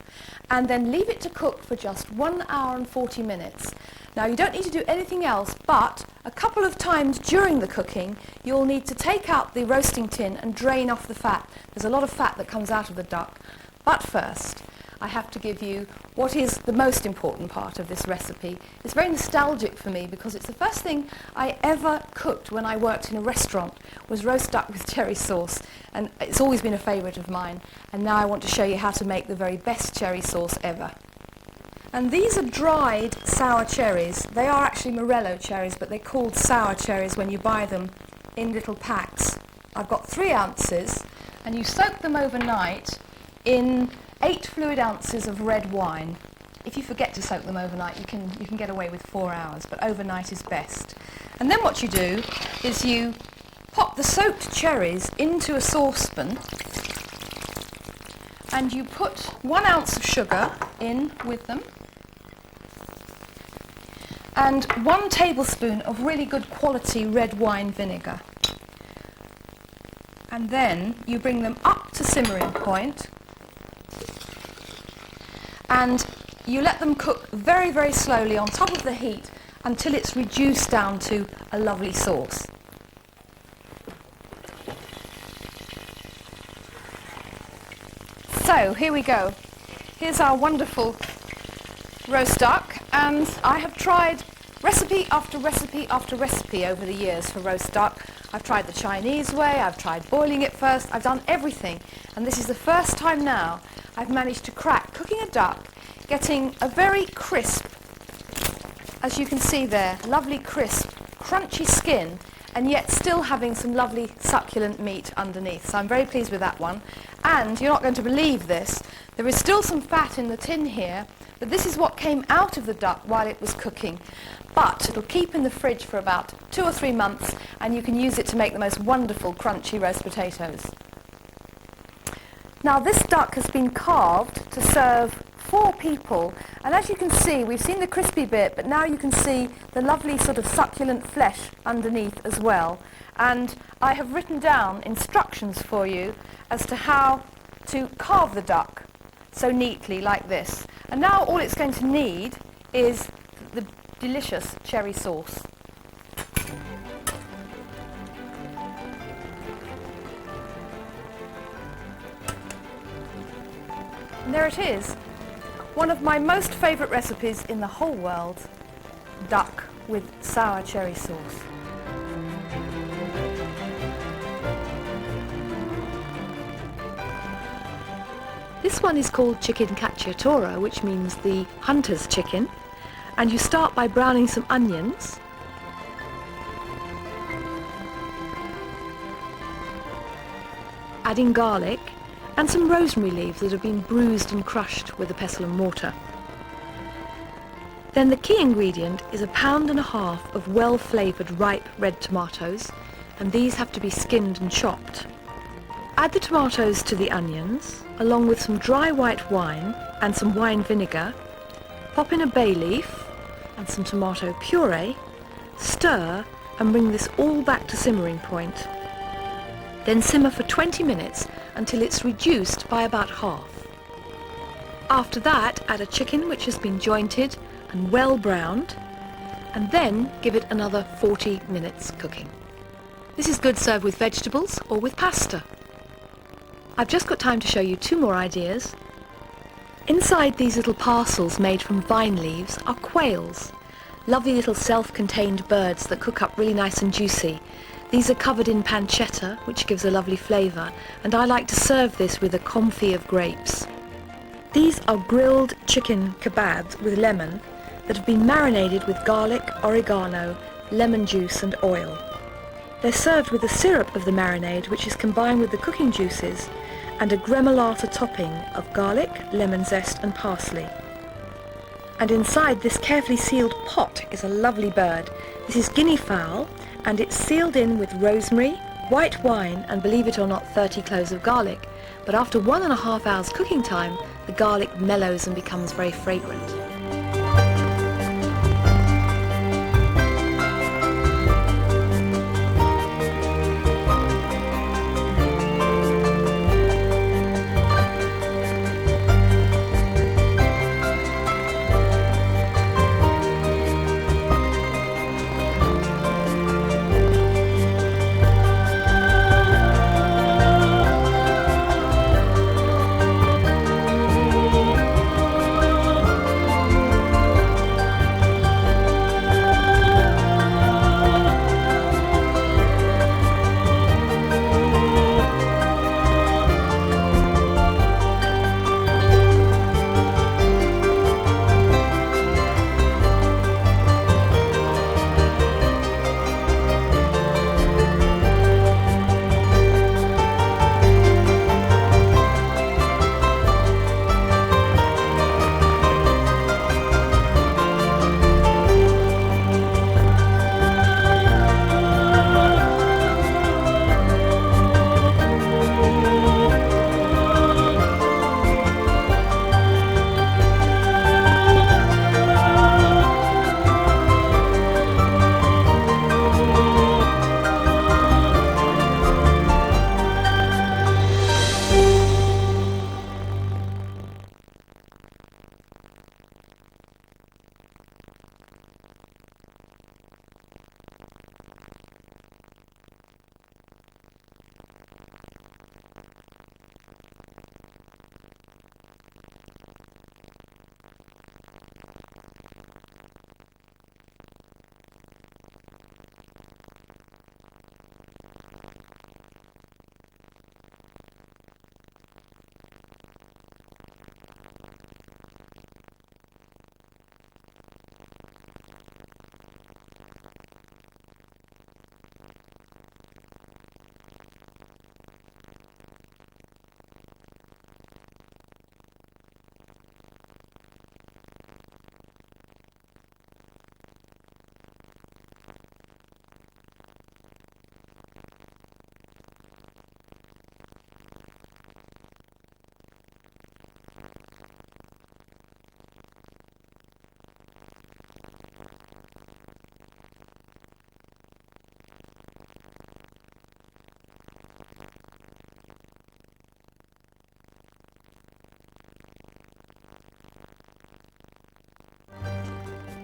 and then leave it to cook for just 1 hour and 40 minutes. Now, you don't need to do anything else, but a couple of times during the cooking, you'll need to take out the roasting tin and drain off the fat. There's a lot of fat that comes out of the duck. But first, I have to give you what is the most important part of this recipe. It's very nostalgic for me because it's the first thing I ever cooked when I worked in a restaurant, was roast duck with cherry sauce, and it's always been a favourite of mine. And now I want to show you how to make the very best cherry sauce ever. And these are dried sour cherries. They are actually Morello cherries, but they're called sour cherries when you buy them in little packs. I've got 3 ounces, and you soak them overnight in 8 fluid ounces of red wine. If you forget to soak them overnight, you can get away with 4 hours, but overnight is best. And then what you do is you pop the soaked cherries into a saucepan, and you put 1 ounce of sugar in with them, and 1 tablespoon of really good quality red wine vinegar. And then you bring them up to simmering point, and you let them cook very, very slowly on top of the heat until it's reduced down to a lovely sauce. So here we go. Here's our wonderful roast duck, and I have tried recipe after recipe after recipe over the years for roast duck. I've tried the Chinese way, I've tried boiling it first, I've done everything, and this is the first time now I've managed to crack cooking a duck, getting a very crisp, as you can see there, lovely crisp, crunchy skin, and yet still having some lovely succulent meat underneath. So I'm very pleased with that one. And you're not going to believe this, there is still some fat in the tin here, but this is what came out of the duck while it was cooking. But it'll keep in the fridge for about 2 or 3 months, and you can use it to make the most wonderful crunchy roast potatoes. Now, this duck has been carved to serve 4 people, and as you can see, we've seen the crispy bit, but now you can see the lovely sort of succulent flesh underneath as well. And I have written down instructions for you as to how to carve the duck so neatly like this. And now all it's going to need is the delicious cherry sauce. And there it is, one of my most favourite recipes in the whole world, duck with sour cherry sauce. This one is called chicken cacciatore, which means the hunter's chicken, and you start by browning some onions. Adding garlic and some rosemary leaves that have been bruised and crushed with a pestle and mortar. Then the key ingredient is 1.5 pounds of well-flavoured ripe red tomatoes, and these have to be skinned and chopped. Add the tomatoes to the onions, along with some dry white wine and some wine vinegar. Pop in a bay leaf and some tomato puree, stir and bring this all back to simmering point. Then simmer for 20 minutes until it's reduced by about half. After that, add a chicken which has been jointed and well browned, and then give it another 40 minutes cooking. This is good served with vegetables or with pasta. I've just got time to show you 2 more ideas. Inside these little parcels made from vine leaves are quails, lovely little self-contained birds that cook up really nice and juicy. These are covered in pancetta, which gives a lovely flavour, and I like to serve this with a confit of grapes. These are grilled chicken kebabs with lemon that have been marinated with garlic, oregano, lemon juice and oil. They're served with the syrup of the marinade, which is combined with the cooking juices, and a gremolata topping of garlic, lemon zest and parsley. And inside this carefully sealed pot is a lovely bird. This is guinea fowl, and it's sealed in with rosemary, white wine and, believe it or not, 30 cloves of garlic. But after 1.5 hours cooking time, the garlic mellows and becomes very fragrant.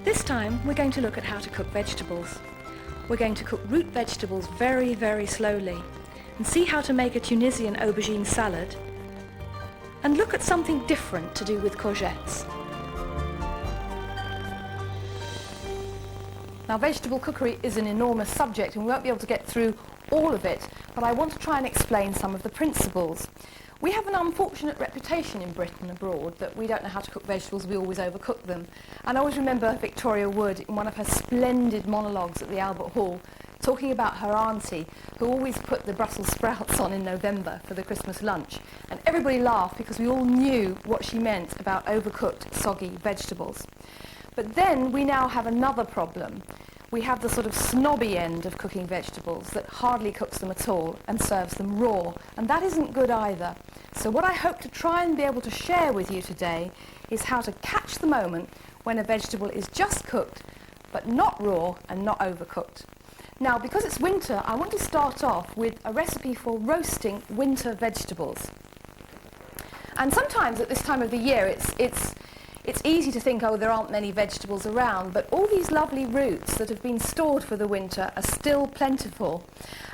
This time we're going to look at how to cook vegetables. We're going to cook root vegetables very, very slowly and see how to make a Tunisian aubergine salad and look at something different to do with courgettes.
Now, vegetable cookery is an enormous subject and we won't be able to get through all of it, but I want to try and explain some of the principles. We have an unfortunate reputation in Britain abroad that we don't know how to cook vegetables, we always overcook them. And I always remember Victoria Wood in one of her splendid monologues at the Albert Hall talking about her auntie who always put the Brussels sprouts on in November for the Christmas lunch. And everybody laughed because we all knew what she meant about overcooked, soggy vegetables. But then we now have another problem. We have the sort of snobby end of cooking vegetables that hardly cooks them at all and serves them raw, and that isn't good either. So what I hope to try and be able to share with you today is how to catch the moment when a vegetable is just cooked but not raw and not overcooked. Now, because it's winter, I want to start off with a recipe for roasting winter vegetables. And sometimes at this time of the year it's easy to think, oh, there aren't many vegetables around, but all these lovely roots that have been stored for the winter are still plentiful.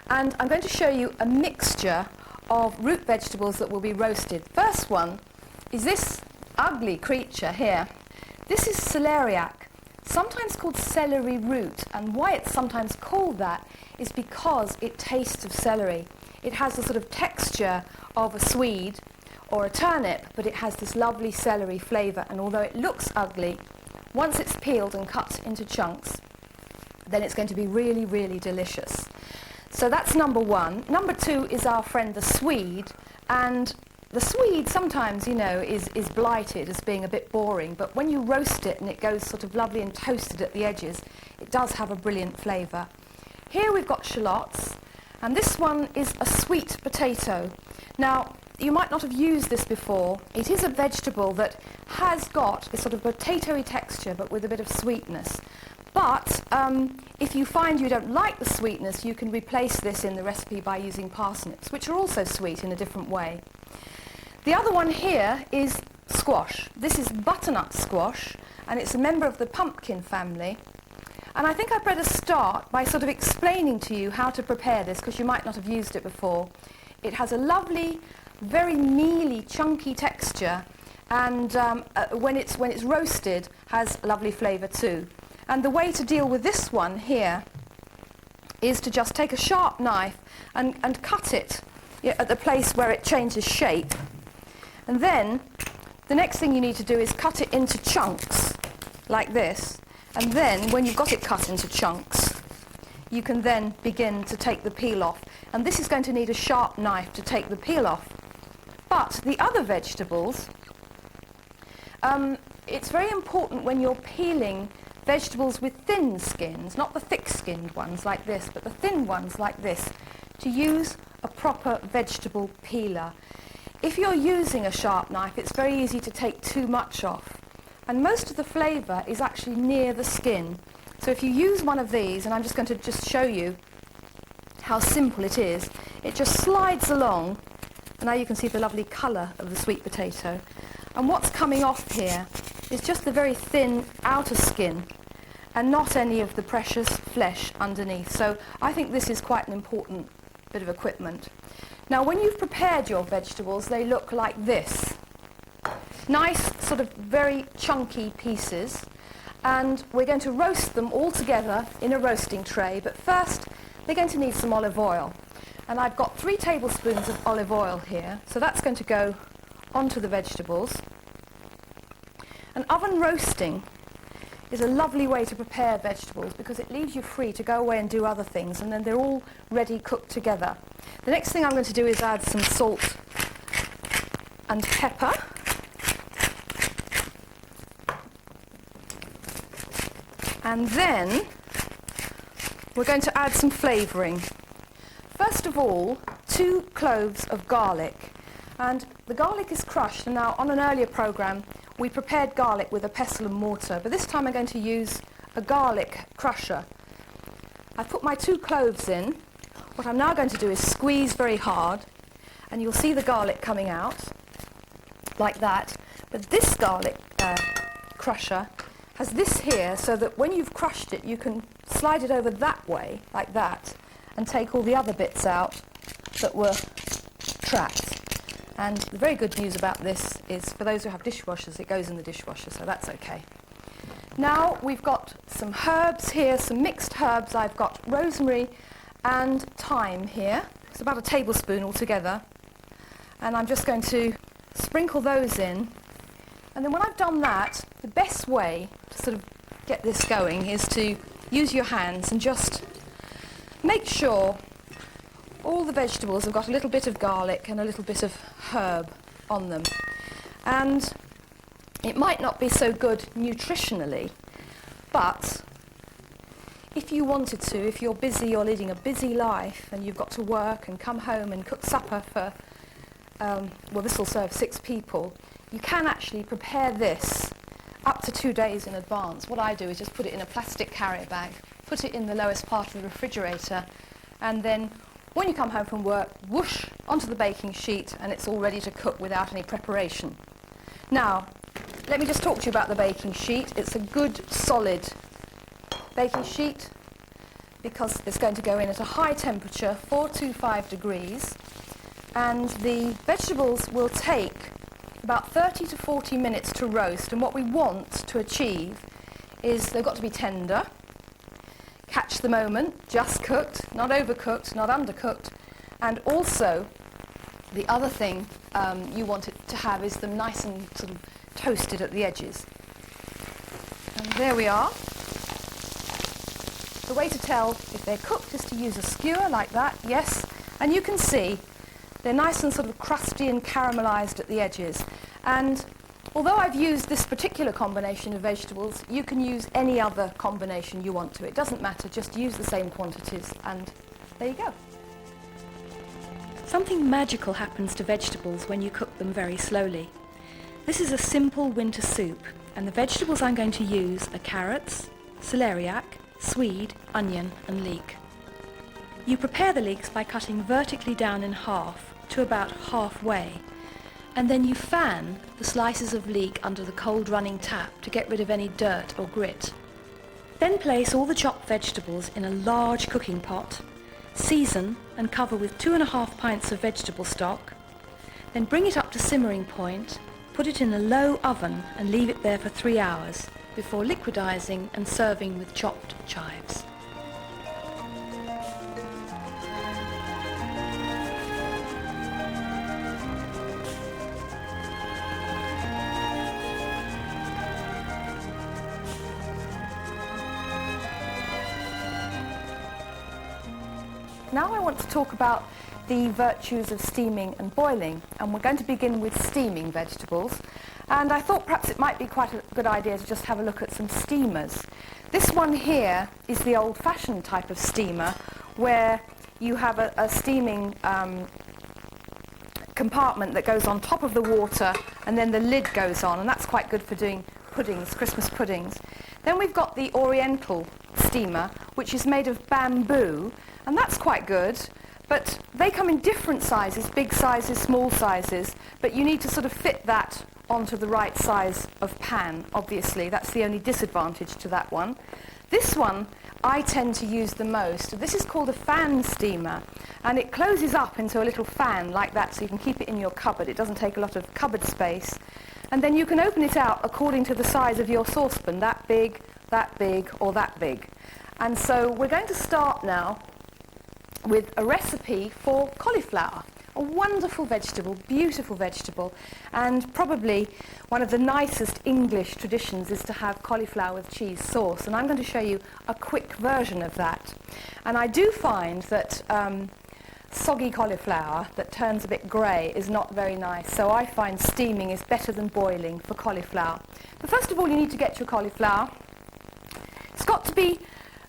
And I'm going to show you a mixture of root vegetables that will be roasted. First one is this ugly creature here. This is celeriac, sometimes called celery root, and why it's sometimes called that is because it tastes of celery. It has the sort of texture of a swede or a turnip, but it has this lovely celery flavour, and although it looks ugly, once it's peeled and cut into chunks, then it's going to be really, really delicious. So that's number one. Number two is our friend the swede, and the swede sometimes, you know, is blighted as being a bit boring, but when you roast it and it goes sort of lovely and toasted at the edges, it does have a brilliant flavour. Here we've got shallots, and this one is a sweet potato. Now, you might not have used this before. It is a vegetable that has got a sort of potatoey texture but with a bit of sweetness. But if you find you don't like the sweetness, you can replace this in the recipe by using parsnips, which are also sweet in a different way. The other one here is squash. This is butternut squash, and it's a member of the pumpkin family. And I think I'd better start by sort of explaining to you how to prepare this, because you might not have used it before. It has a lovely, very mealy, chunky texture, and when it's roasted, has a lovely flavour too. And the way to deal with this one here is to just take a sharp knife and cut it at the place where it changes shape. And then the next thing you need to do is cut it into chunks like this. And then when you've got it cut into chunks, you can then begin to take the peel off. And this is going to need a sharp knife to take the peel off. But the other vegetables, it's very important when you're peeling vegetables with thin skins, not the thick-skinned ones like this, but the thin ones like this, to use a proper vegetable peeler. If you're using a sharp knife, it's very easy to take too much off. And most of the flavour is actually near the skin. So if you use one of these, and I'm just going to show you how simple it is, it just slides along. And now you can see the lovely colour of the sweet potato. And what's coming off here is just the very thin outer skin and not any of the precious flesh underneath. So I think this is quite an important bit of equipment. Now, when you've prepared your vegetables, they look like this. Nice, sort of very chunky pieces. And we're going to roast them all together in a roasting tray. But first, they're going to need some olive oil. And I've got 3 tablespoons of olive oil here, so that's going to go onto the vegetables. And oven roasting is a lovely way to prepare vegetables because it leaves you free to go away and do other things, and then they're all ready cooked together. The next thing I'm going to do is add some salt and pepper. And then we're going to add some flavouring. First of all, 2 cloves of garlic. And the garlic is crushed. And now, on an earlier programme, we prepared garlic with a pestle and mortar. But this time I'm going to use a garlic crusher. I've put my 2 cloves in. What I'm now going to do is squeeze very hard. And you'll see the garlic coming out, like that. But this garlic crusher has this here so that when you've crushed it, you can slide it over that way, like that, and take all the other bits out that were trapped. And the very good news about this is for those who have dishwashers, it goes in the dishwasher, so that's okay. Now we've got some herbs here, some mixed herbs. I've got rosemary and thyme here. It's about a tablespoon altogether. And I'm just going to sprinkle those in. And then when I've done that, the best way to sort of get this going is to use your hands and just make sure all the vegetables have got a little bit of garlic and a little bit of herb on them. And it might not be so good nutritionally, but if you wanted to, if you're busy, you're leading a busy life and you've got to work and come home and cook supper for, well, this will serve 6 people, you can actually prepare this up to 2 days in advance. What I do is just put it in a plastic carrier bag, put it in the lowest part of the refrigerator, and then when you come home from work, whoosh onto the baking sheet and it's all ready to cook without any preparation. Now, let me just talk to you about the baking sheet. It's a good, solid baking sheet because it's going to go in at a high temperature, 425 degrees, and the vegetables will take about 30 to 40 minutes to roast, and what we want to achieve is they've got to be tender, catch the moment, just cooked, not overcooked, not undercooked, and also the other thing you want it to have is them nice and sort of toasted at the edges. And there we are. The way to tell if they're cooked is to use a skewer like that, yes, and you can see they're nice and sort of crusty and caramelised at the edges. And although I've used this particular combination of vegetables, you can use any other combination you want to. It doesn't matter, just use the same quantities and there you go.
Something magical happens to vegetables when you cook them very slowly. This is a simple winter soup, and the vegetables I'm going to use are carrots, celeriac, swede, onion and leek. You prepare the leeks by cutting vertically down in half to about halfway, and then you fan the slices of leek under the cold running tap to get rid of any dirt or grit. Then place all the chopped vegetables in a large cooking pot, season and cover with 2.5 pints of vegetable stock, then bring it up to simmering point, put it in a low oven and leave it there for 3 hours before liquidizing and serving with chopped chives.
Now I want to talk about the virtues of steaming and boiling, and we're going to begin with steaming vegetables. And I thought perhaps it might be quite a good idea to just have a look at some steamers. This one here is the old-fashioned type of steamer where you have a steaming compartment that goes on top of the water and then the lid goes on, and that's quite good for doing puddings, Christmas puddings. Then we've got the Oriental steamer, which is made of bamboo, and that's quite good, but they come in different sizes, big sizes, small sizes, but you need to sort of fit that onto the right size of pan, obviously. That's the only disadvantage to that one. This one I tend to use the most. This is called a fan steamer, and it closes up into a little fan like that, so you can keep it in your cupboard. It doesn't take a lot of cupboard space. And then you can open it out according to the size of your saucepan, that big, or that big. And so we're going to start now with a recipe for cauliflower. A wonderful vegetable, beautiful vegetable, and probably one of the nicest English traditions is to have cauliflower with cheese sauce, and I'm going to show you a quick version of that. And I do find that soggy cauliflower that turns a bit grey is not very nice, so I find steaming is better than boiling for cauliflower. But first of all, you need to get your cauliflower. It's got to be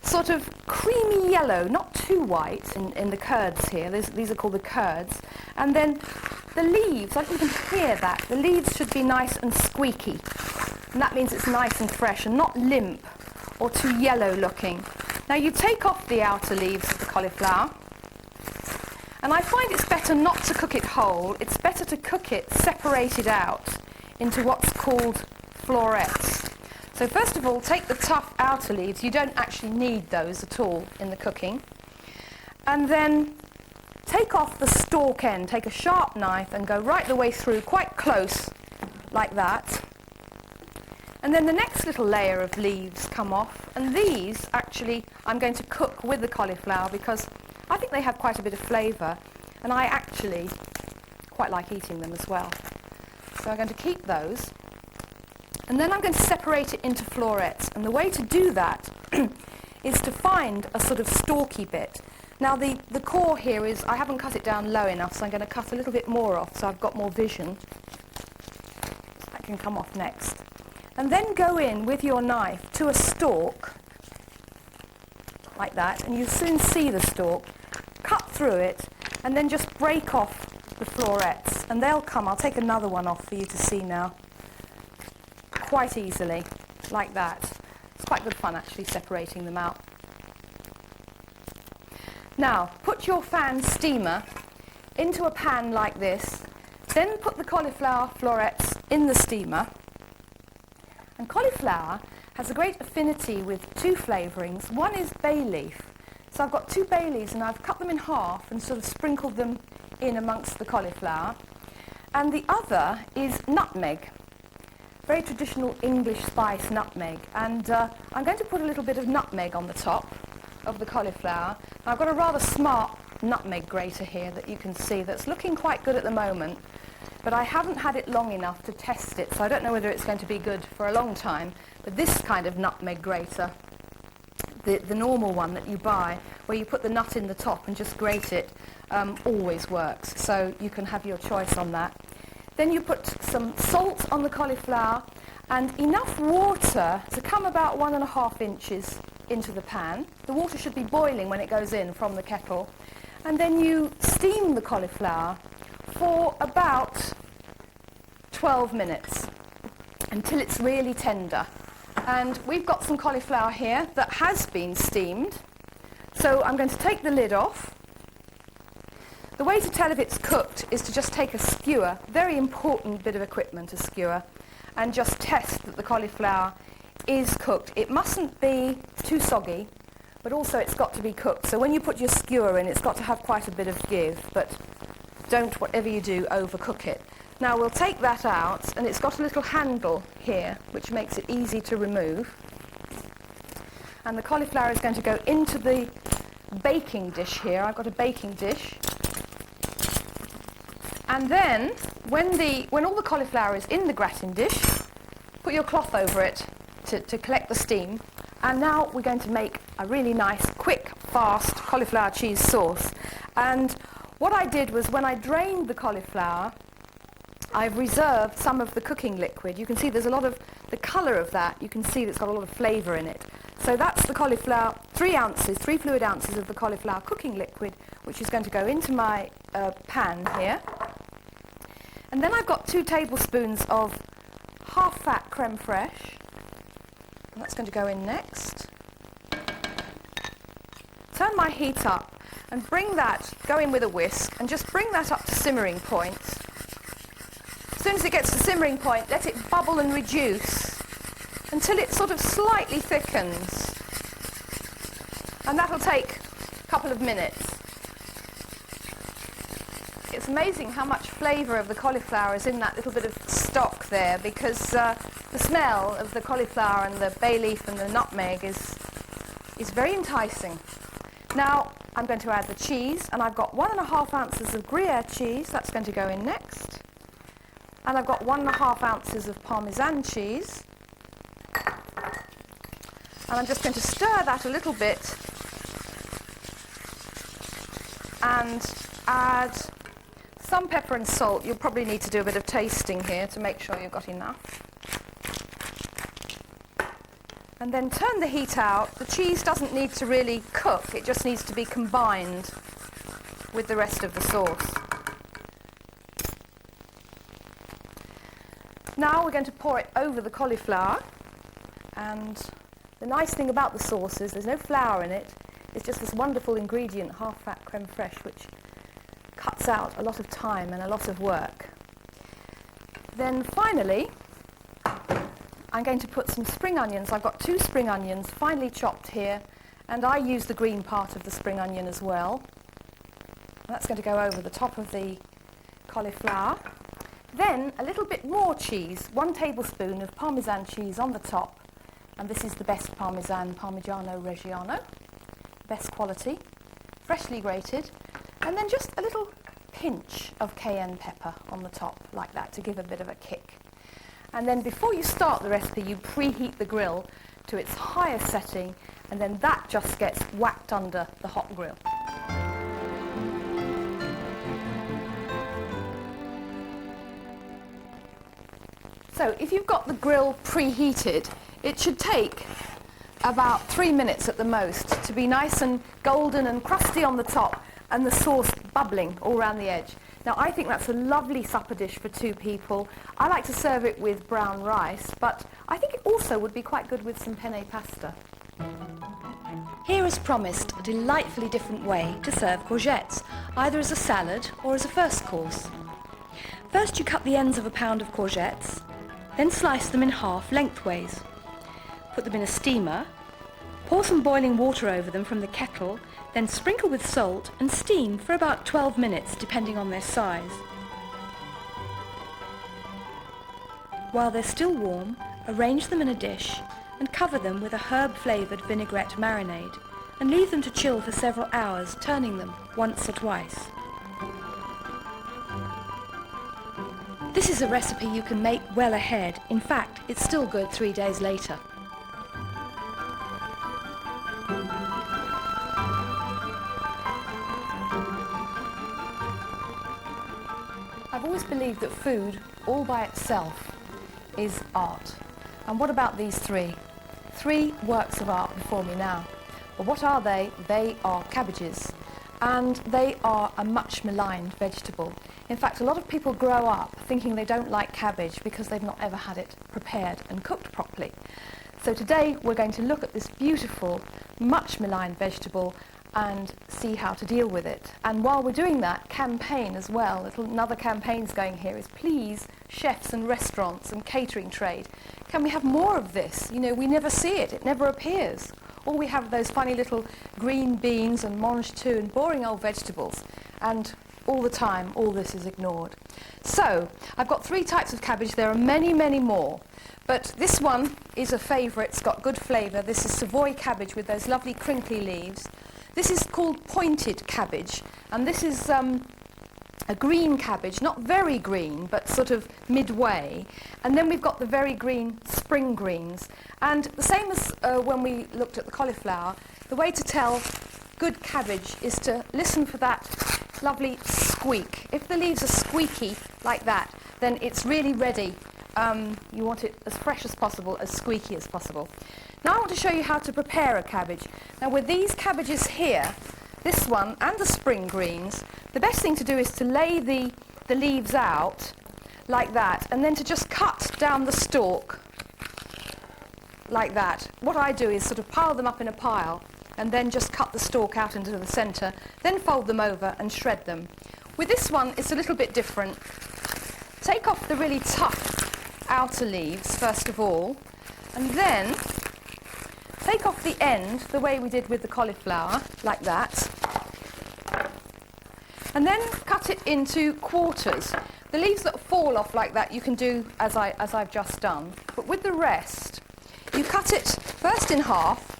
sort of creamy yellow, not too white in the curds here. These are called the curds. And then the leaves, I don't even hear that. The leaves should be nice and squeaky. And that means it's nice and fresh and not limp or too yellow looking. Now you take off the outer leaves of the cauliflower. And I find it's better not to cook it whole. It's better to cook it separated out into what's called florets. So first of all, take the tough outer leaves. You don't actually need those at all in the cooking. And then take off the stalk end. Take a sharp knife and go right the way through, quite close, like that. And then the next little layer of leaves come off. And these, actually, I'm going to cook with the cauliflower because I think they have quite a bit of flavour. And I actually quite like eating them as well. So I'm going to keep those. And then I'm going to separate it into florets. And the way to do that is to find a sort of stalky bit. Now the core here is, I haven't cut it down low enough, so I'm going to cut a little bit more off so I've got more vision. That can come off next. And then go in with your knife to a stalk, like that, and you'll soon see the stalk. Cut through it, and then just break off the florets. And they'll come, I'll take another one off for you to see now. Quite easily, like that. It's quite good fun actually separating them out. Now, put your fan steamer into a pan like this, then put the cauliflower florets in the steamer. And cauliflower has a great affinity with two flavourings. One is bay leaf. So I've got 2 bay leaves and I've cut them in half and sort of sprinkled them in amongst the cauliflower. And the other is nutmeg. Very traditional English spice, nutmeg. And I'm going to put a little bit of nutmeg on the top of the cauliflower. And I've got a rather smart nutmeg grater here that you can see that's looking quite good at the moment. But I haven't had it long enough to test it, so I don't know whether it's going to be good for a long time. But this kind of nutmeg grater, the normal one that you buy, where you put the nut in the top and just grate it, always works. So you can have your choice on that. Then you put some salt on the cauliflower and enough water to come about 1.5 inches into the pan. The water should be boiling when it goes in from the kettle. And then you steam the cauliflower for about 12 minutes until it's really tender. And we've got some cauliflower here that has been steamed. So I'm going to take the lid off. The way to tell if it's cooked is to just take a skewer, very important bit of equipment, a skewer, and just test that the cauliflower is cooked. It mustn't be too soggy, but also it's got to be cooked. So when you put your skewer in, it's got to have quite a bit of give, but don't, whatever you do, overcook it. Now we'll take that out, and it's got a little handle here, which makes it easy to remove. And the cauliflower is going to go into the baking dish here. I've got a baking dish. And then, when all the cauliflower is in the gratin dish, put your cloth over it to collect the steam. And now we're going to make a really nice, quick, fast cauliflower cheese sauce. And what I did was, when I drained the cauliflower, I've reserved some of the cooking liquid. You can see there's a lot of the colour of that. You can see it's got a lot of flavour in it. So that's the cauliflower, 3 fluid ounces of the cauliflower cooking liquid, which is going to go into my pan here. And then I've got 2 tablespoons of half-fat creme fraiche, and that's going to go in next. Turn my heat up and bring that, go in with a whisk, and just bring that up to simmering point. As soon as it gets to simmering point, let it bubble and reduce until it sort of slightly thickens. And that'll take a couple of minutes. It's amazing how much flavour of the cauliflower is in that little bit of stock there, because the smell of the cauliflower and the bay leaf and the nutmeg is very enticing. Now I'm going to add the cheese, and I've got 1.5 ounces of Gruyere cheese. That's going to go in next. And I've got 1.5 ounces of Parmesan cheese. And I'm just going to stir that a little bit and add some pepper and salt. You'll probably need to do a bit of tasting here to make sure you've got enough. And then turn the heat out. The cheese doesn't need to really cook, it just needs to be combined with the rest of the sauce. Now we're going to pour it over the cauliflower, and the nice thing about the sauce is there's no flour in it. It's just this wonderful ingredient, half-fat creme fraiche, which cuts out a lot of time and a lot of work. Then finally, I'm going to put some spring onions. I've got 2 spring onions finely chopped here, and I use the green part of the spring onion as well. That's going to go over the top of the cauliflower. Then a little bit more cheese, 1 tablespoon of Parmesan cheese on the top, and this is the best Parmesan, Parmigiano Reggiano, best quality, freshly grated, and then just a little pinch of cayenne pepper on the top, like that, to give a bit of a kick. And then before you start the recipe, you preheat the grill to its highest setting, and then that just gets whacked under the hot grill. So if you've got the grill preheated, it should take about 3 minutes at the most to be nice and golden and crusty on the top and the sauce bubbling all around the edge. Now I think that's a lovely supper dish for 2 people. I like to serve it with brown rice, but I think it also would be quite good with some penne pasta.
Here is promised a delightfully different way to serve courgettes, either as a salad or as a first course. First you cut the ends of a pound of courgettes, then slice them in half lengthways. Put them in a steamer, pour some boiling water over them from the kettle, then sprinkle with salt and steam for about 12 minutes depending on their size. While they're still warm, arrange them in a dish and cover them with a herb-flavoured vinaigrette marinade and leave them to chill for several hours, turning them once or twice. This is a recipe you can make well ahead. In fact, it's still good 3 days later.
I've always believed that food, all by itself, is art. And what about these 3? 3 works of art before me now. Well, what are they? They are cabbages. And they are a much maligned vegetable. In fact, a lot of people grow up thinking they don't like cabbage because they've not ever had it prepared and cooked properly. So today we're going to look at this beautiful, much maligned vegetable and see how to deal with it. And while we're doing that, campaign as well, another campaign's going here, is please, chefs and restaurants and catering trade, can we have more of this? You know, we never see it, it never appears. All we have are those funny little green beans and mange tout and boring old vegetables, and all the time all this is ignored. So I've got 3 types of cabbage. There are many, many more, but this one is a favourite. It's got good flavour. This is Savoy cabbage with those lovely crinkly leaves. This is called pointed cabbage, and this is a green cabbage, not very green, but sort of midway. And then we've got the very green spring greens. And the same as when we looked at the cauliflower, the way to tell good cabbage is to listen for that lovely squeak. If the leaves are squeaky like that, then it's really ready. You want it as fresh as possible, as squeaky as possible. Now I want to show you how to prepare a cabbage. Now with these cabbages here, this one and the spring greens, the best thing to do is to lay the leaves out like that, and then to just cut down the stalk like that. What I do is sort of pile them up in a pile and then just cut the stalk out into the centre, then fold them over and shred them. With this one, it's a little bit different. Take off the really tough outer leaves, first of all, and then take off the end, the way we did with the cauliflower, like that, and then cut it into quarters. The leaves that fall off like that you can do as I've just done, but with the rest, you cut it first in half,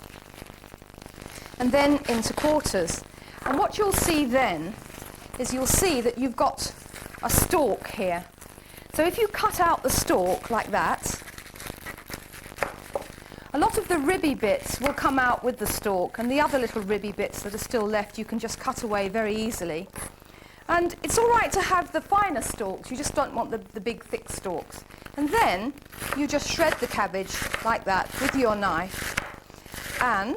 and then into quarters. And what you'll see then is you'll see that you've got a stalk here. So if you cut out the stalk like that, a lot of the ribby bits will come out with the stalk, and the other little ribby bits that are still left you can just cut away very easily. And it's all right to have the finer stalks, you just don't want the big thick stalks. And then you just shred the cabbage like that with your knife. And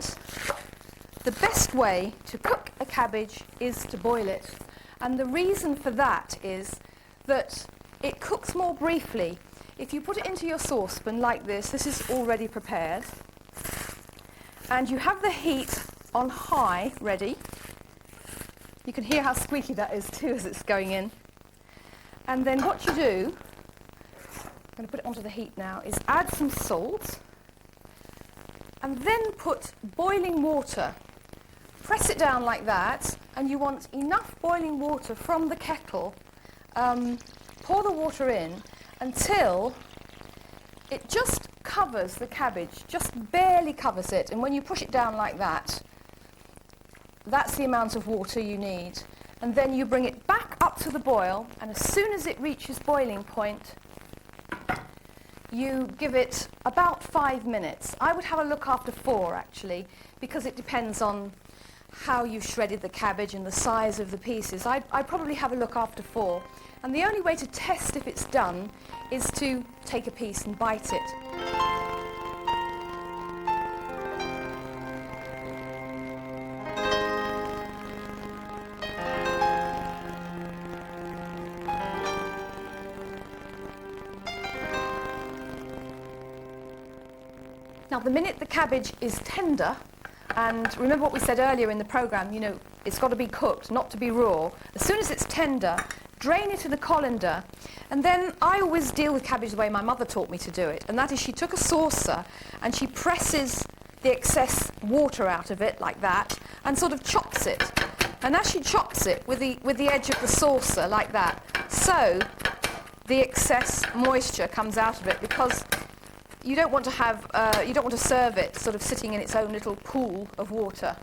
the best way to cook a cabbage is to boil it. And the reason for that is that it cooks more briefly. If you put it into your saucepan like this is already prepared, and you have the heat on high ready. You can hear how squeaky that is too as it's going in. And then what you do, going to put it onto the heat now, is add some salt and then put boiling water. Press it down like that, and you want enough boiling water from the kettle. Pour the water in until it just covers the cabbage, just barely covers it. And when you push it down like that, that's the amount of water you need. And then you bring it back up to the boil, and as soon as it reaches boiling point, you give it about 5 minutes. I would have a look after 4 actually, because it depends on how you shredded the cabbage and the size of the pieces. I'd probably have a look after 4. And the only way to test if it's done is to take a piece and bite it. Now, the minute the cabbage is tender, and remember what we said earlier in the programme, you know, it's got to be cooked, not to be raw. As soon as it's tender, drain it in a colander, and then I always deal with cabbage the way my mother taught me to do it, and that is she took a saucer and she presses the excess water out of it like that and sort of chops it. And as she chops it with the edge of the saucer like that, so the excess moisture comes out of it, because you don't want to have, you don't want to serve it sort of sitting in its own little pool of water.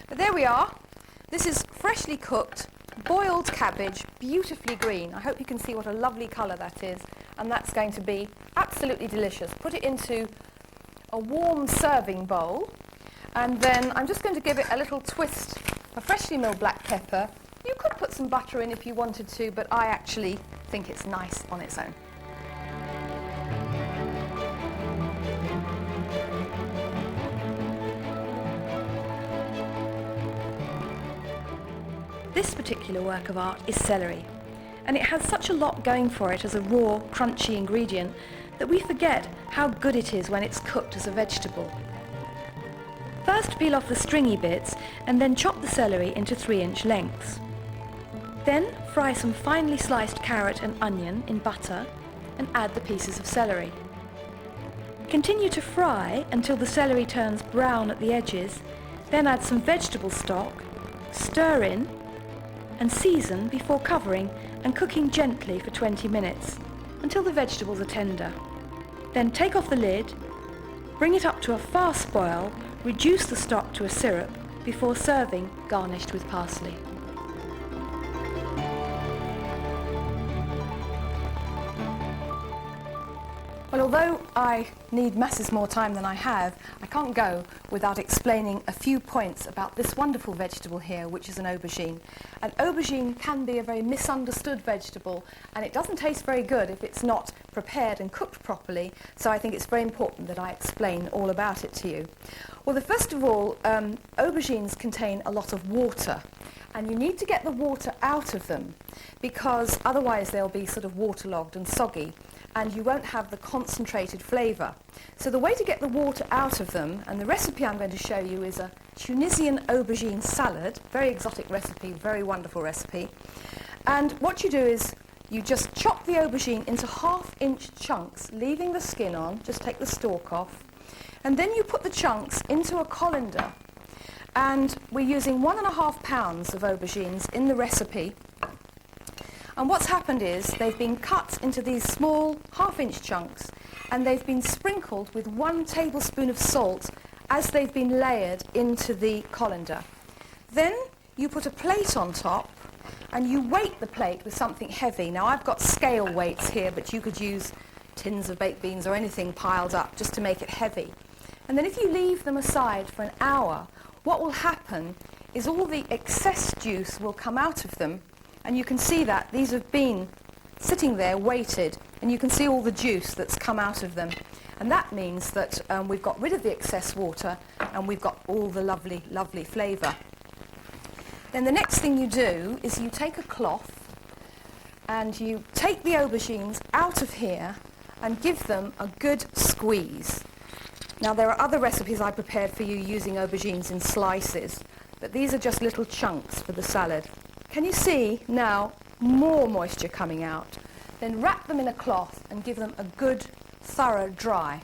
But there we are. This is freshly cooked, boiled cabbage, beautifully green. I hope you can see what a lovely colour that is. And that's going to be absolutely delicious. Put it into a warm serving bowl. And then I'm just going to give it a little twist of freshly milled black pepper. You could put some butter in if you wanted to, but I actually think it's nice on its own.
This particular work of art is celery, and it has such a lot going for it as a raw, crunchy ingredient that we forget how good it is when it's cooked as a vegetable. First peel off the stringy bits and then chop the celery into 3-inch lengths. Then fry some finely sliced carrot and onion in butter and add the pieces of celery. Continue to fry until the celery turns brown at the edges, then add some vegetable stock, stir in, and season before covering and cooking gently for 20 minutes until the vegetables are tender. Then take off the lid, bring it up to a fast boil, reduce the stock to a syrup before serving, garnished with parsley.
Well, although I need masses more time than I have, I can't go without explaining a few points about this wonderful vegetable here, which is an aubergine. An aubergine can be a very misunderstood vegetable, and it doesn't taste very good if it's not prepared and cooked properly, so I think it's very important that I explain all about it to you. Well, first of all, aubergines contain a lot of water, and you need to get the water out of them, because otherwise they'll be sort of waterlogged and soggy, and you won't have the concentrated flavour. So the way to get the water out of them, and the recipe I'm going to show you, is a Tunisian aubergine salad, very exotic recipe, very wonderful recipe. And what you do is you just chop the aubergine into 1/2-inch chunks, leaving the skin on, just take the stalk off, and then you put the chunks into a colander. And we're using 1.5 pounds of aubergines in the recipe. And what's happened is they've been cut into these small 1/2-inch chunks, and they've been sprinkled with 1 tablespoon of salt as they've been layered into the colander. Then you put a plate on top and you weight the plate with something heavy. Now, I've got scale weights here, but you could use tins of baked beans or anything piled up just to make it heavy. And then if you leave them aside for an hour, what will happen is all the excess juice will come out of them. And you can see that these have been sitting there weighted, and you can see all the juice that's come out of them. And that means that we've got rid of the excess water, and we've got all the lovely, lovely flavour. Then the next thing you do is you take a cloth and you take the aubergines out of here and give them a good squeeze. Now, there are other recipes I prepared for you using aubergines in slices, but these are just little chunks for the salad. Can you see now more moisture coming out? Then wrap them in a cloth and give them a good, thorough dry.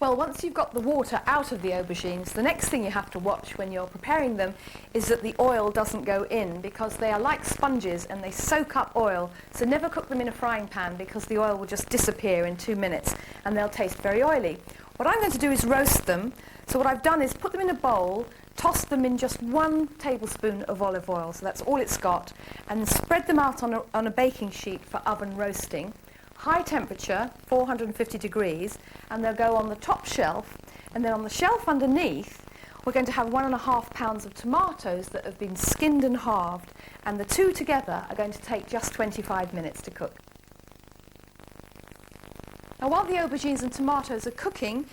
Well, once you've got the water out of the aubergines, the next thing you have to watch when you're preparing them is that the oil doesn't go in, because they are like sponges and they soak up oil. So never cook them in a frying pan, because the oil will just disappear in 2 minutes and they'll taste very oily. What I'm going to do is roast them. So what I've done is put them in a bowl, toss them in just 1 tablespoon of olive oil, so that's all it's got, and spread them out on a baking sheet for oven roasting. High temperature, 450 degrees, and they'll go on the top shelf, and then on the shelf underneath we're going to have 1.5 pounds of tomatoes that have been skinned and halved, and the two together are going to take just 25 minutes to cook. Now while the aubergines and tomatoes are cooking,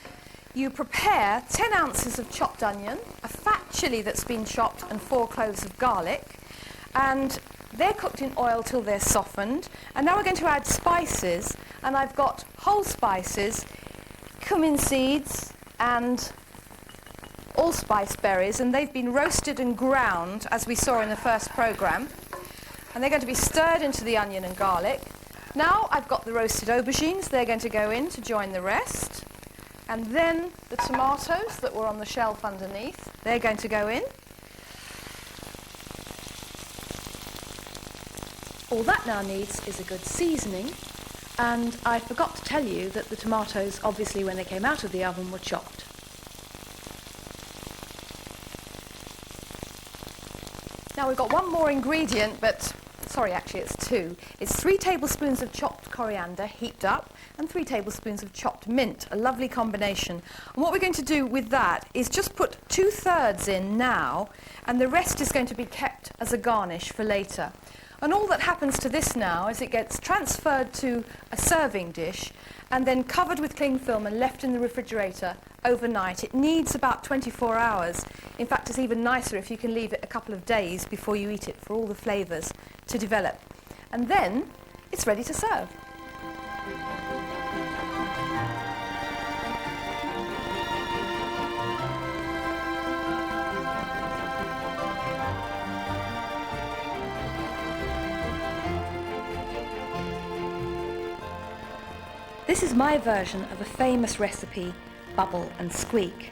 you prepare 10 ounces of chopped onion, a fat chilli that's been chopped, and 4 cloves of garlic, and they're cooked in oil till they're softened. And now we're going to add spices, and I've got whole spices, cumin seeds and allspice berries, and they've been roasted and ground as we saw in the first programme, and they're going to be stirred into the onion and garlic. Now I've got the roasted aubergines, they're going to go in to join the rest, and then the tomatoes that were on the shelf underneath, they're going to go in.
All that now needs is a good seasoning, and I forgot to tell you that the tomatoes, obviously when they came out of the oven, were chopped.
Now we've got one more ingredient, but sorry, actually it's 2. It's 3 tablespoons of chopped coriander heaped up and 3 tablespoons of chopped mint, a lovely combination. And what we're going to do with that is just put 2/3 in now, and the rest is going to be kept as a garnish for later. And all that happens to this now is it gets transferred to a serving dish and then covered with cling film and left in the refrigerator overnight. It needs about 24 hours. In fact, it's even nicer if you can leave it a couple of days before you eat it for all the flavours to develop. And then it's ready to serve.
This is my version of a famous recipe, Bubble and Squeak,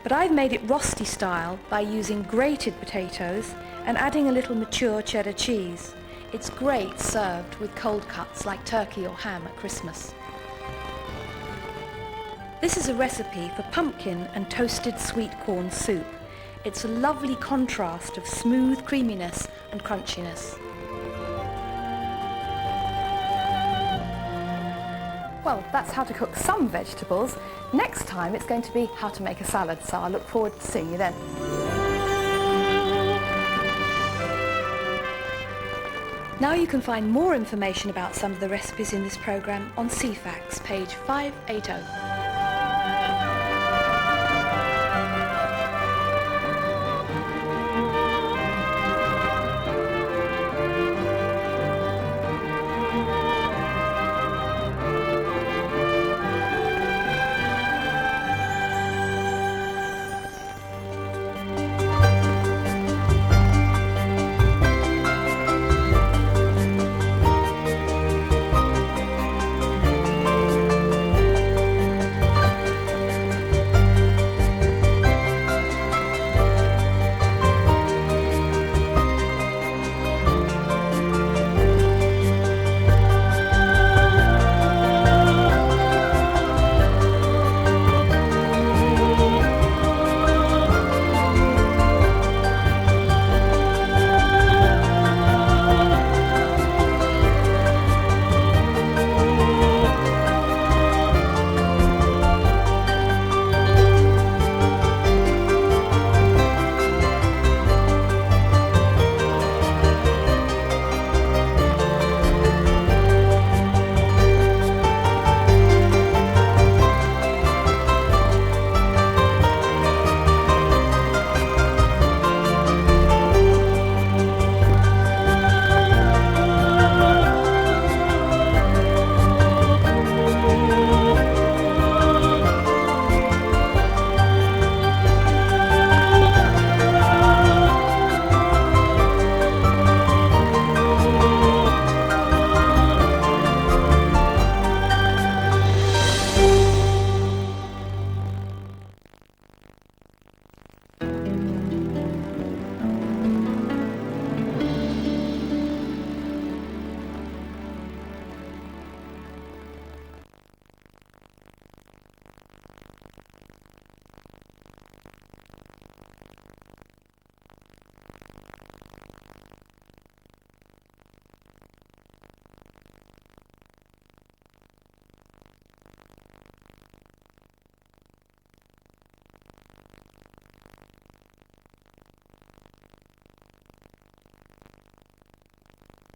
but I've made it Rosti style by using grated potatoes and adding a little mature cheddar cheese. It's great served with cold cuts like turkey or ham at Christmas. This is a recipe for pumpkin and toasted sweet corn soup. It's a lovely contrast of smooth creaminess and crunchiness.
Well, that's how to cook some vegetables. Next time it's going to be how to make a salad, so I look forward to seeing you then.
Now you can find more information about some of the recipes in this programme on CFAX, page 580.